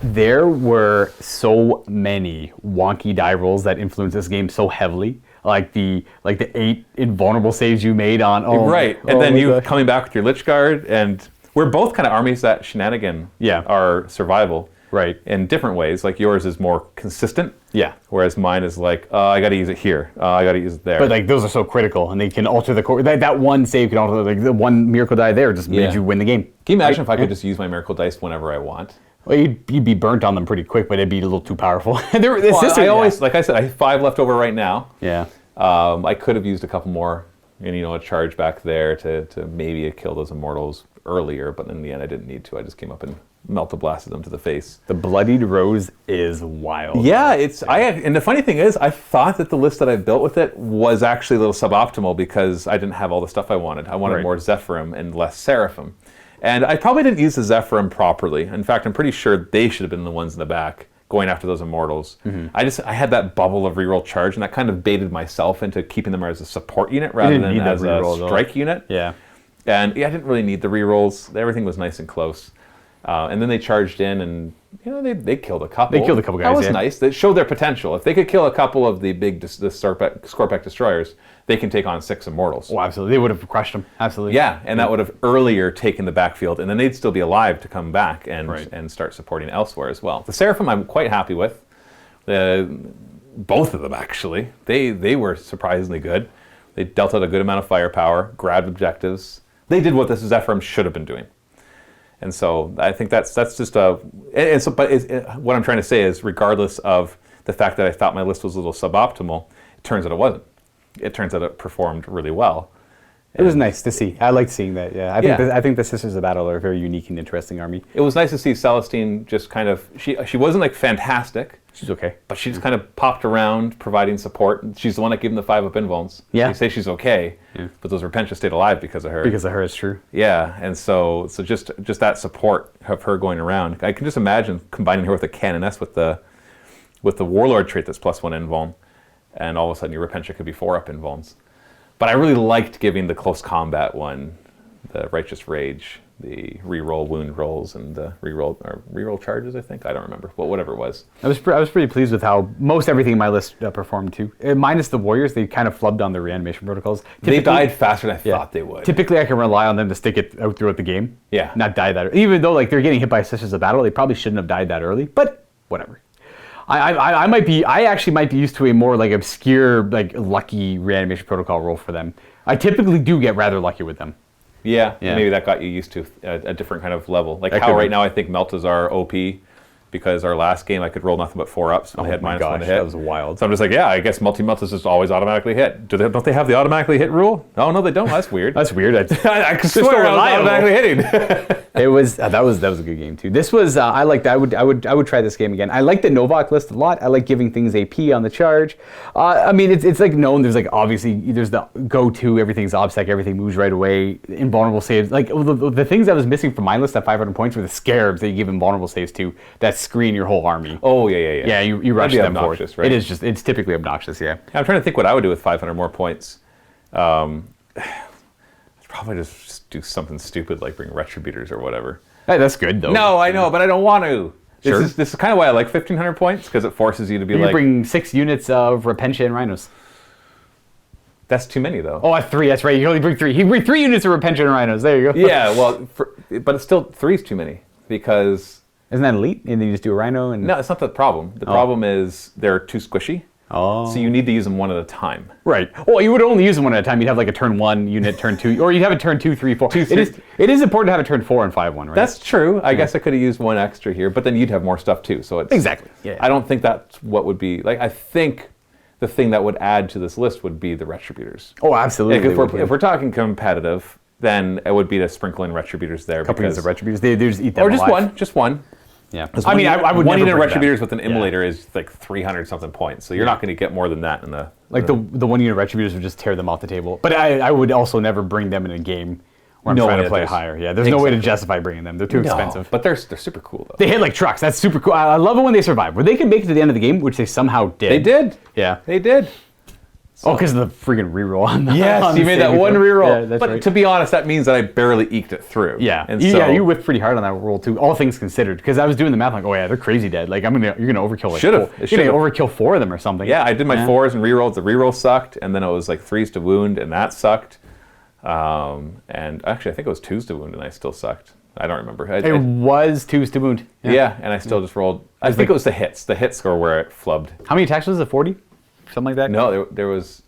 There were so many wonky die rolls that influenced this game so heavily. Like the 8 invulnerable saves you made on... Right, and then you coming back with your Lychguard, and we're both kind of armies that shenanigan our survival. Right. In different ways. Like yours is more consistent. Yeah. Whereas mine is like, I got to use it here. I got to use it there. But like those are so critical, and they can alter the core. That one save can alter, like the one miracle die there just made you win the game. Can you imagine if I could just use my miracle dice whenever I want? Well, you'd be burnt on them pretty quick, but it'd be a little too powerful. I always, like I said, I have 5 left over right now. Yeah. I could have used a couple more, and a charge back there to maybe kill those immortals earlier, but in the end I didn't need to. I just came up and melted blasted them to the face. The Bloodied Rose is wild. Yeah, and the funny thing is, I thought that the list that I built with it was actually a little suboptimal because I didn't have all the stuff I wanted. I wanted more Zephyrim and less Seraphim. And I probably didn't use the Zephyrim properly. In fact, I'm pretty sure they should have been the ones in the back going after those immortals. I had that bubble of reroll charge, and that kind of baited myself into keeping them as a support unit rather than as a strike unit. Yeah. And I didn't really need the rerolls. Everything was nice and close. And then they charged in, and they killed a couple. They killed a couple guys. That was nice. They showed their potential. If they could kill a couple of the big Skorpekh destroyers, they can take on 6 immortals. Oh, absolutely. They would have crushed them. Absolutely. Yeah, and that would have earlier taken the backfield, and then they'd still be alive to come back and start supporting elsewhere as well. The Seraphim I'm quite happy with. both of them actually. They were surprisingly good. They dealt out a good amount of firepower, grabbed objectives. They did what this Zephyrim should have been doing. And so I think that's just a... what I'm trying to say is, regardless of the fact that I thought my list was a little suboptimal, it turns out it wasn't. It turns out it performed really well. It was nice to see. I liked seeing that. Yeah, I think the Sisters of Battle are a very unique and interesting army. It was nice to see Celestine just kind of... She wasn't like fantastic. She's okay. But she just kind of popped around, providing support. She's the one that gave him the 5-up invulns. Yeah. You say she's okay, but those Repentia stayed alive because of her. Because of her, it's true. Yeah, and so just that support of her going around. I can just imagine combining her with a Canoness with the Warlord trait that's +1 invuln, and all of a sudden your Repentia could be 4-up invulns. But I really liked giving the close combat one, the Righteous Rage, the reroll wound rolls, and the reroll charges, I think. I don't remember. Well, whatever it was. I was pretty pleased with how most everything in my list performed too. Minus the Warriors, they kind of flubbed on their reanimation protocols. They died faster than I thought they would. Typically, I can rely on them to stick it out throughout the game. Yeah. Not die that early. Even though like they're getting hit by Sisters of Battle, they probably shouldn't have died that early. But whatever. I actually might be used to a more like obscure, like lucky reanimation protocol roll for them. I typically do get rather lucky with them. Yeah, maybe that got you used to a different kind of level. Like how right now I think Meltazar OP, because our last game I could roll nothing but 4-ups. I had -1 to hit. That was wild. So I'm just like, yeah, I guess Meltazar just always automatically hit. Don't they have the automatically hit rule? Oh no, they don't. That's weird. That's weird. I could swear I was automatically hitting. It was that was a good game too. This was I liked that. I would try this game again. I like the Novak list a lot. I like giving things AP on the charge. I mean it's like known. There's like obviously there's the go-to. Everything's obsec. Everything moves right away. Invulnerable saves. Like the things I was missing from my list at 500 points were the scarabs that you give invulnerable saves to that screen your whole army. Oh yeah. Yeah, you rush them forward. Right? It's typically obnoxious. Yeah. I'm trying to think what I would do with 500 more points. Probably just do something stupid like bring Retributors or whatever. Hey, that's good though. No, I know, but I don't want to. Sure. This is kind of why I like 1,500 points, because it forces you to be you like... bring 6 units of Repentia and Rhinos. That's too many though. Oh, 3, that's right. You only bring 3. You bring 3 units of Repentia and Rhinos. There you go. Yeah, well, but it's still 3 is too many, because... Isn't that elite? And then you just do a Rhino and... No, it's not the problem. The problem is they're too squishy. Oh. So you need to use them one at a time. Right. Well, you would only use them one at a time. You'd have like a turn 1 unit, turn 2, or you'd have a turn 2, 3, 4. It is important to have a turn 4 and 5 one, right? That's true. I guess I could have used 1 extra here, but then you'd have more stuff too. So it's exactly. Yeah. I don't think that's what would be like. I think the thing that would add to this list would be the Retributors. Oh, absolutely. Like if we're talking competitive, then it would be to sprinkle in Retributors there. A couple units of Retributors. They just eat them or just alive. one. Just one. Yeah. I mean, I would one unit Retributors that. with an Immolator is like 300 something points, so you're not going to get more than that in the... Like the 1 unit Retributors would just tear them off the table. But I would also never bring them in a game where I'm trying to play higher. Yeah, there's no way to justify bringing them. They're too expensive. But they're super cool though. They hit like trucks. That's super cool. I love it when they survive. Where they can make it to the end of the game, which they somehow did. They did. Yeah. They did. So. Oh, because of the freaking reroll on the... Yes, you made that one reroll. Yeah, that's but right. To be honest, that means that I barely eked it through. Yeah, and you whiffed pretty hard on that roll too. All things considered, because I was doing the math like, oh yeah, they're crazy dead. Like you're gonna overkill. Like you're gonna overkill 4 of them or something. Yeah, I did my 4s and rerolls. The reroll sucked, and then it was like 3s to wound, and that sucked. And actually, I think it was 2s to wound, and I still sucked. I don't remember. It was 2s to wound. Yeah, and I still just rolled. I think it was the hits. The hits were where it flubbed. How many attacks was it? 40, something like that. No, there was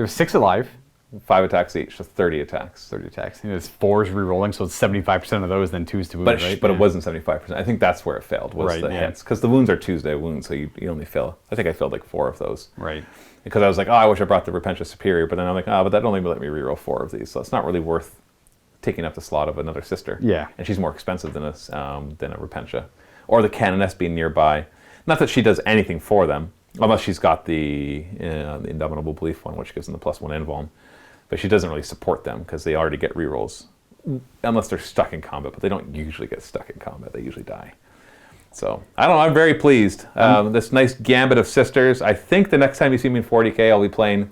6 alive. 5 attacks each, so 30 attacks. 30 attacks. And it's 4s re-rolling, so it's 75% of those, then 2s to wound, right? But it wasn't 75%. I think that's where it failed, was the hits. Because the wounds are Tuesday wounds, so you only fail. I think I failed like 4 of those. Right. Because I was like, I wish I brought the Repentia Superior, but then I'm like, but that only let me reroll 4 of these, so it's not really worth taking up the slot of another sister. Yeah. And she's more expensive than a Repentia. Or the Canoness being nearby. Not that she does anything for them, unless she's got the Indomitable Belief one, which gives them the +1 invuln. But she doesn't really support them because they already get rerolls. Unless they're stuck in combat, but they don't usually get stuck in combat. They usually die. So, I don't know, I'm very pleased. This nice gambit of sisters. I think the next time you see me in 40k, I'll be playing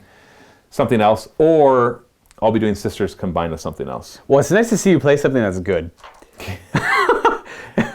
something else, or I'll be doing sisters combined with something else. Well, it's nice to see you play something that's good.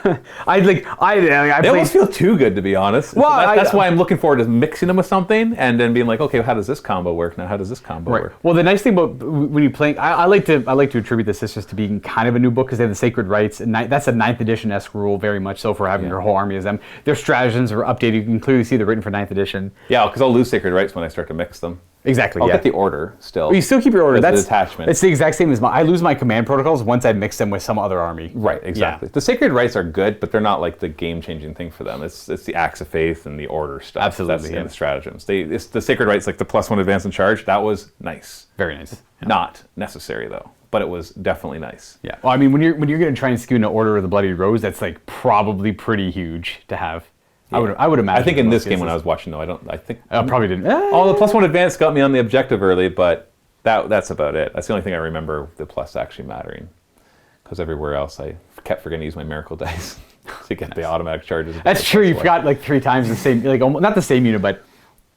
They almost feel too good, to be honest. Well, So that's why I'm looking forward to mixing them with something and then being like, okay, how does this combo work now? How does this combo work? Well, the nice thing about when you play, I like to attribute the Sisters to being kind of a new book because they have the Sacred Rites, and that's a 9th edition-esque rule, very much so, for having your whole army as them. Their stratagems are updated. You can clearly see they're written for 9th edition. Yeah, because I'll lose Sacred Rites when I start to mix them. Exactly. I'll yeah. get the order still. Well, you still keep your order. That's That's the detachment. It's the exact same as I lose my command protocols once I mix them with some other army. Right, exactly. Yeah. The Sacred Rites are good, but they're not like the game-changing thing for them. It's the Acts of Faith and the order stuff. Absolutely, That's yeah. the stratagems. It's the Sacred Rites, like the +1 advance and charge. That was nice. Very nice. Yeah. Not necessary though, but it was definitely nice. Yeah. Well, I mean, when you're going to try and skew in the Order of the Bloody Rose, that's like probably pretty huge to have. I would imagine. I think in most this game cases. when I was watching though, I think probably didn't. Oh, the +1 advance got me on the objective early, but that's about it. That's the only thing I remember the plus actually mattering. Because everywhere else I kept forgetting to use my miracle dice to get the automatic charges. That's true. You forgot like 3 times the same, like almost, not the same unit, but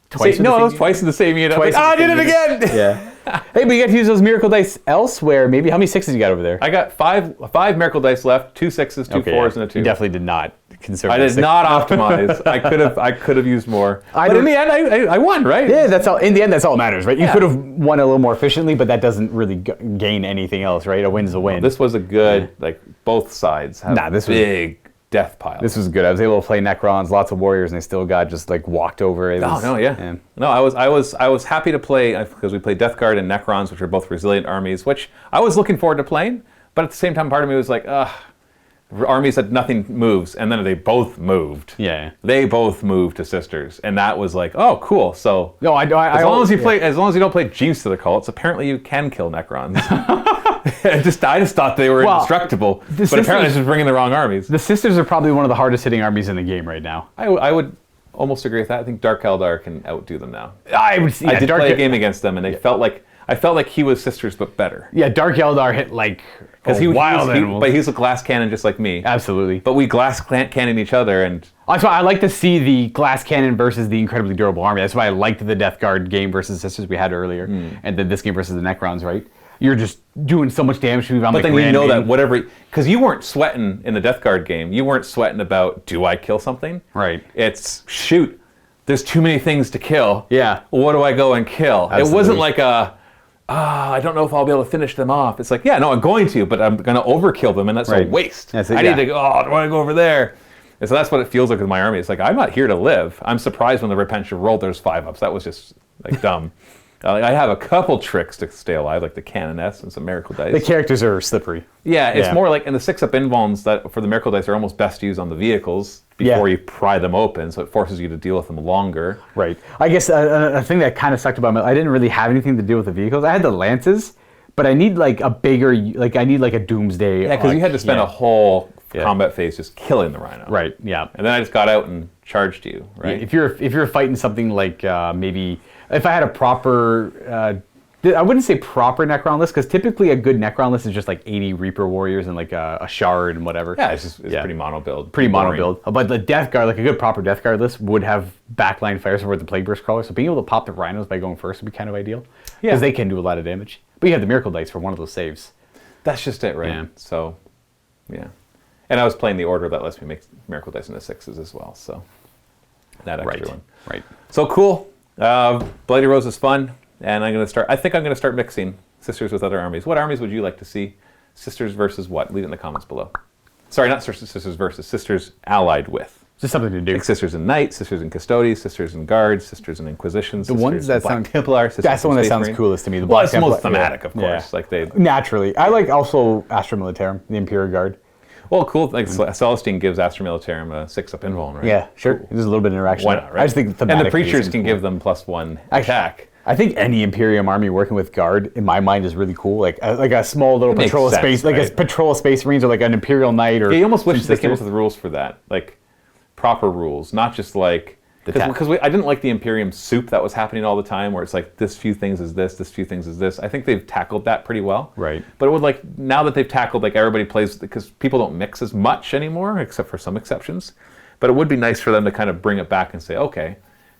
twice. No, it was twice in the same unit. Twice. I did it again. Yeah. Hey, but you got to use those miracle dice elsewhere. Maybe how many 6s you got over there? I got five miracle dice left, 2 6s, 2 4s, and a 2. You definitely did not conserve. I did not optimize. I could have used more. But in the end, I won, right? Yeah, that's all. In the end, that's all that matters, right? You Yeah. could have won a little more efficiently, but that doesn't really gain anything else, right? A win's a win. This was a good, like both sides have this was- big death pile. This was good. I was able to play Necrons, lots of warriors, and they still got just like walked over. It was, No, I was happy to play because we played Death Guard and Necrons, which are both resilient armies, which I was looking forward to playing. But at the same time, part of me was like, armies that nothing moves, and then they both moved. Yeah. They both moved to Sisters, and that was like, oh, cool. So No, as long as you don't play Jeeves to the cults, apparently you can kill Necrons. I just thought they were indestructible, but apparently I was just bringing the wrong armies. The Sisters are probably one of the hardest hitting armies in the game right now. I would almost agree with that. I think Dark Eldar can outdo them now. I would see. I did play a game against them, and I felt like he was Sisters, but better. Yeah, Dark Eldar hit like Because but he's a glass cannon just like me. Absolutely. But we glass cannon each other, and That's why I like to see the glass cannon versus the incredibly durable army. That's why I liked the Death Guard game versus Sisters we had earlier, and then this game versus the Necrons, right? You're just doing so much damage to me. but then you know that whatever, because you weren't sweating in the Death Guard game. You weren't sweating about, do I kill something? Right. It's, shoot, there's too many things to kill. Yeah. What do I go and kill? Absolutely. It wasn't like I don't know if I'll be able to finish them off. It's like, yeah, no, I'm going to, but I'm going to overkill them, and that's a waste. That's it, I need to go, do I want to go over there? And so that's what it feels like with my army. It's like, I'm not here to live. I'm surprised when the Repentia rolled, there's 5-ups. That was just like dumb. I have a couple tricks to stay alive, like the Canoness and some Miracle Dice. The characters are slippery. Yeah, it's more like, and the 6-up invulns that for the Miracle Dice are almost best used on the vehicles before you pry them open, so it forces you to deal with them longer. Right. I guess a thing that kind of sucked about me, I didn't really have anything to deal with the vehicles. I had the Lances, but I need like a bigger, I need like a Doomsday. Yeah, because you had to spend a whole combat phase just killing the Rhino. Right, yeah. And then I just got out and charged you, right? Yeah, if you're fighting something like maybe, if I had a proper, I wouldn't say proper Necron list, because typically a good Necron list is just like 80 Reaper Warriors and like a Shard and whatever. Yeah, it's pretty mono build. Pretty mono build. But the Death Guard, like a good proper Death Guard list, would have backline fire support with the Plague Burst Crawler, so being able to pop the Rhinos by going first would be kind of ideal. Because they can do a lot of damage. But you have the Miracle Dice for one of those saves. That's just it, right? Yeah. So, yeah. And I was playing the order that lets me make Miracle Dice into 6s as well, so that extra one. Right. So cool. Bloody Rose is fun, and I think I'm going to start mixing Sisters with other armies. What armies would you like to see? Sisters versus what? Leave it in the comments below. Sorry, not Sisters versus, Sisters allied with. Just something to do. Like Sisters in Knights, Sisters in Custodies, Sisters in Guards, Sisters in Inquisitions, the ones that Black sound Templar, Sisters that's the one that sounds Marine. coolest to me. The Well, Black it's Templar, most thematic, of course. Yeah. Like they naturally. I like also Astra Militarum, the Imperial Guard. Well, cool. Like Celestine gives Astra Militarum a 6-up invuln, right? Yeah, sure. Cool. There's a little bit of interaction. Why not, right? I just think and the Preachers can give them +1 attack. I think any Imperium army working with Guard, in my mind, is really cool. Like a small little patrol of space, like a patrol of Space Marines, or like an Imperial Knight, or you almost wish they came up with rules for that, like proper rules, not just like because I didn't like the Imperium soup that was happening all the time, where it's like this few things is this few things is this. I think they've tackled that pretty well. Right. But it would like now that they've tackled like everybody plays because people don't mix as much anymore, except for some exceptions. But it would be nice for them to kind of bring it back and say, okay,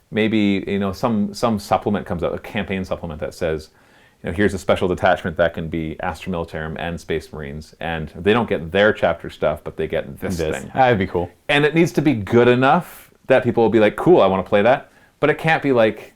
maybe some supplement comes out, a campaign supplement that says, here's a special detachment that can be Astra Militarum and Space Marines, and they don't get their chapter stuff, but they get this thing. That'd be cool. And it needs to be good enough that people will be like, cool, I want to play that. But it can't be like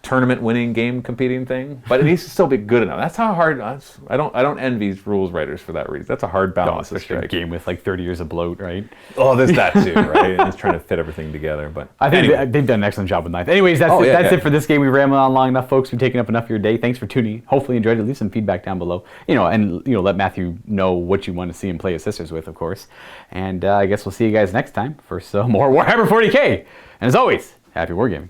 tournament winning, game competing thing. But it needs to still be good enough. That's how hard. I don't envy rules writers for that reason. That's a hard balance to strike. A game with like 30 years of bloat, right? Oh, there's that too, right? And it's trying to fit everything together. But I think they've done an excellent job with Ninth. Anyways, that's it for this game. We've rambled on long enough, folks. We've taken up enough of your day. Thanks for tuning in. Hopefully you enjoyed it. Leave some feedback down below. Let Matthew know what you want to see him play his sisters with, of course. And I guess we'll see you guys next time for some more Warhammer 40K. And as always, happy wargaming.